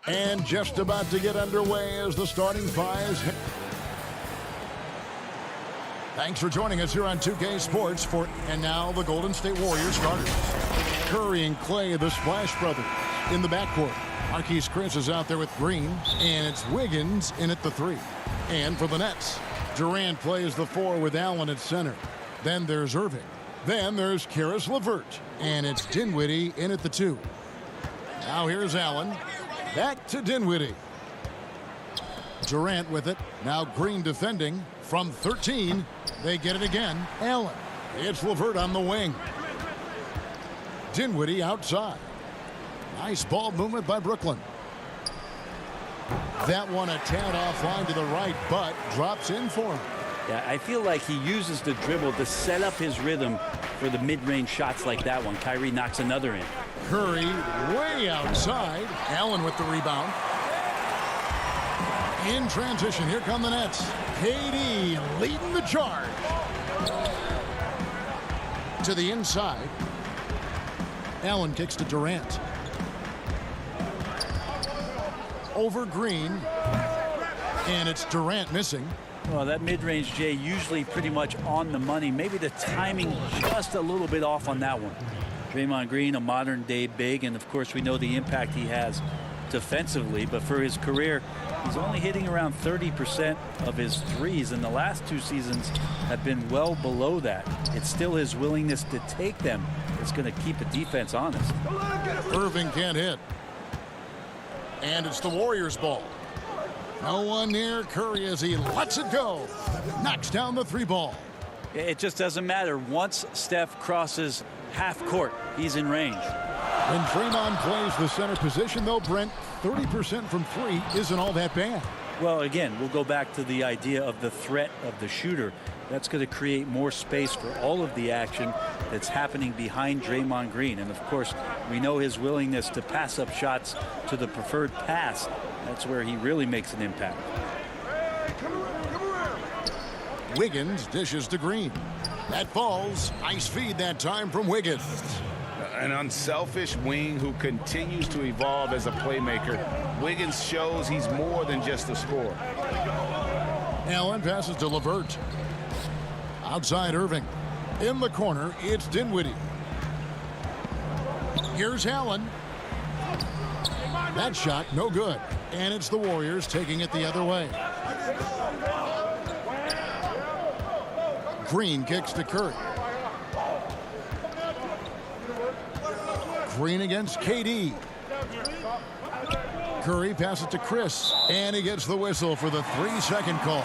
And just about to get underway as the starting fives. Thanks for joining us here on 2K Sports and now the Golden State Warriors starters. Curry and Clay, the Splash Brothers, in the backcourt. Marquise Chris is out there with Green, and it's Wiggins in at the 3. And for the Nets, Durant plays the 4 with Allen at center. Then there's Irving. Then there's Karis LeVert, and it's Dinwiddie in at the 2. Now here's Allen. Back to Dinwiddie. Durant with it. Now Green defending. From 13, they get it again. Allen. It's LeVert on the wing. Dinwiddie outside. Nice ball movement by Brooklyn. That one a tad offline to the right, but drops in for him. Yeah, I feel like he uses the dribble to set up his rhythm for the mid-range shots like that one. Kyrie knocks another in. Curry way outside. Allen with the rebound. In transition, here come the Nets. KD leading the charge. To the inside. Allen kicks to Durant. Over Green. And it's Durant missing. Well, that mid-range, Jay, usually pretty much on the money. Maybe the timing just a little bit off on that one. Draymond Green, a modern-day big, and, of course, we know the impact he has defensively. But for his career, he's only hitting around 30% of his threes, and the last 2 seasons have been well below that. It's still his willingness to take them that's going to keep the defense honest. Irving can't hit. And it's the Warriors' ball. No one near Curry as he lets it go. Knocks down the 3 ball. It just doesn't matter. Once Steph crosses half court, he's in range. When Draymond plays the center position, though, Brent, 30% from 3 isn't all that bad. Well, again, we'll go back to the idea of the threat of the shooter. That's going to create more space for all of the action that's happening behind Draymond Green. And, of course, we know his willingness to pass up shots to the preferred pass. That's where he really makes an impact. Wiggins dishes to Green. That falls. Nice feed that time from Wiggins. An unselfish wing who continues to evolve as a playmaker. Wiggins shows he's more than just a scorer. Allen passes to LeVert. Outside Irving. In the corner, it's Dinwiddie. Here's Allen. That shot, no good. And it's the Warriors taking it the other way. Green kicks to Curry. Green against KD. Curry passes to Chris. And he gets the whistle for the 3-second call.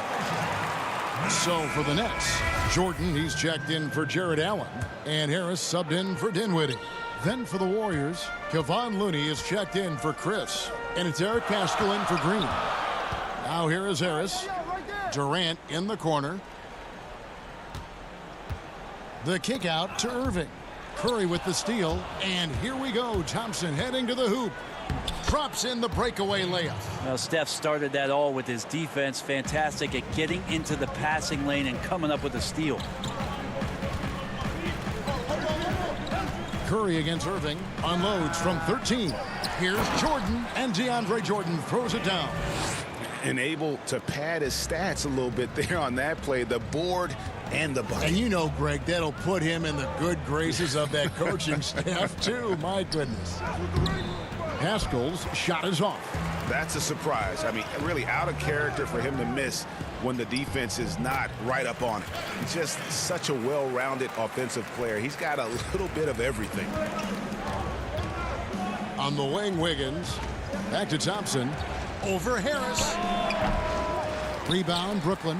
So for the Nets, Jordan, he's checked in for Jared Allen. And Harris subbed in for Dinwiddie. Then for the Warriors, Kevon Looney is checked in for Chris. And it's Eric Paschal in for Green. Now here is Harris. Durant in the corner. The kick out to Irving. Curry with the steal. And here we go. Thompson heading to the hoop. Drops in the breakaway layup. Well, Steph started that all with his defense. Fantastic at getting into the passing lane and coming up with a steal. Curry against Irving. Unloads from 13. Here's Jordan. And DeAndre Jordan throws it down. And able to pad his stats a little bit there on that play. The board and the bucket. And you know, Greg, that'll put him in the good graces of that coaching staff, too. My goodness. Haskell's shot is off. That's a surprise. I mean, really out of character for him to miss when the defense is not right up on it. He's just such a well-rounded offensive player. He's got a little bit of everything. On the wing, Wiggins. Back to Thompson. Over Harris. Rebound, Brooklyn.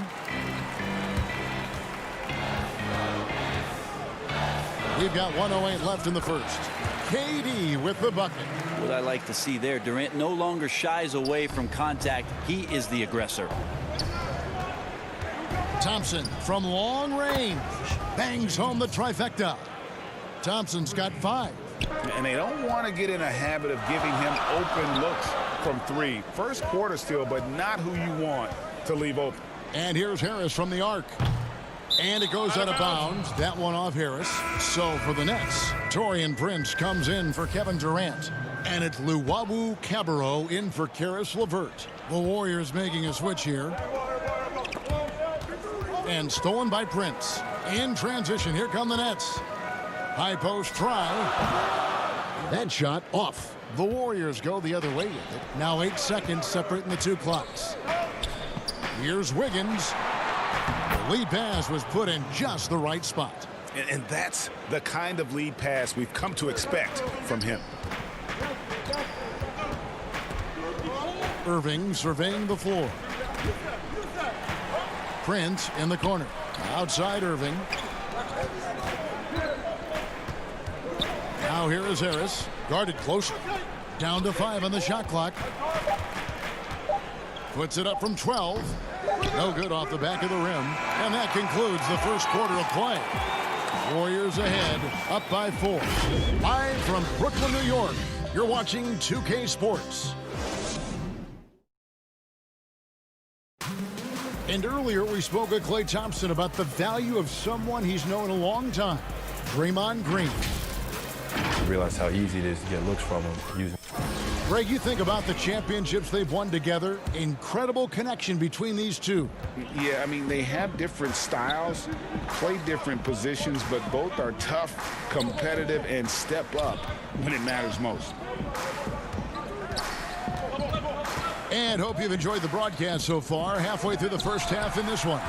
We've got 1:08 left in the first. KD with the bucket. What I like to see there, Durant no longer shies away from contact. He is the aggressor. Thompson from long range. Bangs home the trifecta. Thompson's got 5. And they don't want to get in a habit of giving him open looks from 3. First quarter still, but not who you want to leave open. And here's Harris from the arc. And it goes out of bounds. That one off Harris. So for the Nets, Taurean Prince comes in for Kevin Durant. And it's Luwawu Cabarro in for Karis LeVert. The Warriors making a switch here. And stolen by Prince. In transition, here come the Nets. High post try. That shot off. The Warriors go the other way with it. Now 8 seconds separating the two clocks. Here's Wiggins. The lead pass was put in just the right spot. And that's the kind of lead pass we've come to expect from him. Irving surveying the floor. Prince in the corner. Outside Irving. Now here is Harris. Guarded closer. Down to 5 on the shot clock. Puts it up from 12. No good off the back of the rim. And that concludes the first quarter of play. Warriors ahead, up by 4. Live from Brooklyn, New York, you're watching 2K Sports. And earlier we spoke with Klay Thompson about the value of someone he's known a long time, Draymond Green. I realized how easy it is to get looks from him. Greg, you think about the championships they've won together. Incredible connection between these two. Yeah, I mean, they have different styles, play different positions, but both are tough, competitive, and step up when it matters most. And hope you've enjoyed the broadcast so far. Halfway through the first half in this one.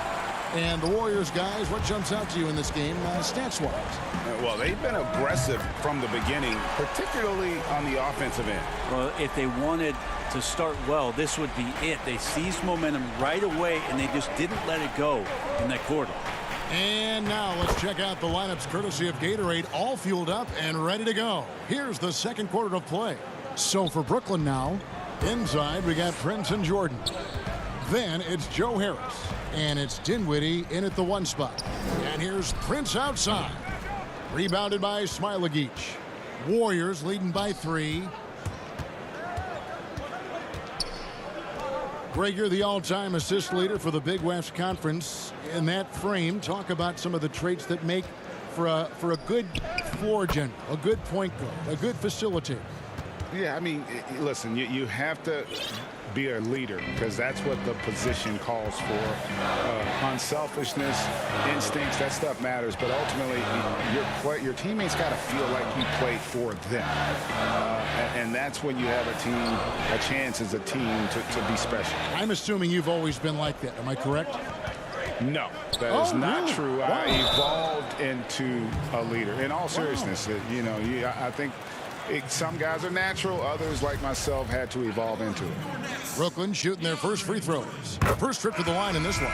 And the Warriors, guys, what jumps out to you in this game, stats-wise? Well, they've been aggressive from the beginning, particularly on the offensive end. Well, if they wanted to start well, this would be it. They seized momentum right away, and they just didn't let it go in that quarter. And now let's check out the lineups courtesy of Gatorade, all fueled up and ready to go. Here's the second quarter of play. So for Brooklyn now, inside we got Prince and Jordan. Then it's Joe Harris. And it's Dinwiddie in at the 1 spot. And here's Prince outside. Rebounded by Smilagic. Warriors leading by 3. Greg, you're the all-time assist leader for the Big West Conference. In that frame, talk about some of the traits that make for a good floor general, a good point guard, a good facilitator. Yeah, I mean, listen, you have to be a leader because that's what the position calls for. Unselfishness, instincts, that stuff matters. But ultimately, your teammates got to feel like you played for them. And that's when you have a chance as a team to be special. I'm assuming you've always been like that. Am I correct? No, that is not really? true. Wow. I evolved into a leader. In all seriousness, I think some guys are natural. Others, like myself, had to evolve into it. Brooklyn shooting their first free throws. The first trip to the line in this one.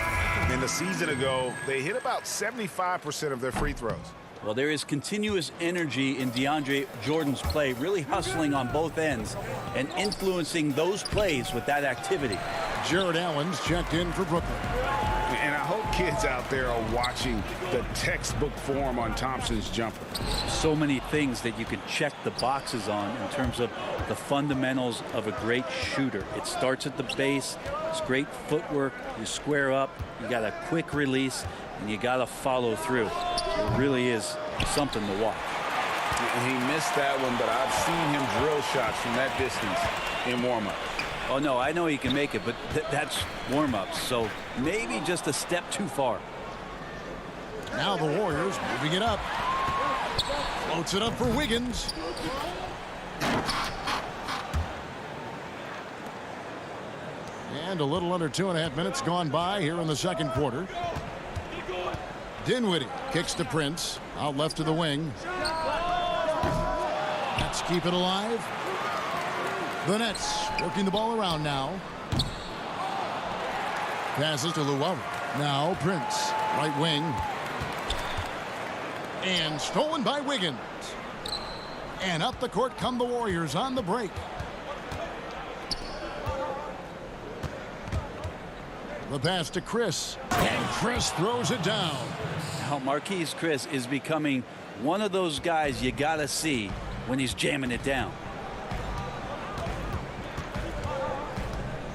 And a season ago, they hit about 75% of their free throws. Well, there is continuous energy in DeAndre Jordan's play, really hustling on both ends and influencing those plays with that activity. Jared Allen's checked in for Brooklyn. And I hope kids out there are watching the textbook form on Thompson's jumper. So many things that you could check the boxes on in terms of the fundamentals of a great shooter. It starts at the base. It's great footwork. You square up. You got a quick release, and you got to follow through. It really is something to watch. And he missed that one, but I've seen him drill shots from that distance in warm-up. Oh, no, I know he can make it, but that's warm-ups, so maybe just a step too far. Now the Warriors moving it up. Floats it up for Wiggins. And a little under 2.5 minutes gone by here in the second quarter. Dinwiddie kicks to Prince. Out left to the wing. Let's keep it alive. The Nets working the ball around now. Passes to Luwawu. Now Prince. Right wing. And stolen by Wiggins. And up the court come the Warriors on the break. The pass to Chris. And Chris throws it down. Now, Marquise Chris is becoming one of those guys you got to see when he's jamming it down.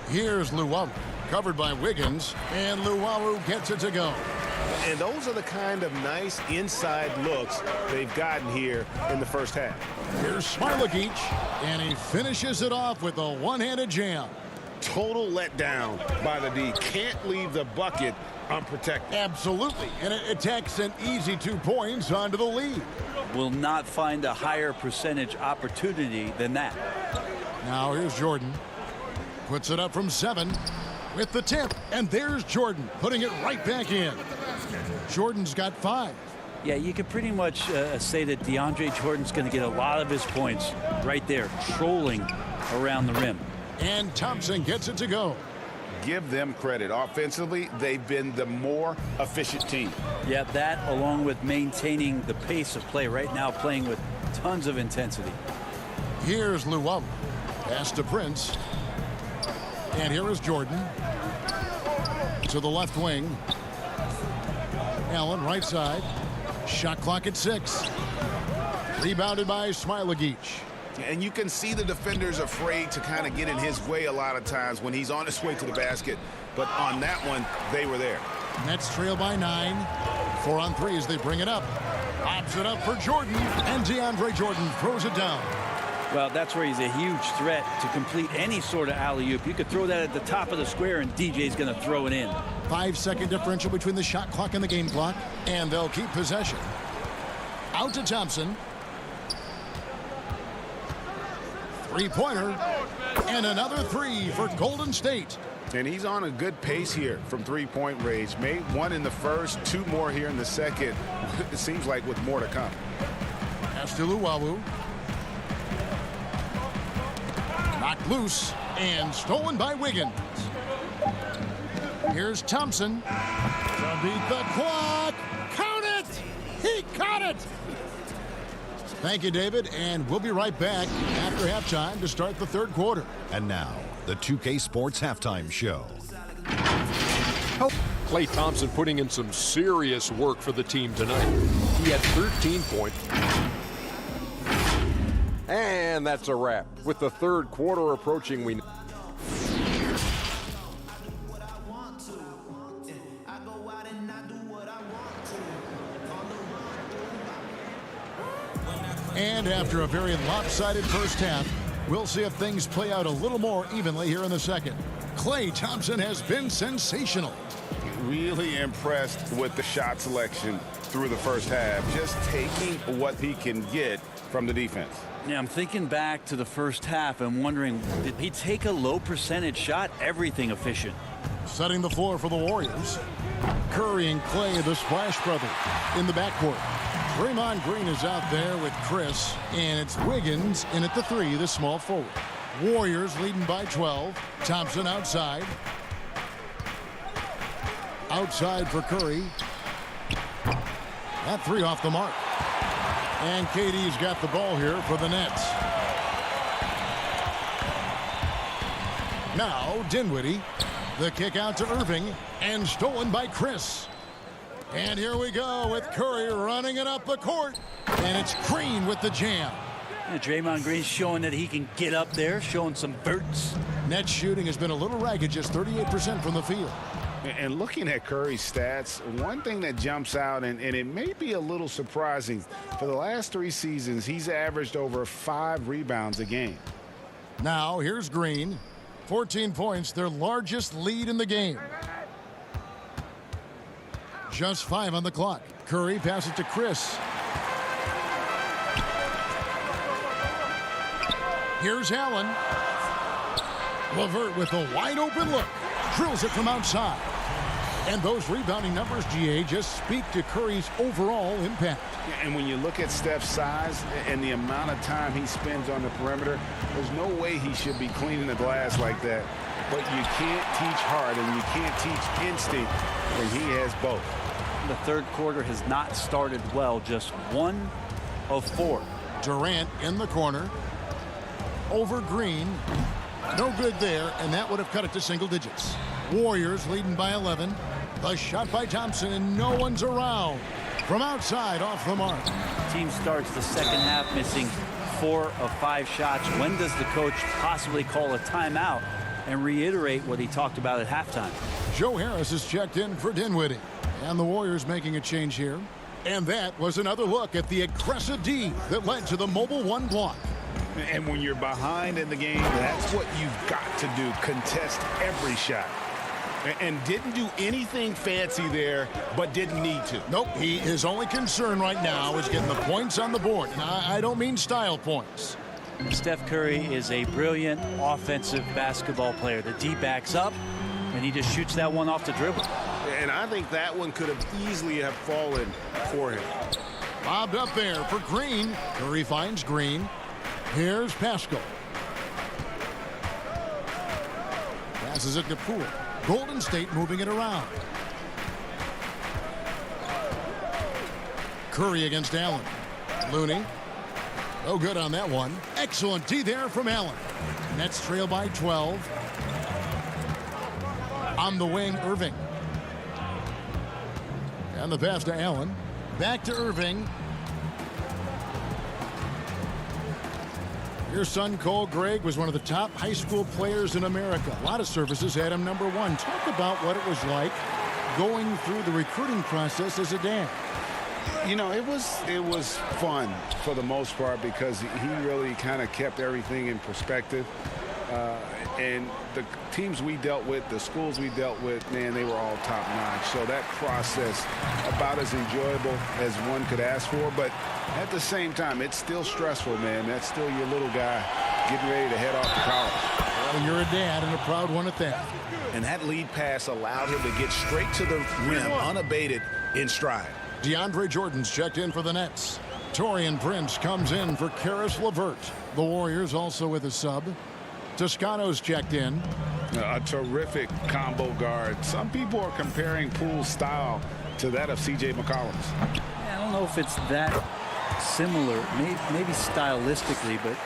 Here's Luwawu, covered by Wiggins, and Luwawu gets it to go. And those are the kind of nice inside looks they've gotten here in the first half. Here's Smiley, and he finishes it off with a one-handed jam. Total letdown by the D. Can't leave the bucket unprotected. Absolutely, and it takes an easy 2 points onto the lead. Will not find a higher percentage opportunity than that. Now here's Jordan. Puts it up from 7 with the tip, and there's Jordan putting it right back in. Jordan's got 5. Yeah, you can pretty much say that DeAndre Jordan's going to get a lot of his points right there, trolling around the rim. And Thompson gets it to go. Give them credit. Offensively, they've been the more efficient team. Yeah, that along with maintaining the pace of play right now, playing with tons of intensity. Here's Luwawu. Pass to Prince. And here is Jordan. To the left wing. Allen right side. Shot clock at 6. Rebounded by Smiley. And you can see the defenders afraid to kind of get in his way a lot of times when he's on his way to the basket. But on that one, they were there. Nets trail by 9. 4 on 3 as they bring it up. Pops it up for Jordan. And DeAndre Jordan throws it down. Well, that's where he's a huge threat to complete any sort of alley-oop. You could throw that at the top of the square, and DJ's going to throw it in. 5-second differential between the shot clock and the game clock. And they'll keep possession. Out to Thompson. Three-pointer, and another 3 for Golden State. And he's on a good pace here from three-point range. Made 1 in the first, 2 more here in the second. It seems like with more to come. Pass to Luwawu. Knocked loose and stolen by Wiggins. Here's Thompson to beat the clock. Count it! He caught it! Thank you, David, and we'll be right back after halftime to start the third quarter. And now, the 2K Sports Halftime Show. Klay Thompson putting in some serious work for the team tonight. He had 13 points. And that's a wrap. With the third quarter approaching, we... And after a very lopsided first half, we'll see if things play out a little more evenly here in the second. Klay Thompson has been sensational. Really impressed with the shot selection through the first half. Just taking what he can get from the defense. Yeah, I'm thinking back to the first half and wondering, did he take a low percentage shot? Everything efficient. Setting the floor for the Warriors. Curry and Klay, the Splash Brothers, in the backcourt. Draymond Green is out there with Chris, and it's Wiggins in at the 3, the small forward. Warriors leading by 12. Thompson outside. Outside for Curry. That 3 off the mark. And KD's got the ball here for the Nets. Now Dinwiddie. The kick out to Irving, and stolen by Chris. And here we go with Curry running it up the court. And it's Green with the jam. Yeah, Draymond Green showing that he can get up there, showing some verts. Net shooting has been a little ragged, just 38% from the field. And looking at Curry's stats, one thing that jumps out, and it may be a little surprising, for the last 3 seasons, he's averaged over 5 rebounds a game. Now here's Green. 14 points, their largest lead in the game. Just 5 on the clock. Curry passes to Chris. Here's Allen. LeVert with a wide open look. Drills it from outside. And those rebounding numbers, GA, just speak to Curry's overall impact. And when you look at Steph's size and the amount of time he spends on the perimeter, there's no way he should be cleaning the glass like that. But you can't teach heart and you can't teach instinct, and he has both. The third quarter has not started well, just 1 of 4. Durant in the corner. Over Green. No good there, and that would have cut it to single digits. Warriors leading by 11. The shot by Thompson, and no one's around. From outside, off the mark. Team starts the second half missing 4 of 5 shots. When does the coach possibly call a timeout and reiterate what he talked about at halftime? Joe Harris is checked in for Dinwiddie. And the Warriors making a change here. And that was another look at the aggressive D that led to the mobile one block. And when you're behind in the game, that's what you've got to do. Contest every shot. And didn't do anything fancy there, but didn't need to. Nope, his only concern right now is getting the points on the board. And I don't mean style points. Steph Curry is a brilliant offensive basketball player. The D backs up, and he just shoots that one off the dribble. And I think that one could have easily have fallen for him. Bobbed up there for Green. Curry finds Green. Here's Pascal. Passes it to Poole. Golden State moving it around. Curry against Allen. Looney. Oh, good on that one. Excellent D there from Allen. Nets trail by 12. On the wing, Irving. And the pass to Allen. Back to Irving. Your son, Cole Gregg, was one of the top high school players in America. A lot of services had him #1. Talk about what it was like going through the recruiting process as a dad. You know, it was fun for the most part because he really kind of kept everything in perspective. And the teams we dealt with, the schools we dealt with, man, they were all top-notch. So that process, about as enjoyable as one could ask for. But at the same time, it's still stressful, man. That's still your little guy getting ready to head off to college. Well, you're a dad and a proud one at that. And that lead pass allowed him to get straight to the rim, unabated, in stride. DeAndre Jordan's checked in for the Nets. Taurean Prince comes in for Karis LeVert. The Warriors also with a sub. Toscano's checked in. A terrific combo guard. Some people are comparing Poole's style to that of C.J. McCollum's. I don't know if it's that similar, maybe stylistically, but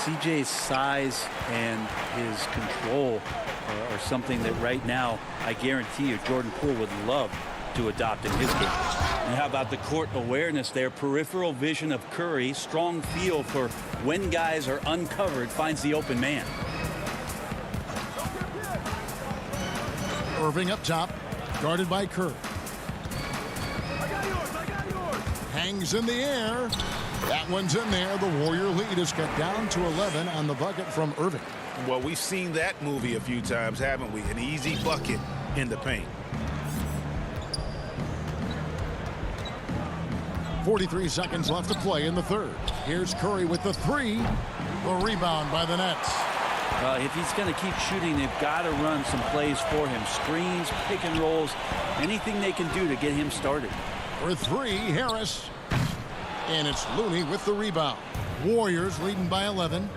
CJ's size and his control are something that right now I guarantee you Jordan Poole would love to adopt in his game. And how about the court awareness there? Peripheral vision of Curry, strong feel for when guys are uncovered, finds the open man. Irving up top, guarded by Curry. Hangs in the air. That one's in there. The Warrior lead is cut down to 11 on the bucket from Irving. Well, we've seen that movie a few times, haven't we? An easy bucket in the paint. 43 seconds left to play in the third. Here's Curry with the three. The rebound by the Nets. If he's going to keep shooting, they've got to run some plays for him. Screens, pick and rolls, anything they can do to get him started. For three, Harris. And it's Looney with the rebound. Warriors leading by 11.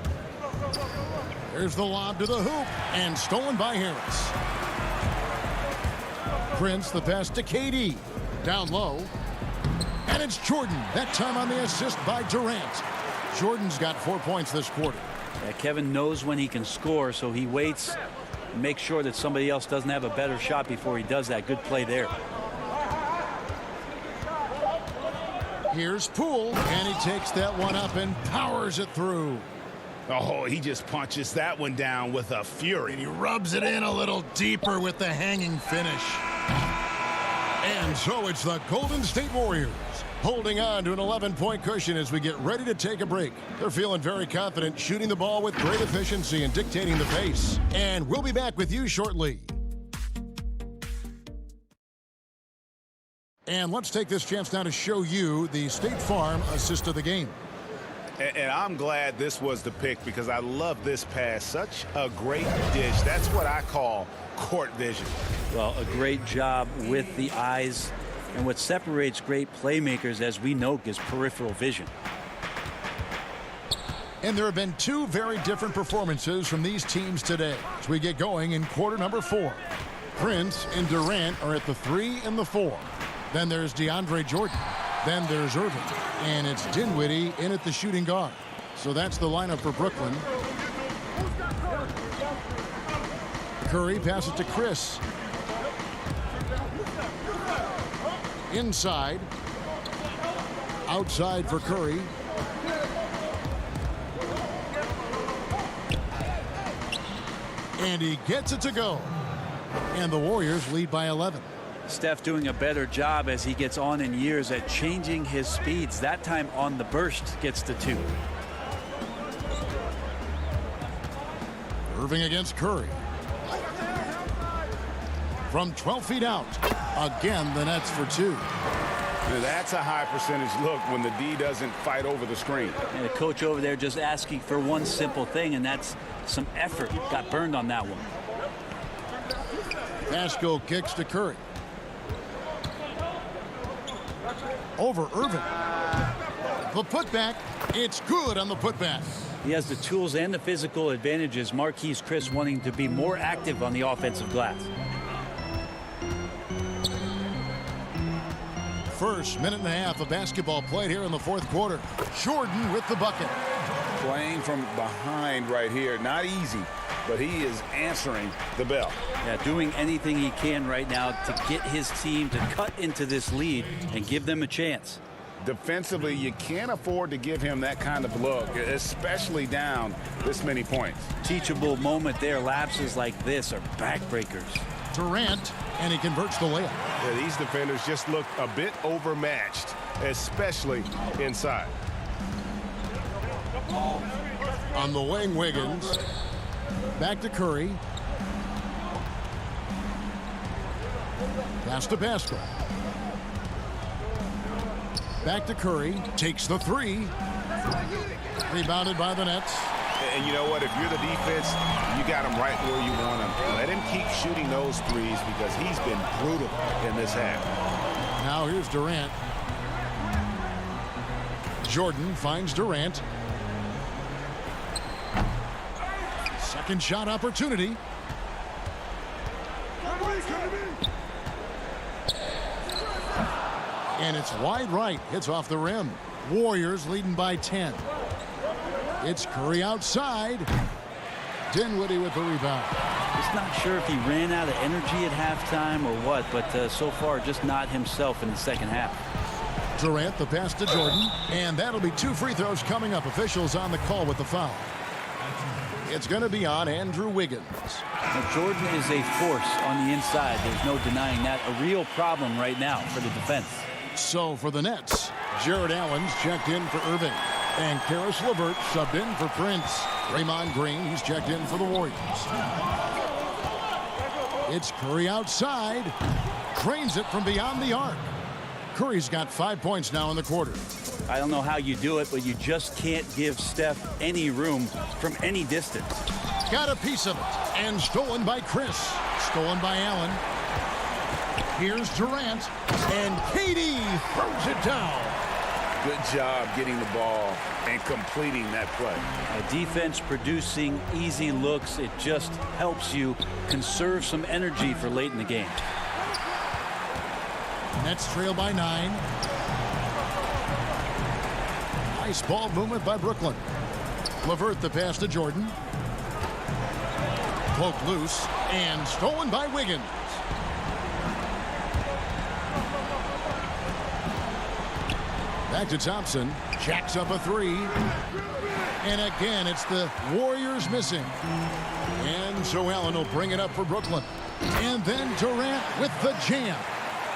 There's the lob to the hoop. And stolen by Harris. Prince, the pass to KD. Down low. And it's Jordan. That time on the assist by Durant. Jordan's got 4 points this quarter. Yeah, Kevin knows when he can score, so he waits and makes sure that somebody else doesn't have a better shot before he does that. Good play there. Here's Poole, and he takes that one up and powers it through. Oh, he just punches that one down with a fury. And he rubs it in a little deeper with the hanging finish. And so it's the Golden State Warriors holding on to an 11-point cushion as we get ready to take a break. They're feeling very confident, shooting the ball with great efficiency and dictating the pace. And we'll be back with you shortly. And let's take this chance now to show you the State Farm assist of the game. And I'm glad this was the pick because I love this pass. Such a great dish. That's what I call court vision. Well, a great job with the eyes. And what separates great playmakers, as we know, is peripheral vision. And there have been two very different performances from these teams today as we get going in quarter number 4. Prince and Durant are at the 3 and the 4. Then there's DeAndre Jordan. Then there's Irving. And it's Dinwiddie in at the shooting guard. So that's the lineup for Brooklyn. Curry passes to Chris. Inside. Outside for Curry. And he gets it to go. And the Warriors lead by 11. Steph doing a better job as he gets on in years at changing his speeds. That time on the burst gets to 2. Irving against Curry. From 12 feet out. Again, the Nets for 2. Now, that's a high percentage look when the D doesn't fight over the screen. And the coach over there just asking for one simple thing, and that's some effort. Got burned on that one. Vasco kicks to Curry. Over Irving. The putback. It's good on the putback. He has the tools and the physical advantages. Marquise Chris wanting to be more active on the offensive glass. First minute and a half of basketball played here in the fourth quarter. Jordan with the bucket. Playing from behind right here. Not easy, but he is answering the bell. Yeah, doing anything he can right now to get his team to cut into this lead and give them a chance. Defensively, you can't afford to give him that kind of look, especially down this many points. Teachable moment there. Lapses like this are backbreakers. Durant, and he converts the layup. Yeah, these defenders just look a bit overmatched, especially inside. On the wing, Wiggins. Back to Curry. Pass to Pascal. Back to Curry. Takes the 3. Rebounded by the Nets. And you know what? If you're the defense, you got him right where you want him. Let him keep shooting those threes because he's been brutal in this half. Now here's Durant. Jordan finds Durant. Second shot opportunity. And it's wide right. Hits off the rim. Warriors leading by 10. It's Curry outside. Dinwiddie with the rebound. Just not sure if he ran out of energy at halftime or what, but so far just not himself in the second half. Durant, the pass to Jordan, and that'll be 2 free throws coming up. Officials on the call with the foul. It's going to be on Andrew Wiggins. Now, Jordan is a force on the inside. There's no denying that. A real problem right now for the defense. So for the Nets, Jared Allen's checked in for Irving. And Karis LeVert subbed in for Prince. Draymond Green, he's checked in for the Warriors. It's Curry outside. Drains it from beyond the arc. Curry's got 5 points now in the quarter. I don't know how you do it, but you just can't give Steph any room from any distance. Got a piece of it. And stolen by Chris. Stolen by Allen. Here's Durant. And KD throws it down. Good job getting the ball and completing that play. A defense producing easy looks. It just helps you conserve some energy for late in the game. Nets trail by 9. Nice ball movement by Brooklyn. LeVert the pass to Jordan. Poked loose and stolen by Wiggins. Back to Thompson. Jacks up a 3. And again, it's the Warriors missing. And so Allen will bring it up for Brooklyn. And then Durant with the jam.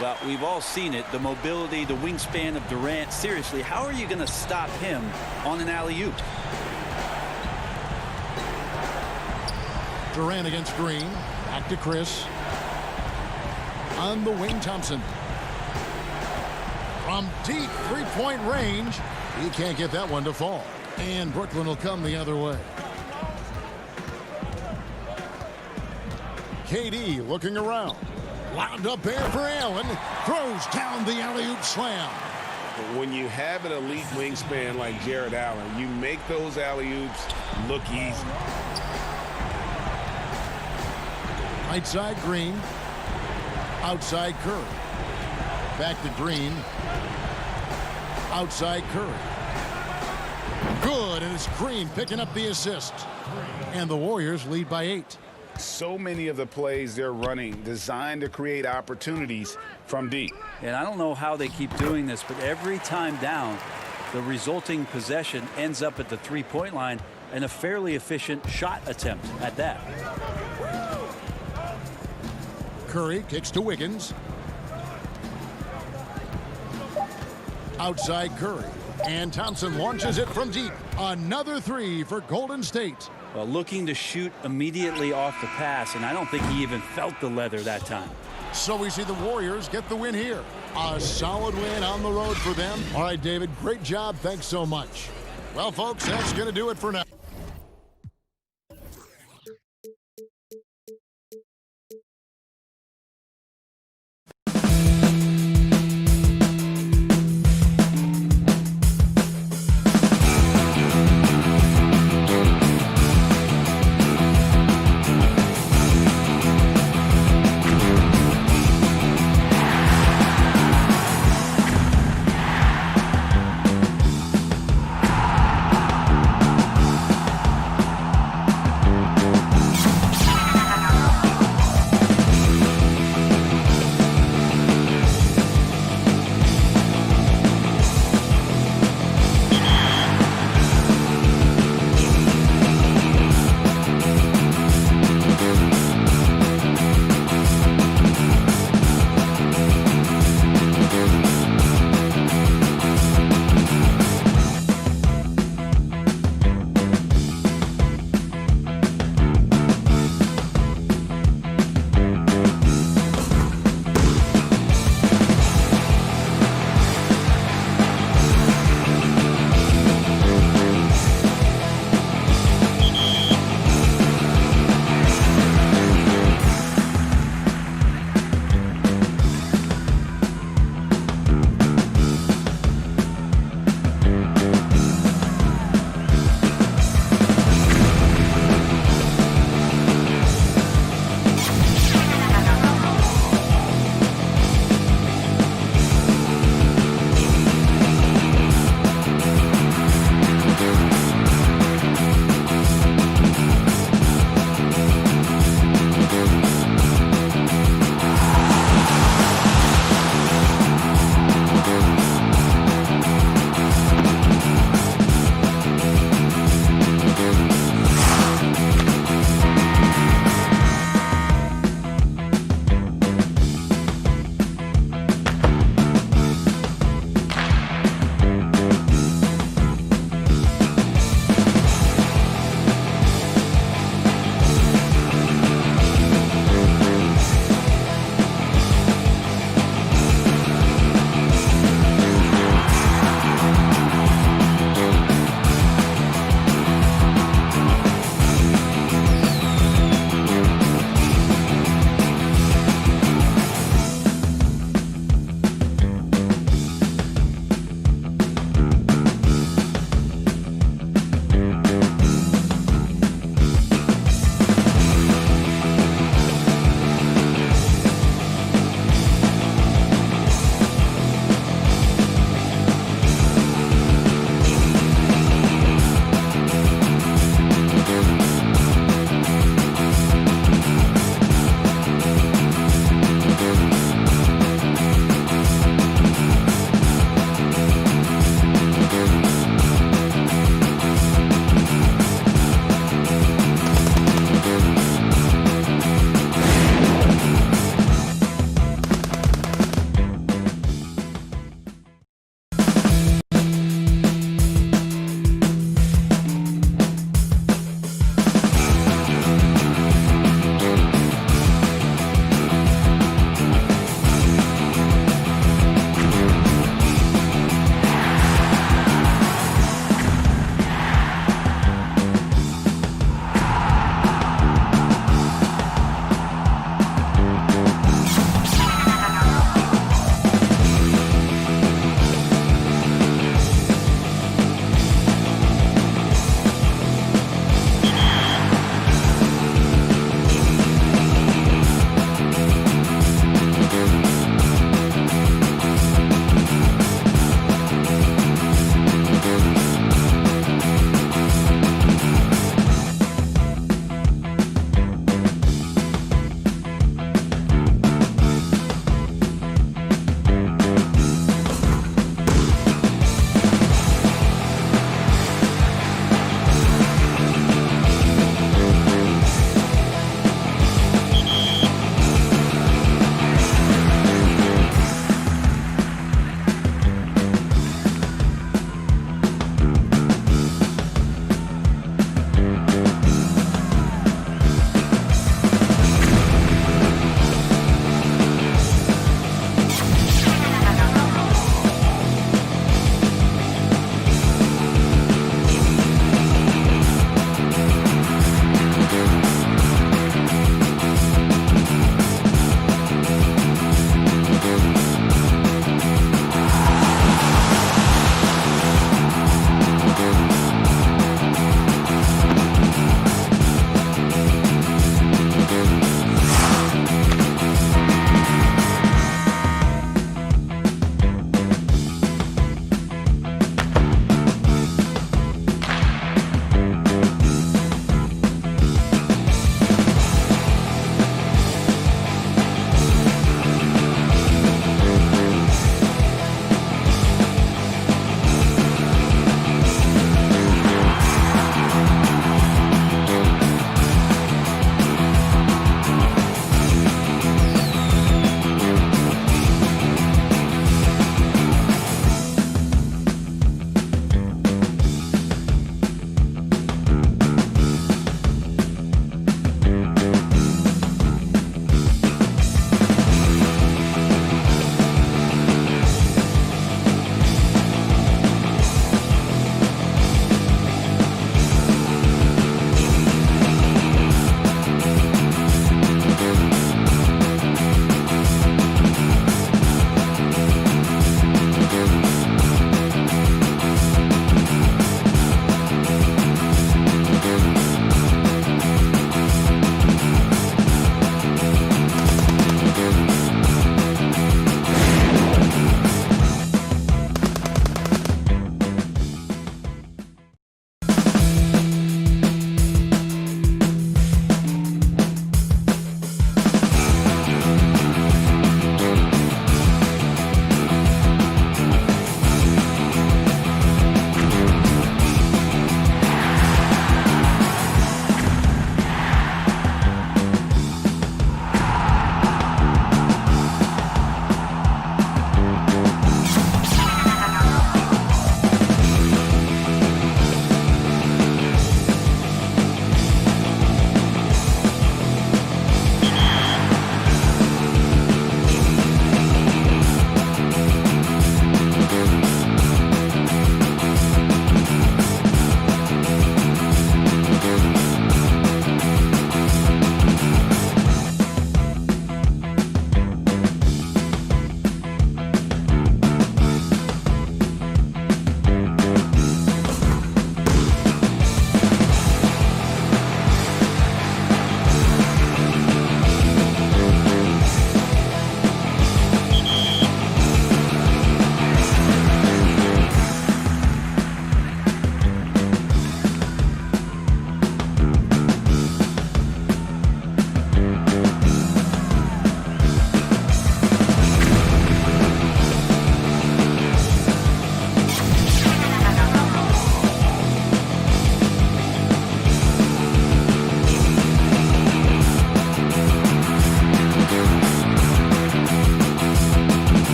Well, we've all seen it. The mobility, the wingspan of Durant. Seriously, how are you going to stop him on an alley-oop? Durant against Green. Back to Chris. On the wing, Thompson. From deep three-point range, he can't get that one to fall. And Brooklyn will come the other way. KD looking around. Wound up there for Allen. Throws down the alley-oop slam. When you have an elite wingspan like Jared Allen, you make those alley-oops look easy. Right side, Green. Outside, Curry. Back to Green. Outside, Curry. Good, and it's Green picking up the assist. And the Warriors lead by 8. So many of the plays they're running designed to create opportunities from deep. And I don't know how they keep doing this, but every time down, the resulting possession ends up at the three-point line and a fairly efficient shot attempt at that. Curry kicks to Wiggins. Outside Curry. And Thompson launches it from deep. Another three for Golden State. Well, looking to shoot immediately off the pass, and I don't think he even felt the leather that time. So we see the Warriors get the win here. A solid win on the road for them. All right, David, great job. Thanks so much. Well, folks, that's going to do it for now.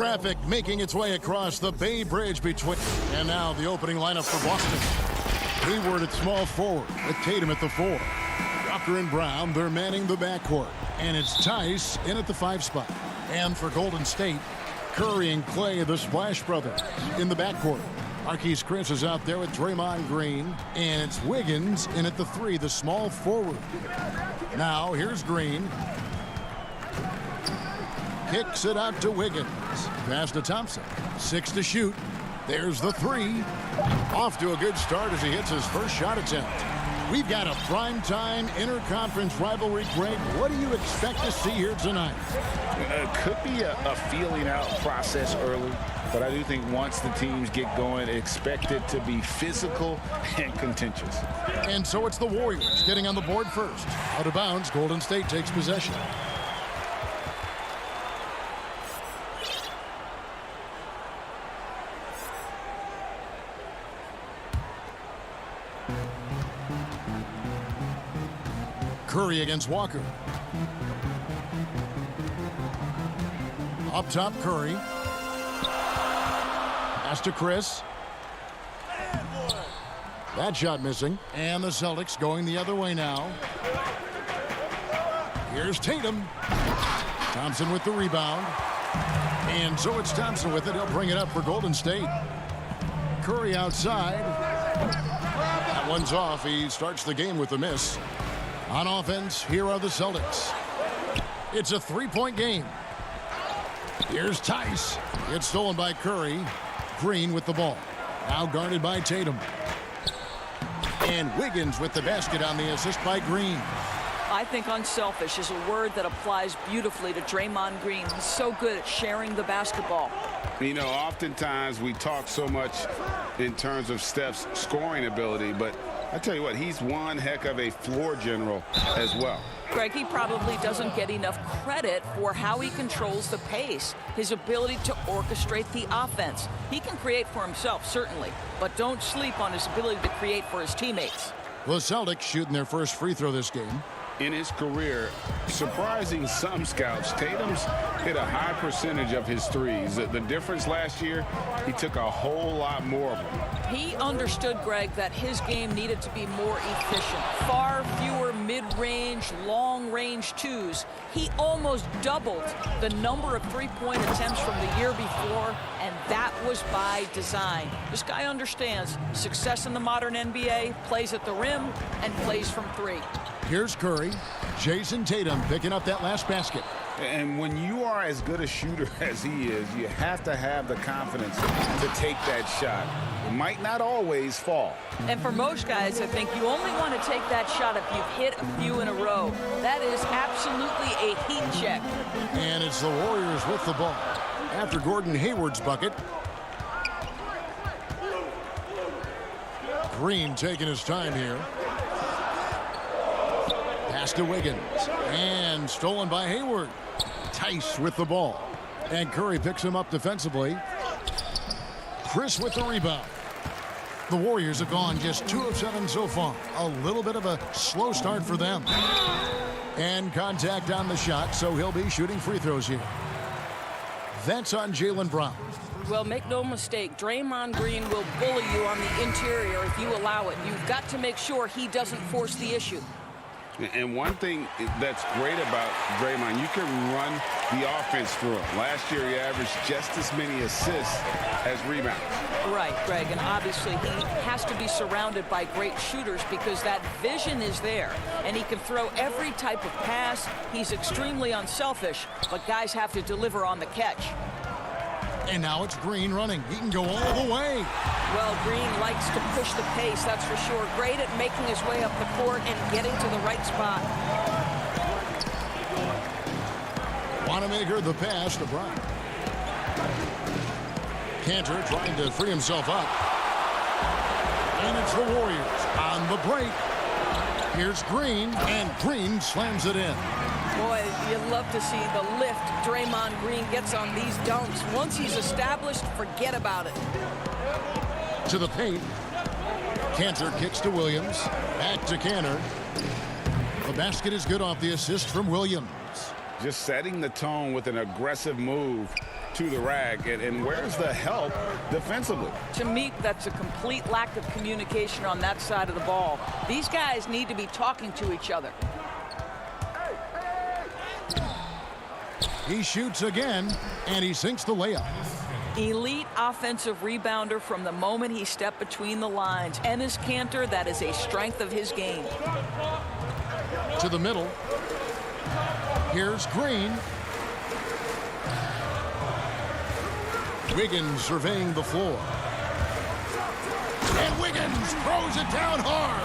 Traffic making its way across the Bay Bridge between. And now the opening lineup for Boston. Hayward at small forward with Tatum at the 4. Walker and Brown, they're manning the backcourt. And it's Tice in at the 5 spot. And for Golden State, Curry and Clay, the Splash Brothers, in the backcourt. Marquise Chris is out there with Draymond Green. And it's Wiggins in at the 3, the small forward. Now here's Green. Kicks it out to Wiggins. Pass to Thompson. 6 to shoot. There's the 3. Off to a good start as he hits his first shot attempt. We've got a primetime interconference rivalry, Greg. What do you expect to see here tonight? Could be a feeling out process early, but I do think once the teams get going, expect it to be physical and contentious. And so it's the Warriors getting on the board first. Out of bounds, Golden State takes possession. Curry against Walker. Up top, Curry. Pass to Chris. That shot missing. And the Celtics going the other way now. Here's Tatum. Thompson with the rebound. And so it's Thompson with it. He'll bring it up for Golden State. Curry outside. That one's off. He starts the game with a miss. On offense, here are the Celtics. It's a 3-point game. Here's Tice. It's stolen by Curry. Green with the ball. Now guarded by Tatum. And Wiggins with the basket on the assist by Green. I think unselfish is a word that applies beautifully to Draymond Green. He's so good at sharing the basketball. You know, oftentimes we talk so much in terms of Steph's scoring ability, but I tell you what, he's one heck of a floor general as well. Greg, he probably doesn't get enough credit for how he controls the pace, his ability to orchestrate the offense. He can create for himself, certainly, but don't sleep on his ability to create for his teammates. The Celtics shooting their first free throw this game. In his career, surprising some scouts, Tatum's hit a high percentage of his threes. The difference last year, he took a whole lot more of them. He understood, Greg, that his game needed to be more efficient. Far fewer mid-range, long-range twos. He almost doubled the number of three-point attempts from the year before, and that was by design. This guy understands success in the modern NBA, plays at the rim, and plays from 3. Here's Curry. Jason Tatum picking up that last basket. And when you are as good a shooter as he is, you have to have the confidence to take that shot. It might not always fall. And for most guys, I think you only want to take that shot if you've hit a few in a row. That is absolutely a heat check. And it's the Warriors with the ball. After Gordon Hayward's bucket. Green taking his time here. Pass to Wiggins. And stolen by Hayward. Tice with the ball. And Curry picks him up defensively. Chris with the rebound. The Warriors have gone just 2 of 7 so far. A little bit of a slow start for them. And contact on the shot, so he'll be shooting free throws here. That's on Jaylen Brown. Well, make no mistake, Draymond Green will bully you on the interior if you allow it. You've got to make sure he doesn't force the issue. And one thing that's great about Draymond, you can run the offense through him. Last year, he averaged just as many assists as rebounds. Right, Greg, and obviously he has to be surrounded by great shooters because that vision is there, and he can throw every type of pass. He's extremely unselfish, but guys have to deliver on the catch. And now it's Green running. He can go all the way. Well, Green likes to push the pace, that's for sure. Great at making his way up the court and getting to the right spot. Wanamaker the pass to Brown. Cantor trying to free himself up. And it's the Warriors on the break. Here's Green, and Green slams it in. Boy, you love to see the lift Draymond Green gets on these dunks. Once he's established, forget about it. To the paint. Cantor kicks to Williams. Back to Cantor. The basket is good off the assist from Williams. Just setting the tone with an aggressive move to the rag. And where's the help defensively? To me, that's a complete lack of communication on that side of the ball. These guys need to be talking to each other. He shoots again, and he sinks the layup. Elite offensive rebounder from the moment he stepped between the lines. Enes Kanter, that is a strength of his game. To the middle. Here's Green. Wiggins surveying the floor. And Wiggins throws it down hard.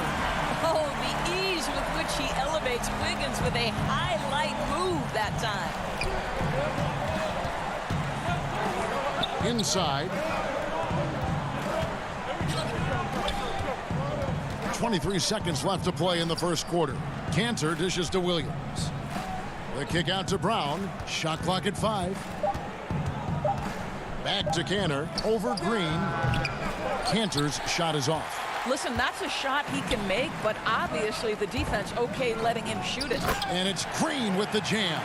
Oh, the ease with which he elevates Wiggins with a highlight move that time. Inside. 23 seconds left to play in the first quarter. Kanter dishes to Williams. The kick out to Brown. Shot clock at 5. Back to Kanter. Over Green. Kanter's shot is off. Listen, that's a shot he can make, but obviously the defense okay letting him shoot it. And it's Green with the jam.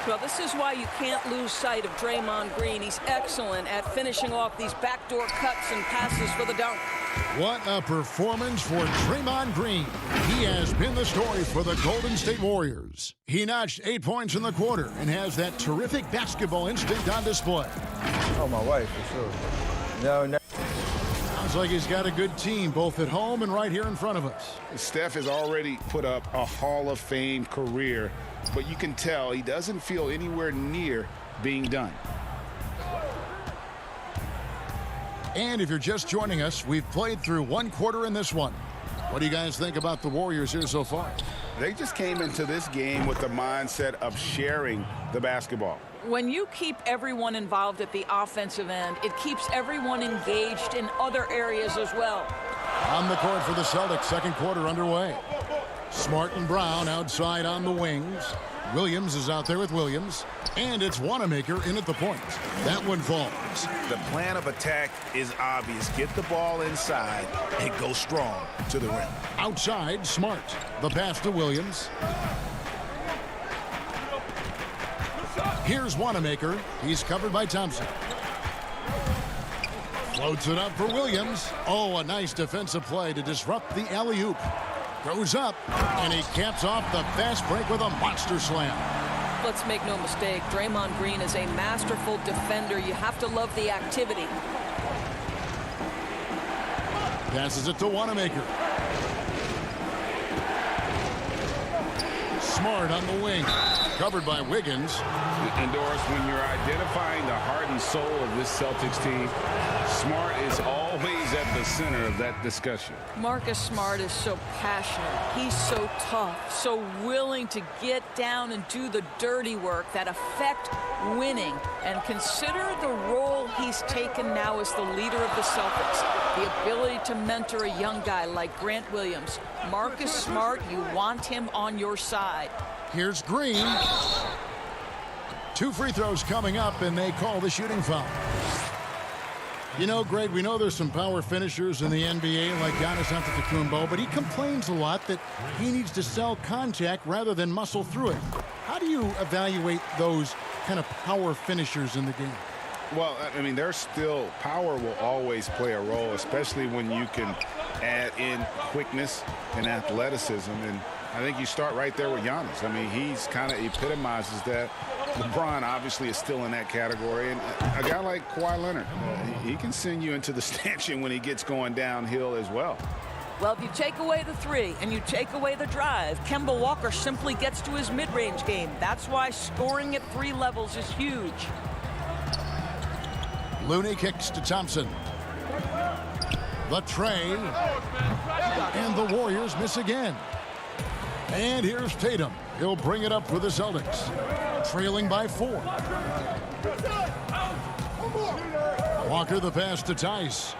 Well, this is why you can't lose sight of Draymond Green. He's excellent at finishing off these backdoor cuts and passes for the dunk. What a performance for Draymond Green. He has been the story for the Golden State Warriors. He notched 8 points in the quarter and has that terrific basketball instinct on display. Oh, my wife, for sure. No. Sounds like he's got a good team, both at home and right here in front of us. Steph has already put up a Hall of Fame career, but you can tell he doesn't feel anywhere near being done. And if you're just joining us, we've played through one quarter in this one. What do you guys think about the Warriors here so far? They just came into this game with the mindset of sharing the basketball. When you keep everyone involved at the offensive end, it keeps everyone engaged in other areas as well. On the court for the Celtics, second quarter underway. Smart and Brown outside on the wings. Williams is out there with Williams. And it's Wanamaker in at the point. That one falls. The plan of attack is obvious. Get the ball inside and go strong to the rim. Outside, Smart. The pass to Williams. Here's Wanamaker. He's covered by Thompson. Floats it up for Williams. Oh, a nice defensive play to disrupt the alley-oop. Goes up, and he caps off the fast break with a monster slam. Let's make no mistake, Draymond Green is a masterful defender. You have to love the activity. Passes it to Wanamaker. Smart on the wing. Covered by Wiggins. And Doris, when you're identifying the heart and soul of this Celtics team, Smart is always at the center of that discussion. Marcus Smart is so passionate. He's so tough, so willing to get down and do the dirty work that affect winning. And consider the role he's taken now as the leader of the Celtics. The ability to mentor a young guy like Grant Williams. Marcus Smart, you want him on your side. Here's Green. 2 free throws coming up, and they call the shooting foul. You know, Greg, we know there's some power finishers in the NBA like Giannis Antetokounmpo, but he complains a lot that he needs to sell contact rather than muscle through it. How do you evaluate those kind of power finishers in the game? Well, I mean, there's still power will always play a role, especially when you can add in quickness and athleticism. And I think you start right there with Giannis. I mean, he's kind of epitomizes that. LeBron obviously is still in that category. And a guy like Kawhi Leonard, he can send you into the stanchion when he gets going downhill as well. Well, if you take away the three and you take away the drive, Kemba Walker simply gets to his mid-range game. That's why scoring at 3 levels is huge. Looney kicks to Thompson. The tray. And the Warriors miss again. And here's Tatum. He'll bring it up for the Celtics. Trailing by 4. Walker the pass to Tice.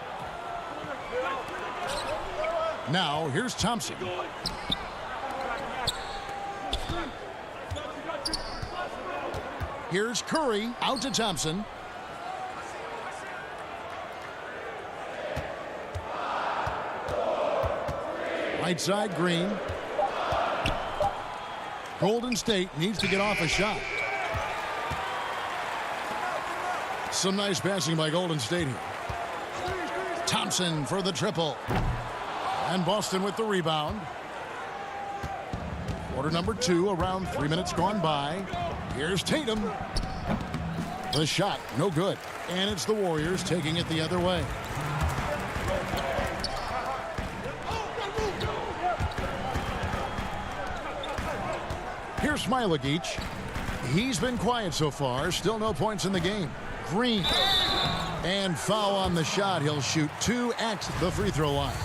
Now here's Thompson. Here's Curry out to Thompson. Right side, Green. Golden State needs to get off a shot. Some nice passing by Golden State here. Thompson for the triple. And Boston with the rebound. Quarter number 2, around 3 minutes gone by. Here's Tatum. The shot, no good. And it's the Warriors taking it the other way. Here's Smilagic. He's been quiet so far. Still no points in the game. Green. And foul on the shot. He'll shoot 2 at the free throw line.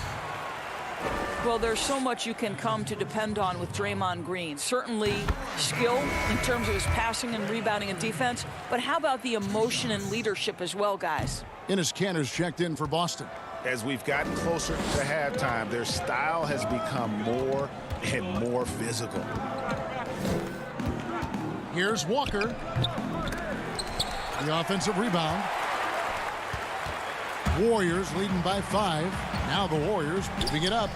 Well, there's so much you can come to depend on with Draymond Green. Certainly skill in terms of his passing and rebounding and defense. But how about the emotion and leadership as well, guys? Enes Kanter's checked in for Boston. As we've gotten closer to halftime, their style has become more and more physical. Here's Walker. The offensive rebound. Warriors leading by 5. Now the Warriors moving it up.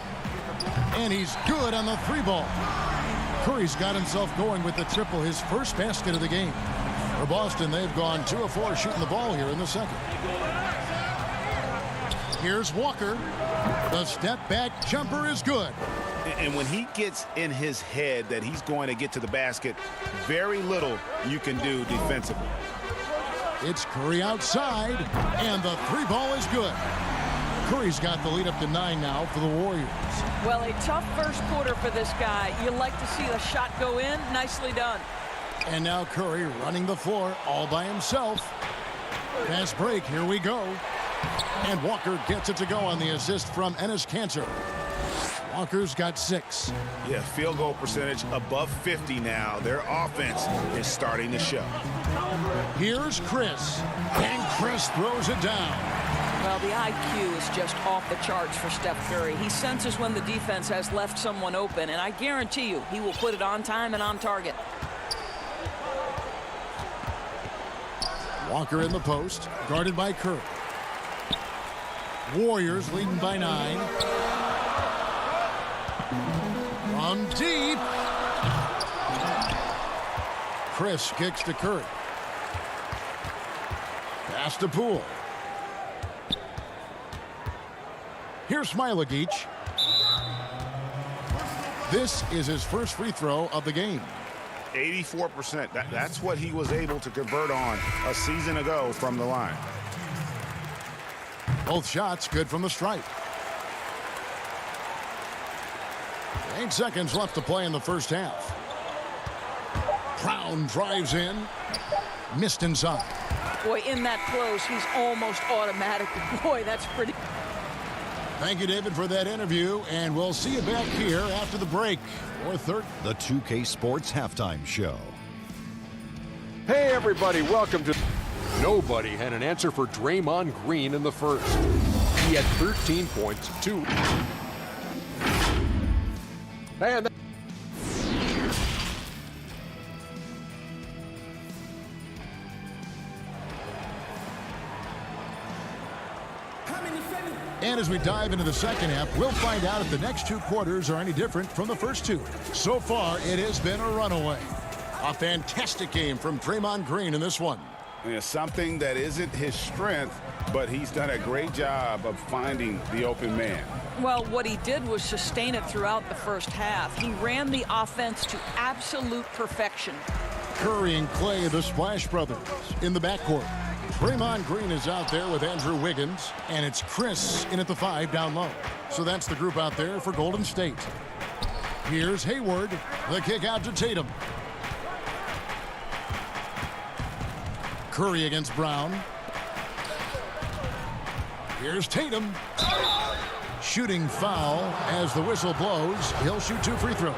And he's good on the 3-ball. Curry's got himself going with the triple, his first basket of the game. For Boston, they've gone 2 of 4 shooting the ball here in the second. Here's Walker. The step-back jumper is good. And when he gets in his head that he's going to get to the basket, very little you can do defensively. It's Curry outside, and the 3-ball is good. Curry's got the lead up to 9 now for the Warriors. Well, a tough first quarter for this guy. You like to see the shot go in. Nicely done. And now Curry running the floor all by himself. Fast break, here we go. And Walker gets it to go on the assist from Enes Kanter. Walker's got 6. Yeah, field goal percentage above 50 now. Their offense is starting to show. Here's Chris. And Chris throws it down. Well, the IQ is just off the charts for Steph Curry. He senses when the defense has left someone open, and I guarantee you he will put it on time and on target. Walker in the post, guarded by Curry. Warriors leading by 9. From deep. Chris kicks to Curry. Pass to Poole. Here's Smilagic. This is his first free throw of the game. 84%. That's what he was able to convert on a season ago from the line. Both shots good from the stripe. 8 seconds left to play in the first half. Brown drives in. Missed inside. Boy, in that close, he's almost automatic. Boy, that's pretty. Thank you, David, for that interview, and we'll see you back here after the break. For the 2K Sports Halftime Show. Hey, everybody, welcome to... Nobody had an answer for Draymond Green in the first. He had 13 points, 2. And And as we dive into the second half, we'll find out if the next 2 quarters are any different from the first 2. So far, it has been a runaway. A fantastic game from Draymond Green in this one. Yeah, something that isn't his strength, but he's done a great job of finding the open man. Well, what he did was sustain it throughout the first half. He ran the offense to absolute perfection. Curry and Clay, the Splash Brothers, in the backcourt. Draymond Green is out there with Andrew Wiggins, and it's Chris in at the 5 down low. So that's the group out there for Golden State. Here's Hayward, the kick out to Tatum. Curry against Brown. Here's Tatum. Shooting foul as the whistle blows. He'll shoot 2 free throws.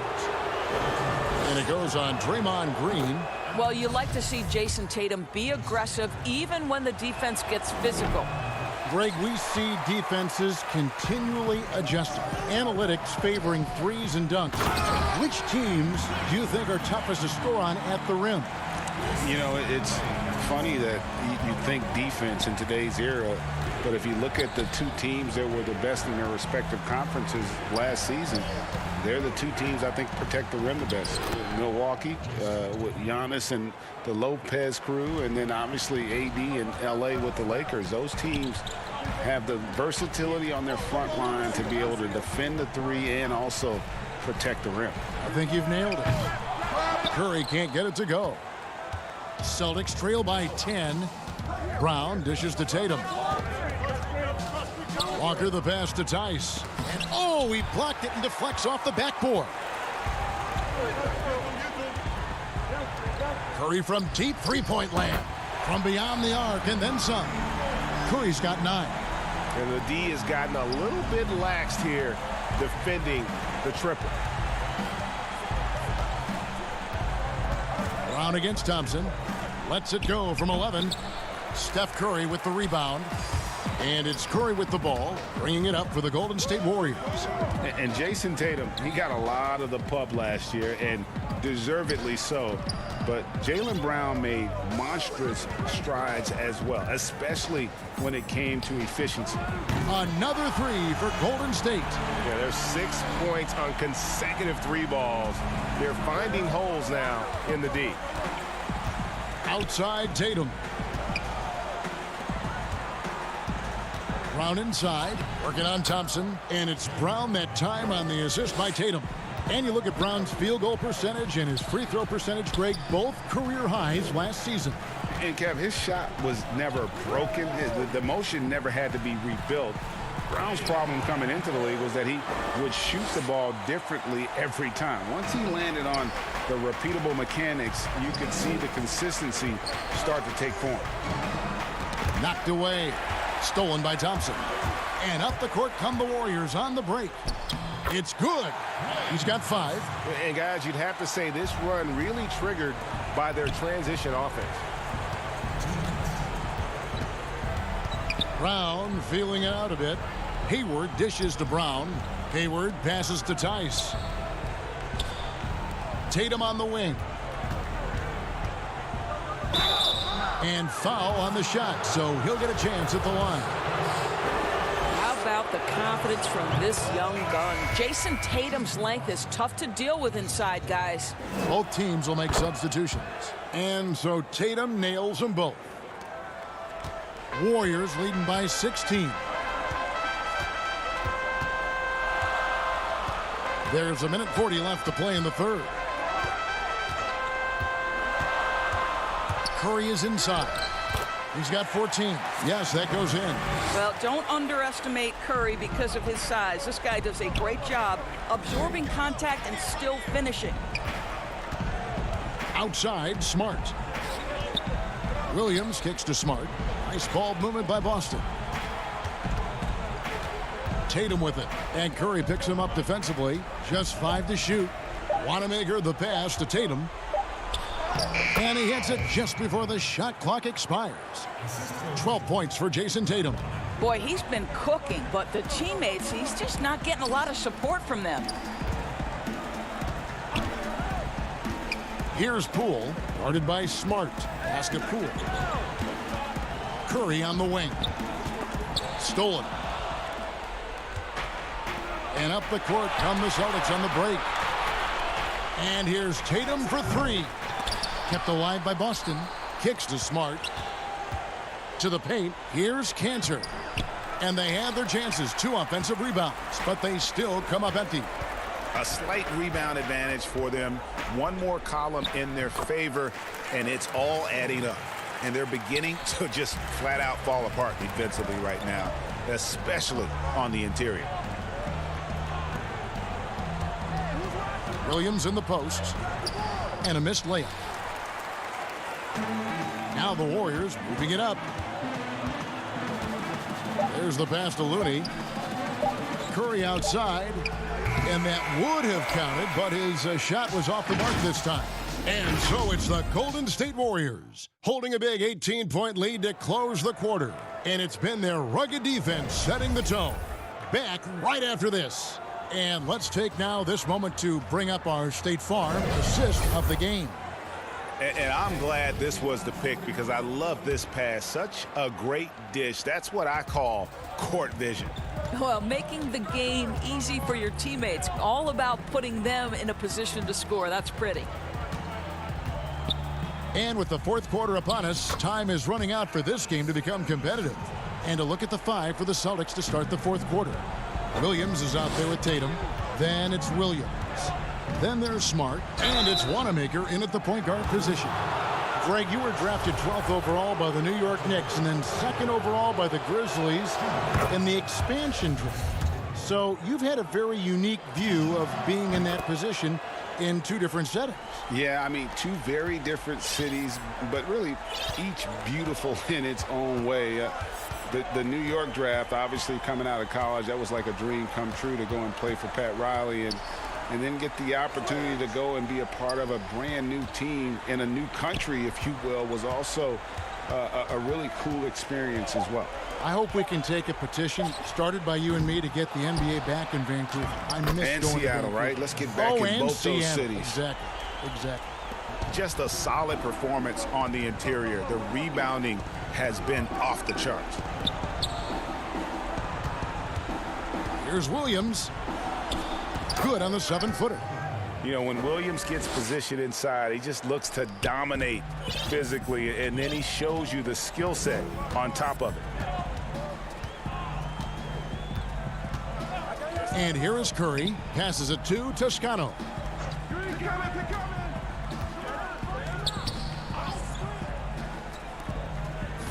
And it goes on Draymond Green. Well, you like to see Jason Tatum be aggressive even when the defense gets physical. Greg, we see defenses continually adjusting. Analytics favoring threes and dunks. Which teams do you think are toughest to score on at the rim? You know, it's funny that you think defense in today's era, but if you look at the 2 teams that were the best in their respective conferences last season, they're the two teams I think protect the rim the best. Milwaukee with Giannis and the Lopez crew, and then obviously AD and LA with the Lakers. Those teams have the versatility on their front line to be able to defend the three and also protect the rim. I think you've nailed it. Curry can't get it to go. Celtics trail by 10. Brown dishes to Tatum. Walker the pass to Tice. And oh, he blocked it and deflects off the backboard. Curry from deep three-point land. From beyond the arc and then some. Curry's got 9. And the D has gotten a little bit laxed here defending the triple. Brown against Thompson. Lets it go from 11. Steph Curry with the rebound. And it's Curry with the ball, bringing it up for the Golden State Warriors. And Jason Tatum, he got a lot of the pub last year, and deservedly so. But Jaylen Brown made monstrous strides as well, especially when it came to efficiency. Another 3 for Golden State. Yeah, there's 6 points on consecutive 3 balls. They're finding holes now in the D. Outside Tatum. Brown inside, working on Thompson, and it's Brown that time on the assist by Tatum. And you look at Brown's field goal percentage and his free throw percentage, Greg, both career highs last season. And Kev, his shot was never broken. The motion never had to be rebuilt. Brown's problem coming into the league was that he would shoot the ball differently every time. Once he landed on the repeatable mechanics, you could see the consistency start to take form. Knocked away. Stolen by Thompson. And up the court come the Warriors on the break. It's good. He's got 5. And guys, you'd have to say this run really triggered by their transition offense. Brown feeling it out a bit. Hayward dishes to Brown. Hayward passes to Tice. Tatum on the wing. And foul on the shot, so he'll get a chance at the line. How about the confidence from this young gun? Jason Tatum's length is tough to deal with inside, guys. Both teams will make substitutions. And so Tatum nails them both. Warriors leading by 16. There's 1:40 left to play in the third. Curry is inside. He's got 14. Yes, that goes in. Well, don't underestimate Curry because of his size. This guy does a great job absorbing contact and still finishing. Outside, Smart. Williams kicks to Smart. Nice ball movement by Boston. Tatum with it. And Curry picks him up defensively. Just 5 to shoot. Wanamaker the pass to Tatum. And he hits it just before the shot clock expires. 12 points for Jason Tatum. Boy, he's been cooking, but the teammates, he's just not getting a lot of support from them. Here's Poole, guarded by Smart. Basket Poole. Curry on the wing. Stolen. And up the court come the Celtics on the break. And here's Tatum for 3. Kept alive by Boston. Kicks to Smart. To the paint. Here's Cantor. And they have their chances. 2 offensive rebounds. But they still come up empty. A slight rebound advantage for them. One more column in their favor, and it's all adding up. And they're beginning to just flat out fall apart defensively right now, especially on the interior. Williams in the post. And a missed layup. Now the Warriors moving it up. There's the pass to Looney. Curry outside. And that would have counted, but his shot was off the mark this time. And so it's the Golden State Warriors holding a big 18-point lead to close the quarter. And it's been their rugged defense setting the tone. Back right after this. And let's take now this moment to bring up our State Farm assist of the game. And I'm glad this was the pick because I love this pass. Such a great dish. That's what I call court vision. Well, making the game easy for your teammates. All about putting them in a position to score. That's pretty. And with the fourth quarter upon us, time is running out for this game to become competitive. And a look at the 5 for the Celtics to start the fourth quarter. Williams is out there with Tatum. Then it's Williams. Then there's Smart. And it's Wanamaker in at the point guard position. Greg, you were drafted 12th overall by the New York Knicks and then 2nd overall by the Grizzlies in the expansion draft. So you've had a very unique view of being in that position in 2 different settings. Yeah, I mean, 2 very different cities, but really each beautiful in its own way. The New York draft, obviously coming out of college, that was like a dream come true to go and play for Pat Riley and then get the opportunity to go and be a part of a brand new team in a new country, if you will, was also a really cool experience as well. I hope we can take a petition started by you and me to get the NBA back in Vancouver. I miss and going Seattle, to right? Let's get back in both Seattle. those cities. Exactly. Just a solid performance on the interior. The rebounding has been off the charts. Here's Williams. Good on the 7-footer. You know, when Williams gets positioned inside, he just looks to dominate physically, and then he shows you the skill set on top of it. And here is Curry. Passes it to Toscano.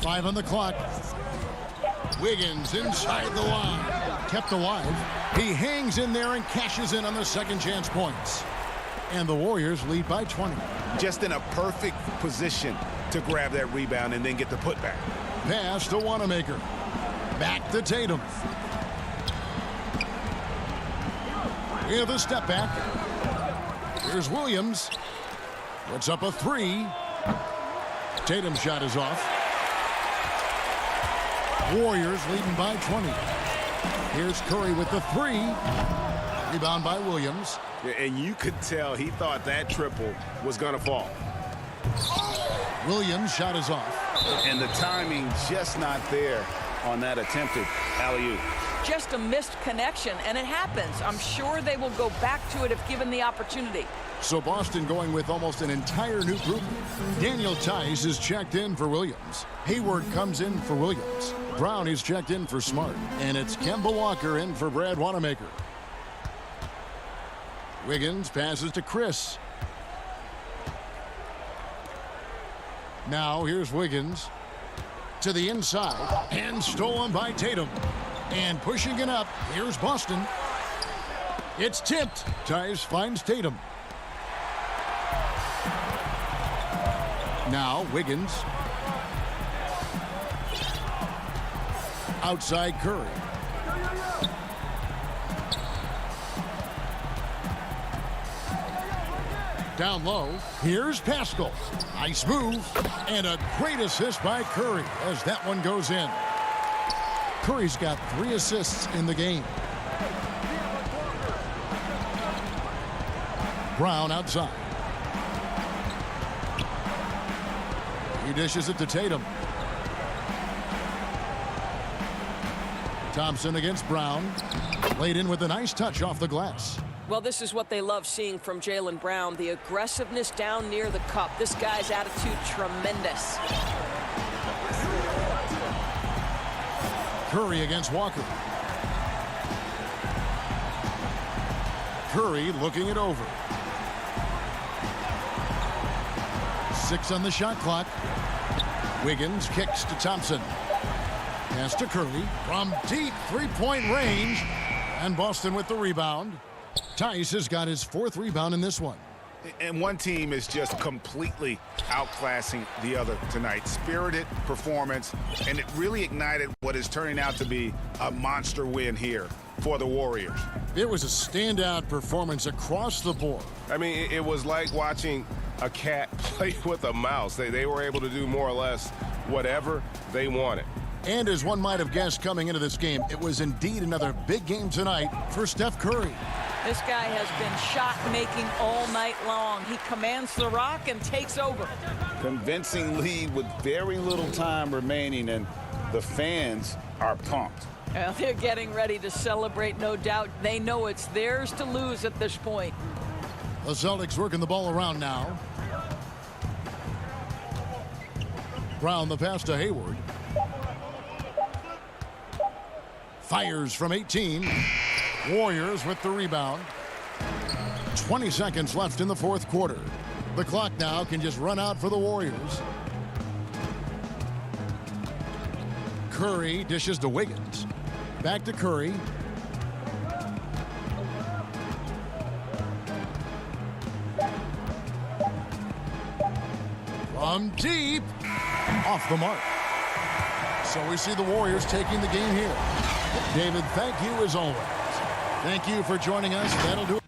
5 on the clock. Wiggins inside the line. Kept alive. He hangs in there and cashes in on the second chance points. And the Warriors lead by 20. Just in a perfect position to grab that rebound and then get the putback. Pass to Wanamaker. Back to Tatum. With a step back. Here's Williams. Puts up a 3. Tatum's shot is off. Warriors leading by 20. Here's Curry with the 3. Rebound by Williams. And you could tell he thought that triple was going to fall. Williams' shot is off. And the timing just not there on that attempted alley-oop. Just a missed connection, and it happens. I'm sure they will go back to it if given the opportunity. So Boston going with almost an entire new group. Daniel Tice is checked in for Williams. Hayward comes in for Williams. Brown is checked in for Smart. And it's Kemba Walker in for Brad Wanamaker. Wiggins passes to Chris. Now here's Wiggins to the inside and stolen by Tatum. And pushing it up, here's Boston. It's tipped. Tice finds Tatum. Now Wiggins. Outside Curry. Down low, here's Pascal. Nice move, and a great assist by Curry as that one goes in. Curry's got 3 assists in the game. Brown outside. He dishes it to Tatum. Thompson against Brown. Laid in with a nice touch off the glass. Well, this is what they love seeing from Jaylen Brown, the aggressiveness down near the cup. This guy's attitude, tremendous. Curry against Walker. Curry looking it over. 6 on the shot clock. Wiggins kicks to Thompson. Pass to Curry from deep 3-point range. And Boston with the rebound. Tice has got his 4th rebound in this one. And one team is just completely outclassing the other tonight. Spirited performance, and it really ignited what is turning out to be a monster win here for the Warriors. It was a standout performance across the board. I mean, it was like watching a cat play with a mouse. They were able to do more or less whatever they wanted. And as one might have guessed coming into this game, it was indeed another big game tonight for Steph Curry. This guy has been shot-making all night long. He commands the rock and takes over. Convincing lead with very little time remaining, and the fans are pumped. Well, they're getting ready to celebrate, no doubt. They know it's theirs to lose at this point. The Celtics working the ball around now. Brown the pass to Hayward. Fires from 18. Warriors with the rebound. 20 seconds left in the fourth quarter. The clock now can just run out for the Warriors. Curry dishes to Wiggins. Back to Curry. From deep. Off the mark. So we see the Warriors taking the game here. David, thank you as always. Thank you for joining us. That'll do it.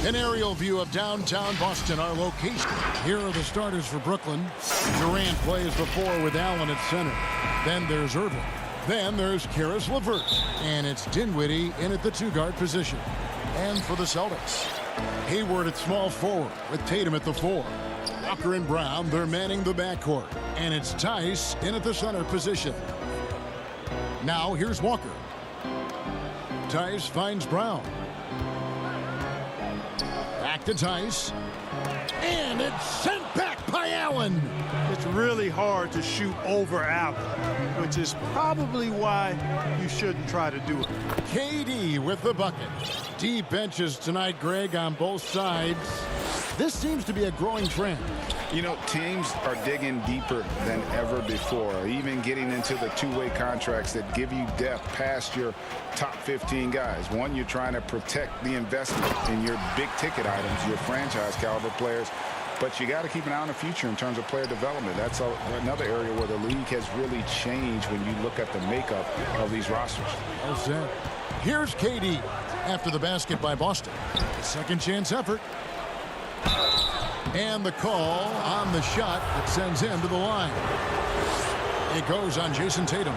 An aerial view of downtown Boston, our location. Here are the starters for Brooklyn. Durant plays the 4 with Allen at center. Then there's Irving. Then there's Karis LeVert. And it's Dinwiddie in at the 2-guard position. And for the Celtics, Hayward at small forward with Tatum at the 4. Walker and Brown, they're manning the backcourt. And it's Tice in at the center position. Now here's Walker. Tice finds Brown. Back to Tice. And it's sent back by Allen. It's really hard to shoot over Allen, which is probably why you shouldn't try to do it. KD with the bucket. Deep benches tonight, Greg, on both sides. This seems to be a growing trend. You know, teams are digging deeper than ever before, even getting into the two-way contracts that give you depth past your top 15 guys. One, you're trying to protect the investment in your big-ticket items, your franchise-caliber players, but you got to keep an eye on the future in terms of player development. That's another area where the league has really changed when you look at the makeup of these rosters. Well said. Here's KD after the basket by Boston. Second chance effort. And the call on the shot that sends him to the line. It goes on Jason Tatum.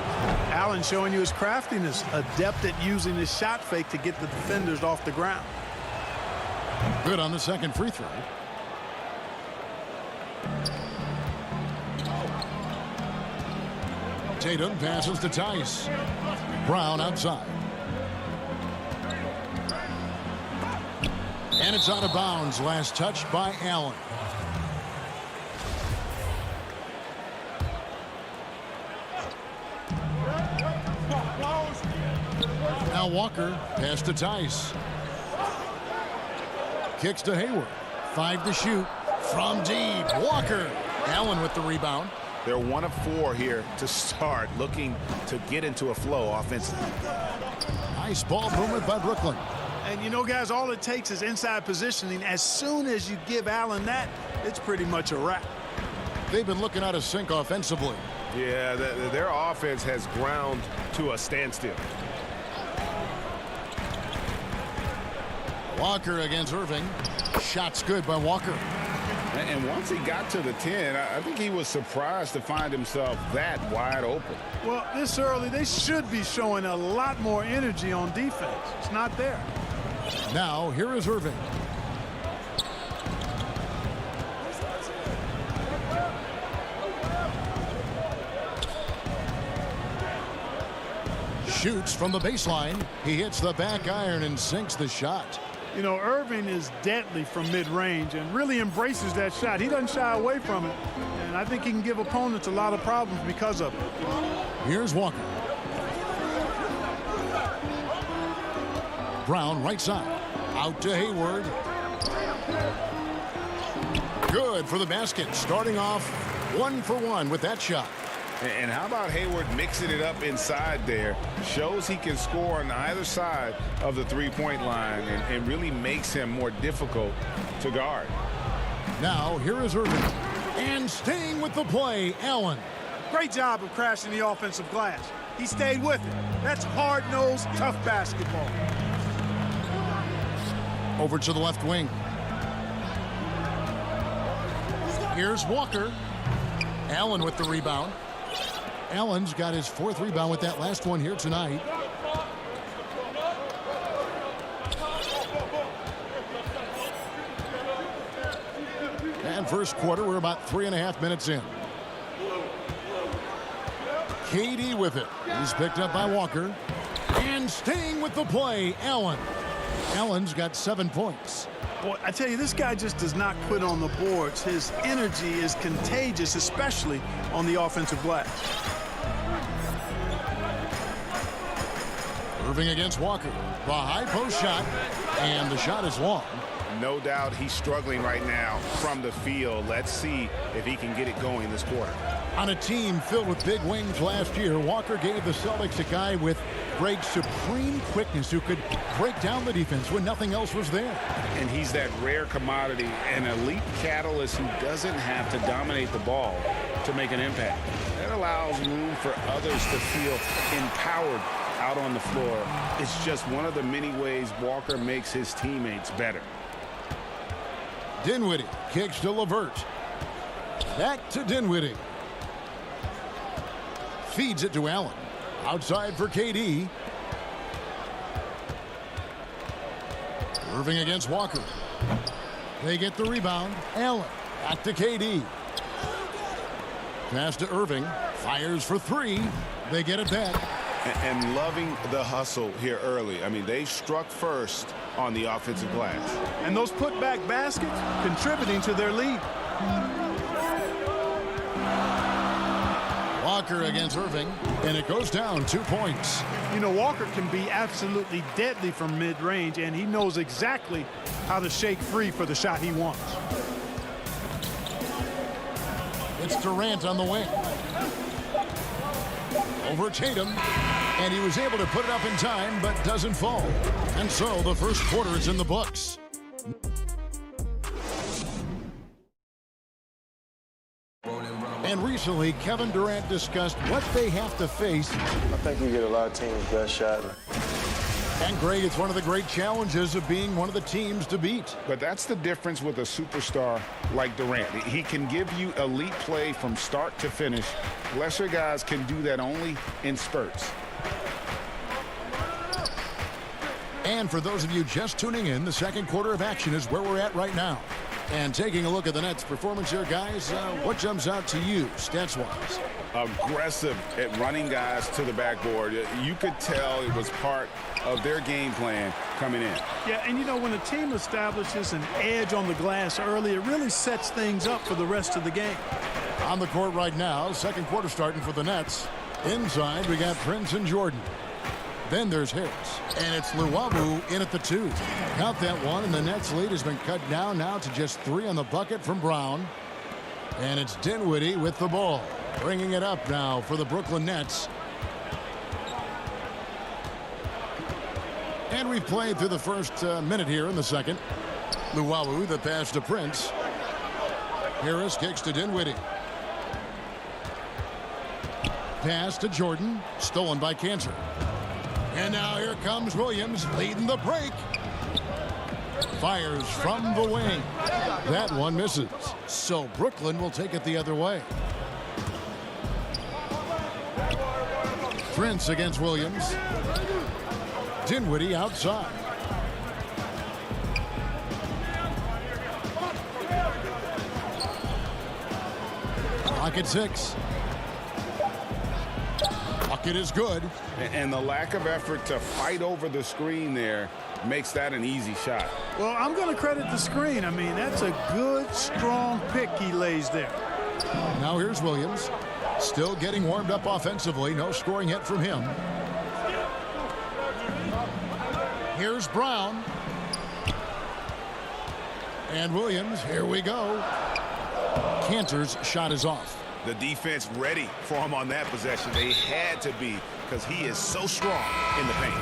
Allen showing you his craftiness, adept at using his shot fake to get the defenders off the ground. Good on the second free throw. Tatum passes to Tice. Brown outside. And it's out of bounds. Last touch by Allen. Now Walker, pass to Tice. Kicks to Hayward. 5 to shoot from deep. Walker. Allen with the rebound. They're 1 of 4 here to start, looking to get into a flow offensively. Nice ball movement by Brooklyn. And you know, guys, all it takes is inside positioning. As soon as you give Allen that, it's pretty much a wrap. They've been looking out of sync offensively. Yeah, their offense has ground to a standstill. Walker against Irving. Shot's good by Walker. And once he got to the 10, I think he was surprised to find himself that wide open. Well, this early, they should be showing a lot more energy on defense. It's not there. Now, here is Irving. Shoots from the baseline. He hits the back iron and sinks the shot. You know, Irving is deadly from mid-range and really embraces that shot. He doesn't shy away from it, and I think he can give opponents a lot of problems because of it. Here's Walker. Brown right side. Out to Hayward. Good for the basket. Starting off 1 for 1 with that shot. And how about Hayward mixing it up inside there? Shows he can score on either side of the three-point line and really makes him more difficult to guard. Now, here is Irving. And staying with the play, Allen. Great job of crashing the offensive glass. He stayed with it. That's hard-nosed, tough basketball. Over to the left wing. Here's Walker. Allen with the rebound. Allen's got his 4th rebound with that last one here tonight. And first quarter, we're about 3.5 minutes in. KD with it. He's picked up by Walker. And staying with the play, Allen. Allen's got 7 points. Boy, I tell you, this guy just does not quit on the boards. His energy is contagious, especially on the offensive glass. Irving against Walker. The high post shot, and the shot is long. No doubt he's struggling right now from the field. Let's see if he can get it going this quarter. On a team filled with big wings last year, Walker gave the Celtics a guy with great supreme quickness who could break down the defense when nothing else was there. And he's that rare commodity, an elite catalyst who doesn't have to dominate the ball to make an impact. That allows room for others to feel empowered out on the floor. It's just one of the many ways Walker makes his teammates better. Dinwiddie kicks to LeVert. Back to Dinwiddie. Feeds it to Allen. Outside for KD. Irving against Walker. They get the rebound. Allen back to KD. Pass to Irving. Fires for three. They get it back. And loving the hustle here early. I mean, they struck first on the offensive glass. And those putback baskets contributing to their lead. Walker against Irving, and it goes down 2 points. You know, Walker can be absolutely deadly from mid-range, and he knows exactly how to shake free for the shot he wants. It's Durant on the wing. Over Tatum, and he was able to put it up in time, but doesn't fall. And so the first quarter is in the books. And recently, Kevin Durant discussed what they have to face. I think we get a lot of teams' best shot. And Greg, it's one of the great challenges of being one of the teams to beat. But that's the difference with a superstar like Durant. He can give you elite play from start to finish. Lesser guys can do that only in spurts. And for those of you just tuning in, the second quarter of action is where we're at right now. And taking a look at the Nets' performance here, guys, what jumps out to you, stats-wise? Aggressive at running guys to the backboard. You could tell it was part of their game plan coming in. Yeah, and you know, when a team establishes an edge on the glass early, it really sets things up for the rest of the game. On the court right now, second quarter starting for the Nets. Inside, we got Prince and Jordan. Then there's Harris, and it's Luwawu in at the 2. Count that one, and the Nets' lead has been cut down now to just 3 on the bucket from Brown. And it's Dinwiddie with the ball, bringing it up now for the Brooklyn Nets. And we've played through the first minute here in the second. Luwawu, the pass to Prince. Harris kicks to Dinwiddie. Pass to Jordan, stolen by Cantor. And now here comes Williams leading the break. Fires from the wing. That one misses. So Brooklyn will take it the other way. Prince against Williams. Dinwiddie outside. Clock at 6. Bucket is good. And the lack of effort to fight over the screen there makes that an easy shot. Well, I'm going to credit the screen. I mean, that's a good, strong pick he lays there. Now here's Williams. Still getting warmed up offensively. No scoring yet from him. Here's Brown. And Williams, here we go. Cantor's shot is off. The defense ready for him on that possession. They had to be, because he is so strong in the paint.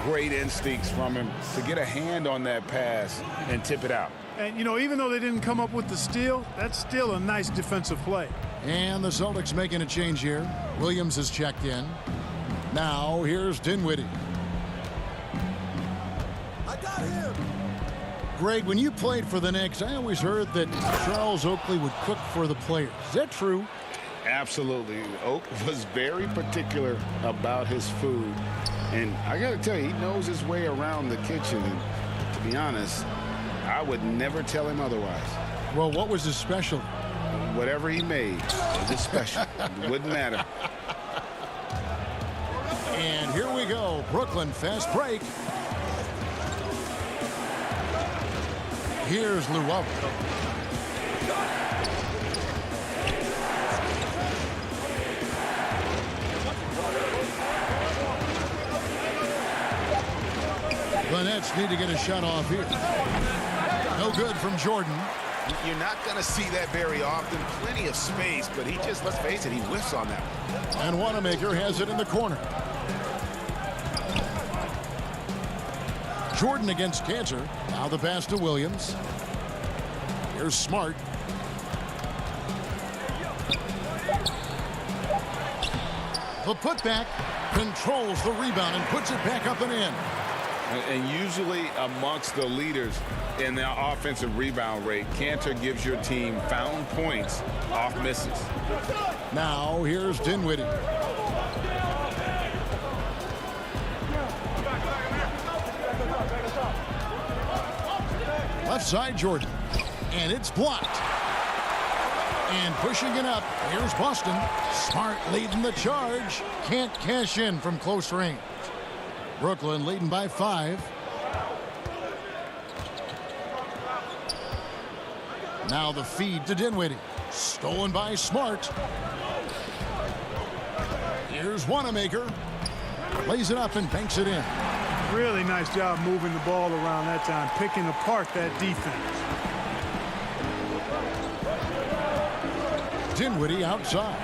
Great instincts from him to get a hand on that pass and tip it out. And, you know, even though they didn't come up with the steal, that's still a nice defensive play. And the Celtics making a change here. Williams has checked in. Now here's Dinwiddie. I got him. Greg, when you played for the Knicks, I always heard that Charles Oakley would cook for the players. Is that true? Absolutely. Oak was very particular about his food. And I got to tell you, he knows his way around the kitchen. And to be honest, I would never tell him otherwise. Well, what was his specialty? Whatever he made was his special. It wouldn't matter. And here we go. Brooklyn fast break. Here's Luwawu. The Nets need to get a shot off here. No good from Jordan. You're not going to see that very often. Plenty of space, but he just, let's face it, he whiffs on that one. And Wanamaker has it in the corner. Jordan against Cantor. Now the pass to Williams. Here's Smart. The putback controls the rebound and puts it back up and in. And usually amongst the leaders in the offensive rebound rate, Cantor gives your team found points off misses. Now here's Dinwiddie. Left side Jordan. And it's blocked. And pushing it up. Here's Boston. Smart leading the charge. Can't cash in from close range. Brooklyn leading by 5. Now the feed to Dinwiddie. Stolen by Smart. Here's Wanamaker. Lays it up and banks it in. Really nice job moving the ball around that time, picking apart that defense. Dinwiddie outside.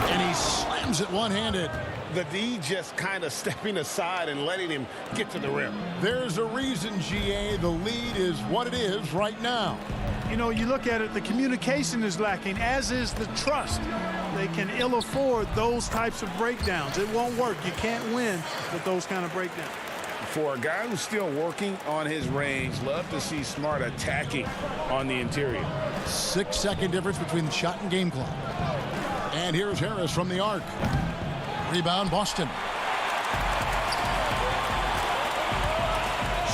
And he slams it one-handed. The D just kind of stepping aside and letting him get to the rim. There's a reason, GA, the lead is what it is right now. You know, you look at it, the communication is lacking, as is the trust. They can ill afford those types of breakdowns. It won't work. You can't win with those kind of breakdowns. For a guy who's still working on his range, love to see Smart attacking on the interior. 6-second difference between the shot and game clock. And here's Harris from the arc. Rebound Boston.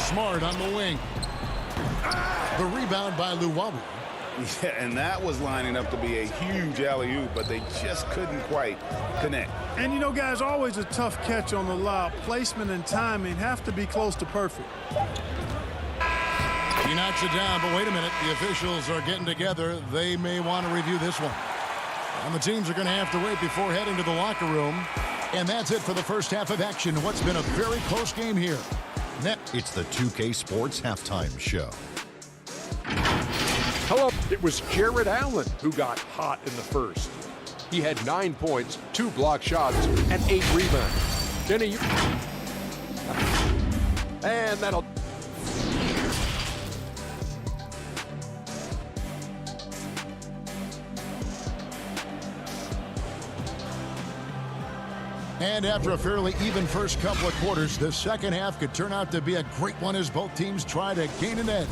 Smart on the wing. The rebound by Luwawu. Yeah, and that was lining up to be a huge alley-oop, but they just couldn't quite connect. And you know, guys, always a tough catch on the lob. Placement and timing have to be close to perfect. He knocks it down, but wait a minute. The officials are getting together. They may want to review this one. And the teams are going to have to wait before heading to the locker room. And that's it for the first half of action. What's been a very close game here. It's the 2K Sports Halftime Show. Hello, it was Jared Allen who got hot in the first. He had 9 points, 2 block shots, and 8 rebounds. Then and that'll... And after a fairly even first couple of quarters, the second half could turn out to be a great one as both teams try to gain an edge.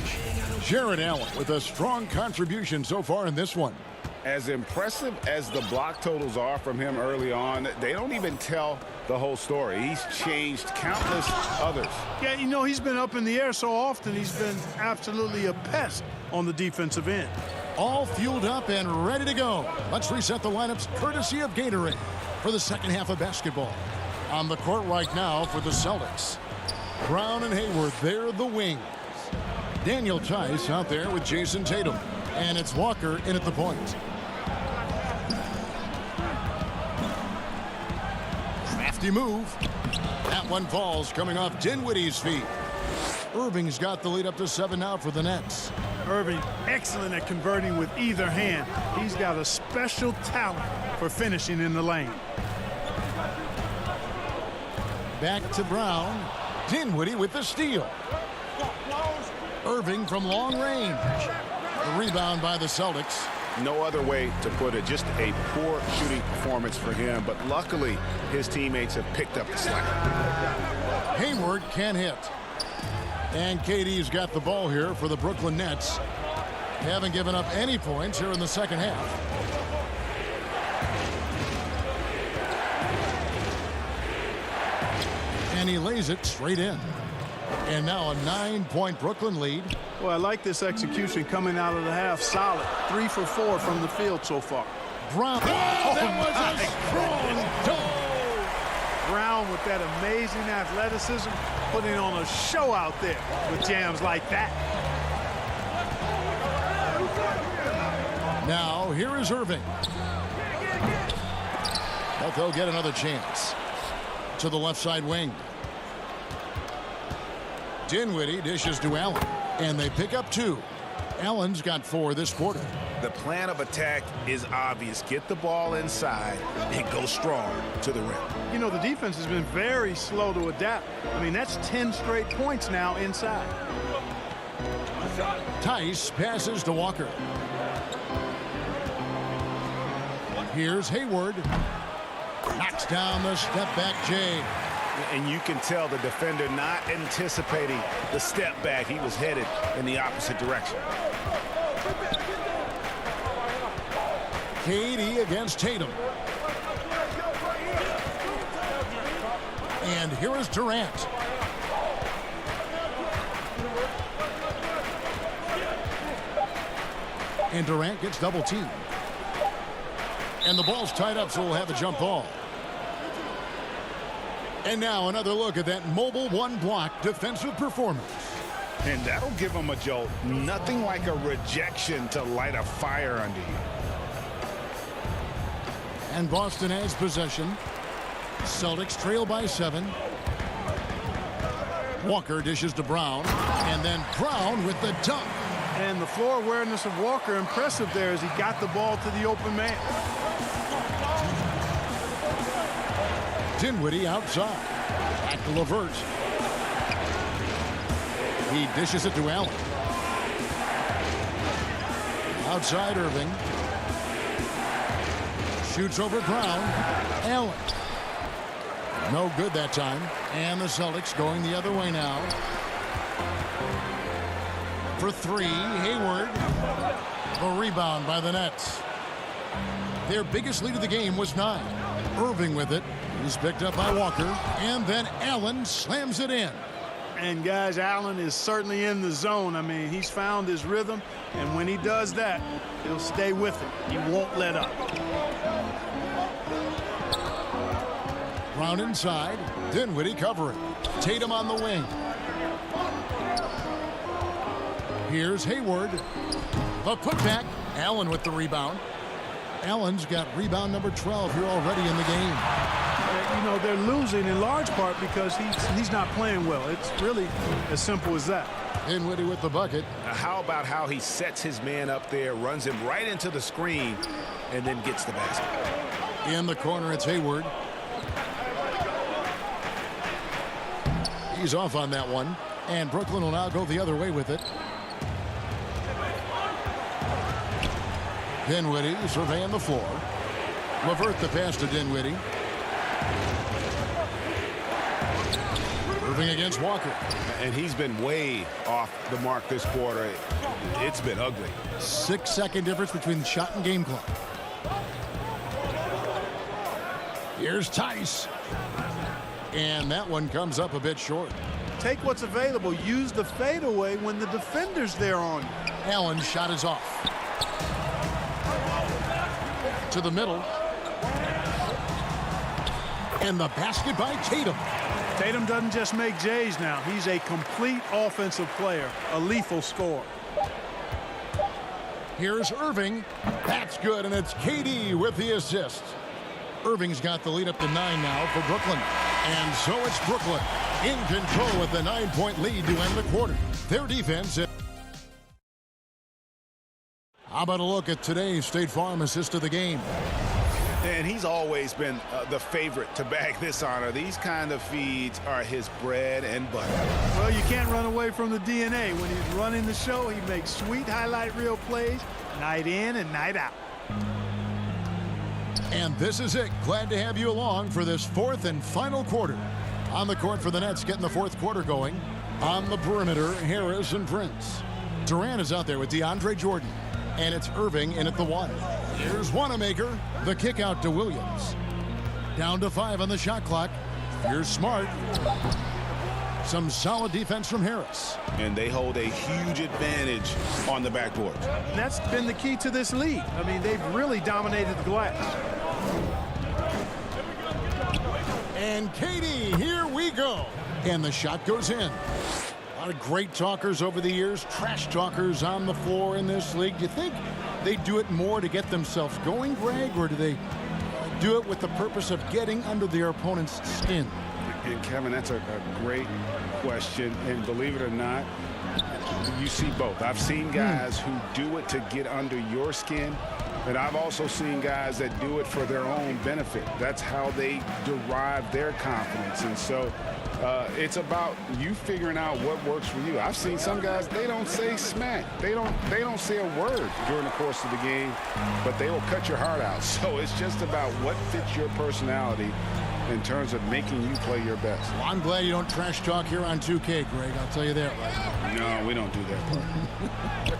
Jared Allen with a strong contribution so far in this one. As impressive as the block totals are from him early on, they don't even tell the whole story. He's changed countless others. Yeah, you know, he's been up in the air so often, he's been absolutely a pest on the defensive end. All fueled up and ready to go. Let's reset the lineups courtesy of Gatorade for the second half of basketball. On the court right now for the Celtics. Brown and Hayward, they're the wings. Daniel Tice out there with Jason Tatum. And it's Walker in at the point. Crafty move. That one falls coming off Dinwiddie's feet. Irving's got the lead up to 7 now for the Nets. Irving, excellent at converting with either hand. He's got a special talent for finishing in the lane. Back to Brown. Dinwiddie with the steal. Irving from long range. The rebound by the Celtics. No other way to put it. Just a poor shooting performance for him. But luckily, his teammates have picked up the slack. Hayward can't hit. And KD's got the ball here for the Brooklyn Nets. They haven't given up any points here in the second half. And he lays it straight in. And now a 9-point Brooklyn lead. Well, I like this execution coming out of the half. Solid. 3 for 4 from the field so far. Brown. Oh, that was a strong toe. Brown with that amazing athleticism, putting on a show out there with jams like that. Now, here is Irving. But they'll get another chance. To the left side wing. Dinwiddie dishes to Allen. And they pick up 2. Allen's got 4 this quarter. The plan of attack is obvious. Get the ball inside and go strong to the rim. You know, the defense has been very slow to adapt. I mean, that's 10 straight points now inside. Tice passes to Walker. Here's Hayward. Knocks down the step back Jay. And you can tell the defender not anticipating the step back. He was headed in the opposite direction. KD against Tatum. And here is Durant. And Durant gets double teamed. And the ball's tied up, so we'll have a jump ball. And now another look at that mobile one-block defensive performance. And that'll give him a jolt. Nothing like a rejection to light a fire under you. And Boston has possession. Celtics trail by 7. Walker dishes to Brown. And then Brown with the dunk. And the floor awareness of Walker impressive there as he got the ball to the open man. Dinwiddie outside. Back to LeVert. He dishes it to Allen. Outside Irving. Shoots over Brown. Allen. No good that time. And the Celtics going the other way now. For 3, Hayward. A rebound by the Nets. Their biggest lead of the game was 9. Irving with it. He's picked up by Walker. And then Allen slams it in. And guys, Allen is certainly in the zone. I mean, he's found his rhythm. And when he does that, he'll stay with it. He won't let up. Brown inside. Dinwiddie covering. Tatum on the wing. Here's Hayward. A putback. Allen with the rebound. Allen's got rebound number 12 here already in the game. You know, they're losing in large part because he's not playing well. It's really as simple as that. Dinwiddie with the bucket. How about how he sets his man up there, runs him right into the screen, and then gets the basket. In the corner, it's Hayward. He's off on that one. And Brooklyn will now go the other way with it. Dinwiddie surveying the floor. LeVert the pass to Dinwiddie. Irving against Walker. And he's been way off the mark this quarter. It's been ugly. 6-second difference between the shot and game clock. Here's Tice. And that one comes up a bit short. Take what's available. Use the fadeaway when the defender's there on you. Allen's shot is off. To the middle. And the basket by Tatum. Tatum doesn't just make J's now. He's a complete offensive player, a lethal scorer. Here's Irving. That's good, and it's KD with the assist. Irving's got the lead up to 9 now for Brooklyn. And so it's Brooklyn in control with the 9-point lead to end the quarter. Their defense. How about a look at today's State Farm assist of the game? And he's always been the favorite to bag this honor. These kind of feeds are his bread and butter. Well, you can't run away from the DNA. When he's running the show, he makes sweet highlight reel plays night in and night out. And this is it. Glad to have you along for this 4th and final quarter. On the court for the Nets, getting the 4th quarter going. On the perimeter, Harris and Prince. Durant is out there with DeAndre Jordan. And it's Irving in at the 1. Here's Wanamaker. The kick out to Williams. Down to 5 on the shot clock. Here's Smart. Some solid defense from Harris. And they hold a huge advantage on the backboard. That's been the key to this league. I mean, they've really dominated the glass. And KD, here we go. And the shot goes in. A lot of great talkers over the years, trash talkers on the floor in this league. Do you think they do it more to get themselves going, Greg, or do they do it with the purpose of getting under their opponent's skin? And Kevin, that's a great question. And believe it or not, you see both. I've seen guys who do it to get under your skin, but I've also seen guys that do it for their own benefit. That's how they derive their confidence. And so It's about you figuring out what works for you. I've seen some guys, they don't say smack. They don't say a word during the course of the game, but they will cut your heart out. So it's just about what fits your personality in terms of making you play your best. Well, I'm glad you don't trash talk here on 2K, Greg. I'll tell you that right now. No, we don't do that.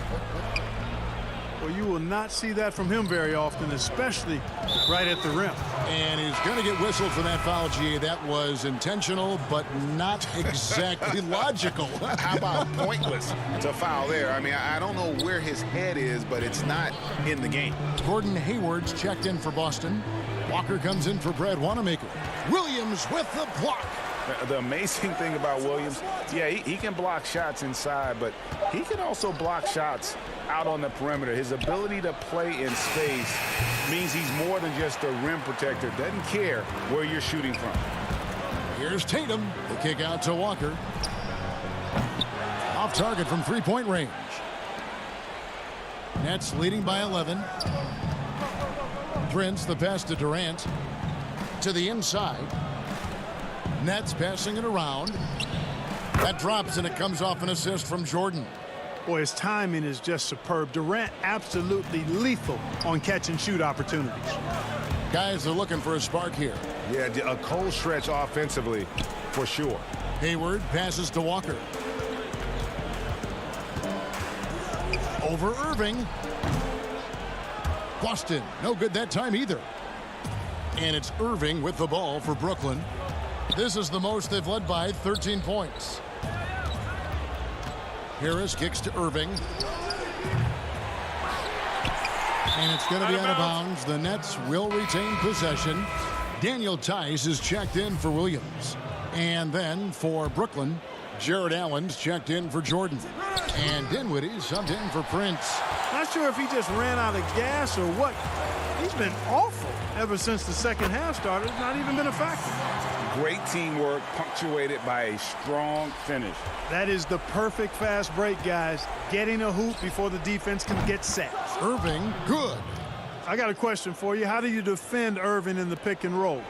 Well, you will not see that from him very often, especially right at the rim. And he's going to get whistled for that foul, GA. That was intentional, but not exactly logical. How about pointless to foul there? I mean, I don't know where his head is, but it's not in the game. Gordon Hayward's checked in for Boston. Walker comes in for Brad Wanamaker. Williams with the block. The amazing thing about Williams, yeah, he can block shots inside, but he can also block shots out on the perimeter. His ability to play in space means he's more than just a rim protector. Doesn't care where you're shooting from. Here's Tatum. The kick out to Walker. Off target from three-point range. Nets leading by 11. Prince, the pass to Durant. To the inside. Nets passing it around. That drops, and it comes off an assist from Jordan. Boy, his timing is just superb. Durant absolutely lethal on catch and shoot opportunities. Guys are looking for a spark here. Yeah, a cold stretch offensively for sure. Hayward passes to Walker. Over Irving. Boston, no good that time either. And it's Irving with the ball for Brooklyn. This is the most they've led by, 13 points. Harris kicks to Irving. And it's going to be out of bounds. The Nets will retain possession. Daniel Tice is checked in for Williams. And then for Brooklyn, Jared Allen's checked in for Jordan. And Dinwiddie subbed in for Prince. Not sure if he just ran out of gas or what. He's been awful ever since the second half started. Not even been a factor. Great teamwork punctuated by a strong finish. That is the perfect fast break, guys. Getting a hoop before the defense can get set. Irving, good. I got a question for you. How do you defend Irving in the pick and roll?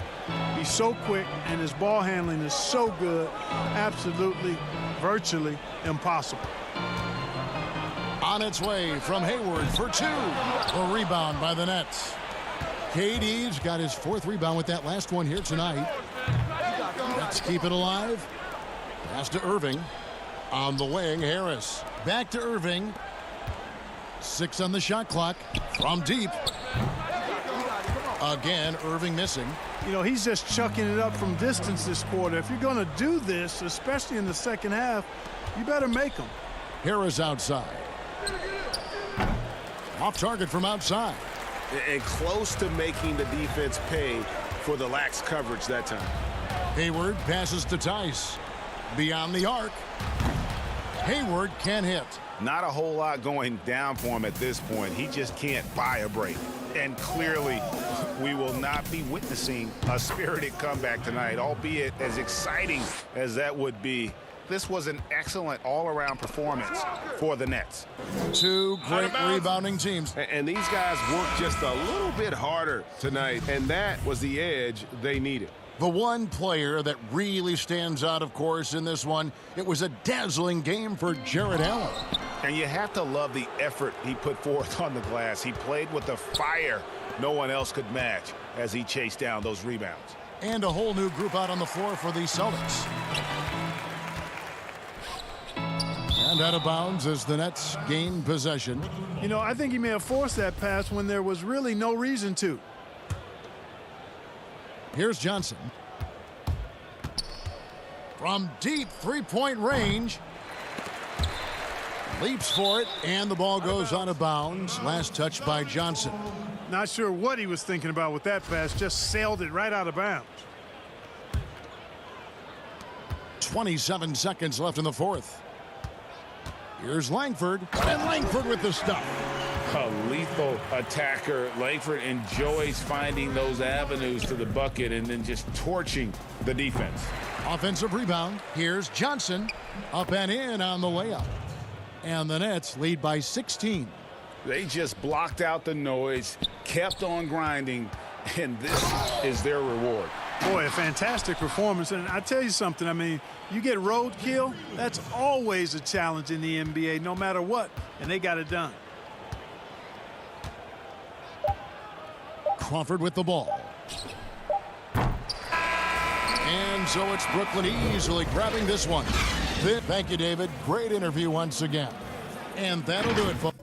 He's so quick, and his ball handling is so good. Absolutely, virtually impossible. On its way from Hayward for two. A rebound by the Nets. KD's got his fourth rebound with that last one here tonight. Let's keep it alive. Pass to Irving. On the wing, Harris. Back to Irving. 6 on the shot clock. From deep. Again, Irving missing. You know, he's just chucking it up from distance this quarter. If you're going to do this, especially in the second half, you better make them. Harris outside. Off target from outside. And close to making the defense pay for the lax coverage that time. Hayward passes to Tice. Beyond the arc. Hayward can't hit. Not a whole lot going down for him at this point. He just can't buy a break. And clearly, we will not be witnessing a spirited comeback tonight, albeit as exciting as that would be. This was an excellent all-around performance for the Nets. Two great rebounding teams. And these guys worked just a little bit harder tonight, and that was the edge they needed. The one player that really stands out, of course, in this one, it was a dazzling game for Jared Allen. And you have to love the effort he put forth on the glass. He played with the fire no one else could match as he chased down those rebounds. And a whole new group out on the floor for the Celtics. And out of bounds as the Nets gain possession. You know, I think he may have forced that pass when there was really no reason to. Here's Johnson. From deep three-point range. Leaps for it, and the ball goes out of bounds. Last touch by Johnson. Not sure what he was thinking about with that pass. Just sailed it right out of bounds. 27 seconds left in the fourth. Here's Langford, and Langford with the stuff. A lethal attacker. Langford enjoys finding those avenues to the bucket and then just torching the defense. Offensive rebound. Here's Johnson. Up and in on the layup. And the Nets lead by 16. They just blocked out the noise, kept on grinding, and this is their reward. Boy, a fantastic performance. And I tell you something, I mean, you get roadkill, that's always a challenge in the NBA, no matter what, and they got it done. Crawford with the ball. And so it's Brooklyn easily grabbing this one. Thank you, David. Great interview once again. And that'll do it, folks.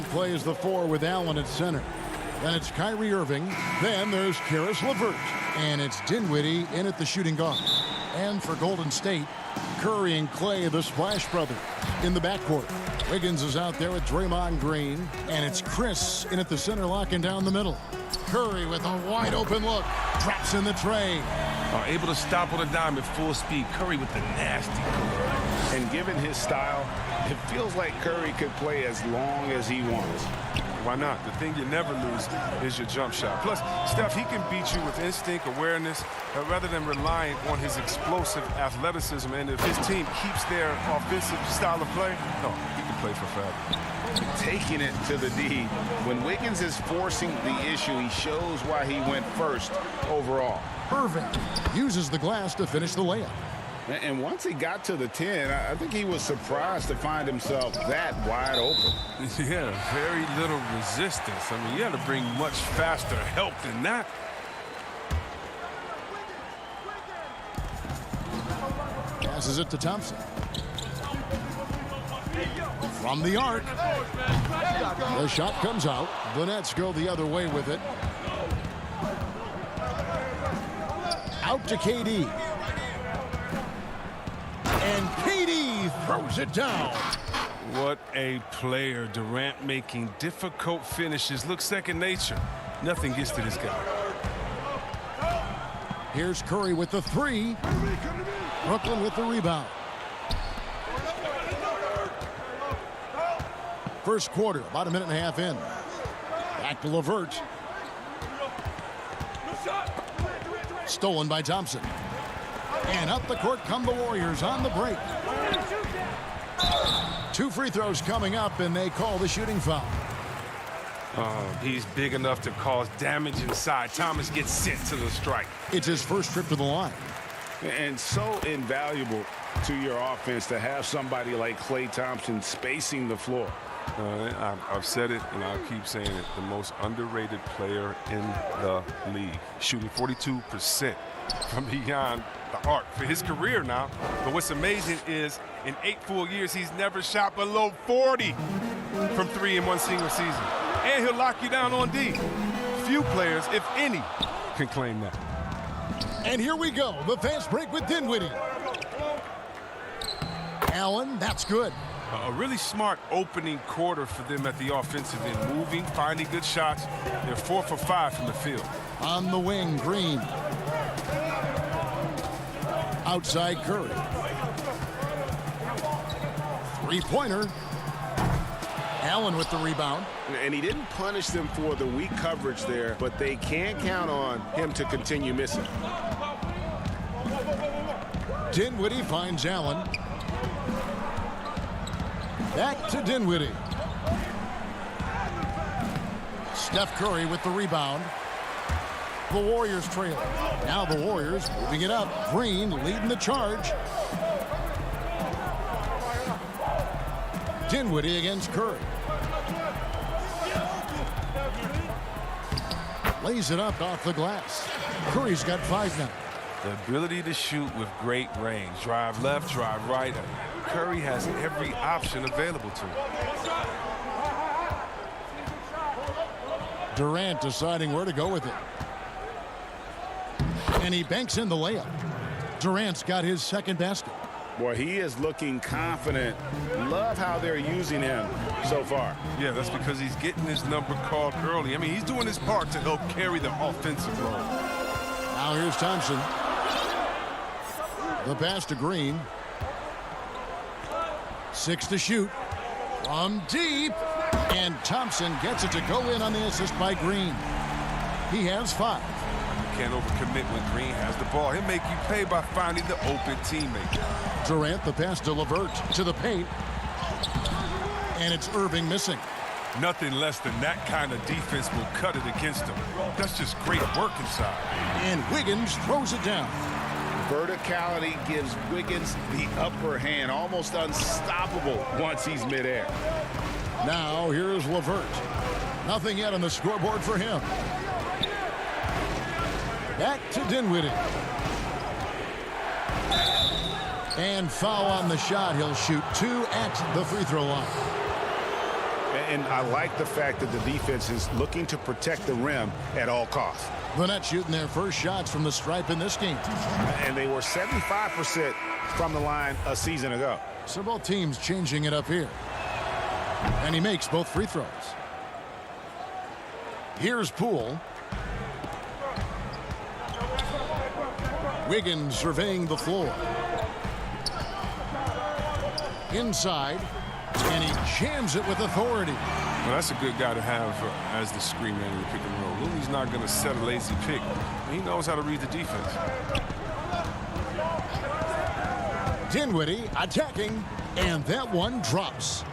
plays the 4 with Allen at center. Then it's Kyrie Irving. Then there's Karis LeVert. And it's Dinwiddie in at the shooting guard. And for Golden State, Curry and Clay, the Splash Brothers, in the backcourt. Wiggins is out there with Draymond Green. And it's Chris in at the center, locking down the middle. Curry with a wide open look. Drops in the tray. Able to stop on a dime at full speed. Curry with the nasty. And given his style, it feels like Curry could play as long as he wants. Why not? The thing you never lose is your jump shot. Plus, Steph, he can beat you with instinct, awareness, rather than relying on his explosive athleticism. And if his team keeps their offensive style of play, no, he can play for forever. Taking it to the D. When Wiggins is forcing the issue, he shows why he went first overall. Irving uses the glass to finish the layup. And once he got to the 10, I think he was surprised to find himself that wide open. Yeah, very little resistance. I mean, you had to bring much faster help than that. Passes it to Thompson. From the arc. The shot comes out. The Nets go the other way with it. Out to KD. And KD throws it down. What a player. Durant making difficult finishes look second nature. Nothing gets to this guy. Here's Curry with the 3. Brooklyn with the rebound. First quarter, about a minute and a half in. Back to LeVert. Stolen by Thompson. And up the court come the Warriors on the break. 2 free throws coming up, and they call the shooting foul. He's big enough to cause damage inside. Thomas gets sent to the strike. It's his first trip to the line. And so invaluable to your offense to have somebody like Klay Thompson spacing the floor. I've said it, and I'll keep saying it. The most underrated player in the league. Shooting 42% from beyond the arc for his career now. But what's amazing is in 8 full years, he's never shot below 40 from 3 in one single season. And he'll lock you down on D. Few players, if any, can claim that. And here we go. The fast break with Dinwiddie. Allen, that's good. A really smart opening quarter for them at the offensive end. Moving, finding good shots. They're 4 for 5 from the field. On the wing, Green. Outside Curry. 3-pointer. Allen with the rebound. And he didn't punish them for the weak coverage there, but they can't count on him to continue missing. Dinwiddie finds Allen. Back to Dinwiddie. Steph Curry with the rebound. The Warriors trail. Now the Warriors moving it up. Green leading the charge. Dinwiddie against Curry. Lays it up off the glass. Curry's got 5 now. The ability to shoot with great range. Drive left, drive right. Curry has every option available to him. Durant deciding where to go with it. And he banks in the layup. Durant's got his second basket. Boy, he is looking confident. Love how they're using him so far. Yeah, that's because he's getting his number called early. I mean, he's doing his part to help carry the offensive load. Now here's Thompson. The pass to Green. 6 to shoot. From deep. And Thompson gets it to go in on the assist by Green. He has 5. You can't overcommit when Green has the ball. He'll make you pay by finding the open teammate. Durant, the pass to LeVert to the paint. And it's Irving missing. Nothing less than that kind of defense will cut it against him. That's just great work inside. And Wiggins throws it down. Verticality gives Wiggins the upper hand, almost unstoppable once he's midair. Now here's LeVert. Nothing yet on the scoreboard for him. Back to Dinwiddie. And foul on the shot. He'll shoot 2 at the free throw line. And I like the fact that the defense is looking to protect the rim at all costs. The Nets shooting their first shots from the stripe in this game. And they were 75% from the line a season ago. So both teams changing it up here. And he makes both free throws. Here's Poole. Wiggins surveying the floor. Inside. And he jams it with authority. Well, that's a good guy to have as the screen man in the pick and roll. Looney's not going to set a lazy pick. He knows how to read the defense. Dinwiddie attacking, and that one drops.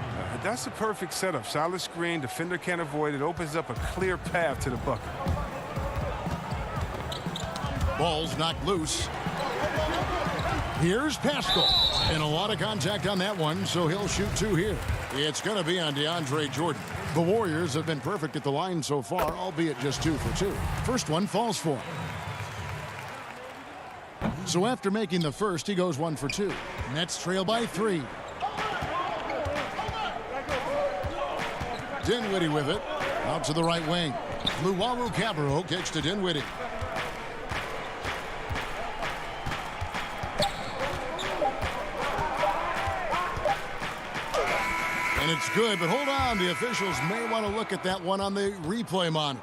That's a perfect setup. Solid screen, defender can't avoid it. Opens up a clear path to the bucket. Ball's knocked loose. Here's Pascal. And a lot of contact on that one, so he'll shoot two here. It's going to be on DeAndre Jordan. The Warriors have been perfect at the line so far, albeit just 2 for 2. First one falls for him. So after making the first, he goes 1 for 2. Nets trail by 3. Dinwiddie with it. Out to the right wing. Luwawu-Cabarrot kicks to Dinwiddie. And it's good, but hold on. The officials may want to look at that one on the replay monitor.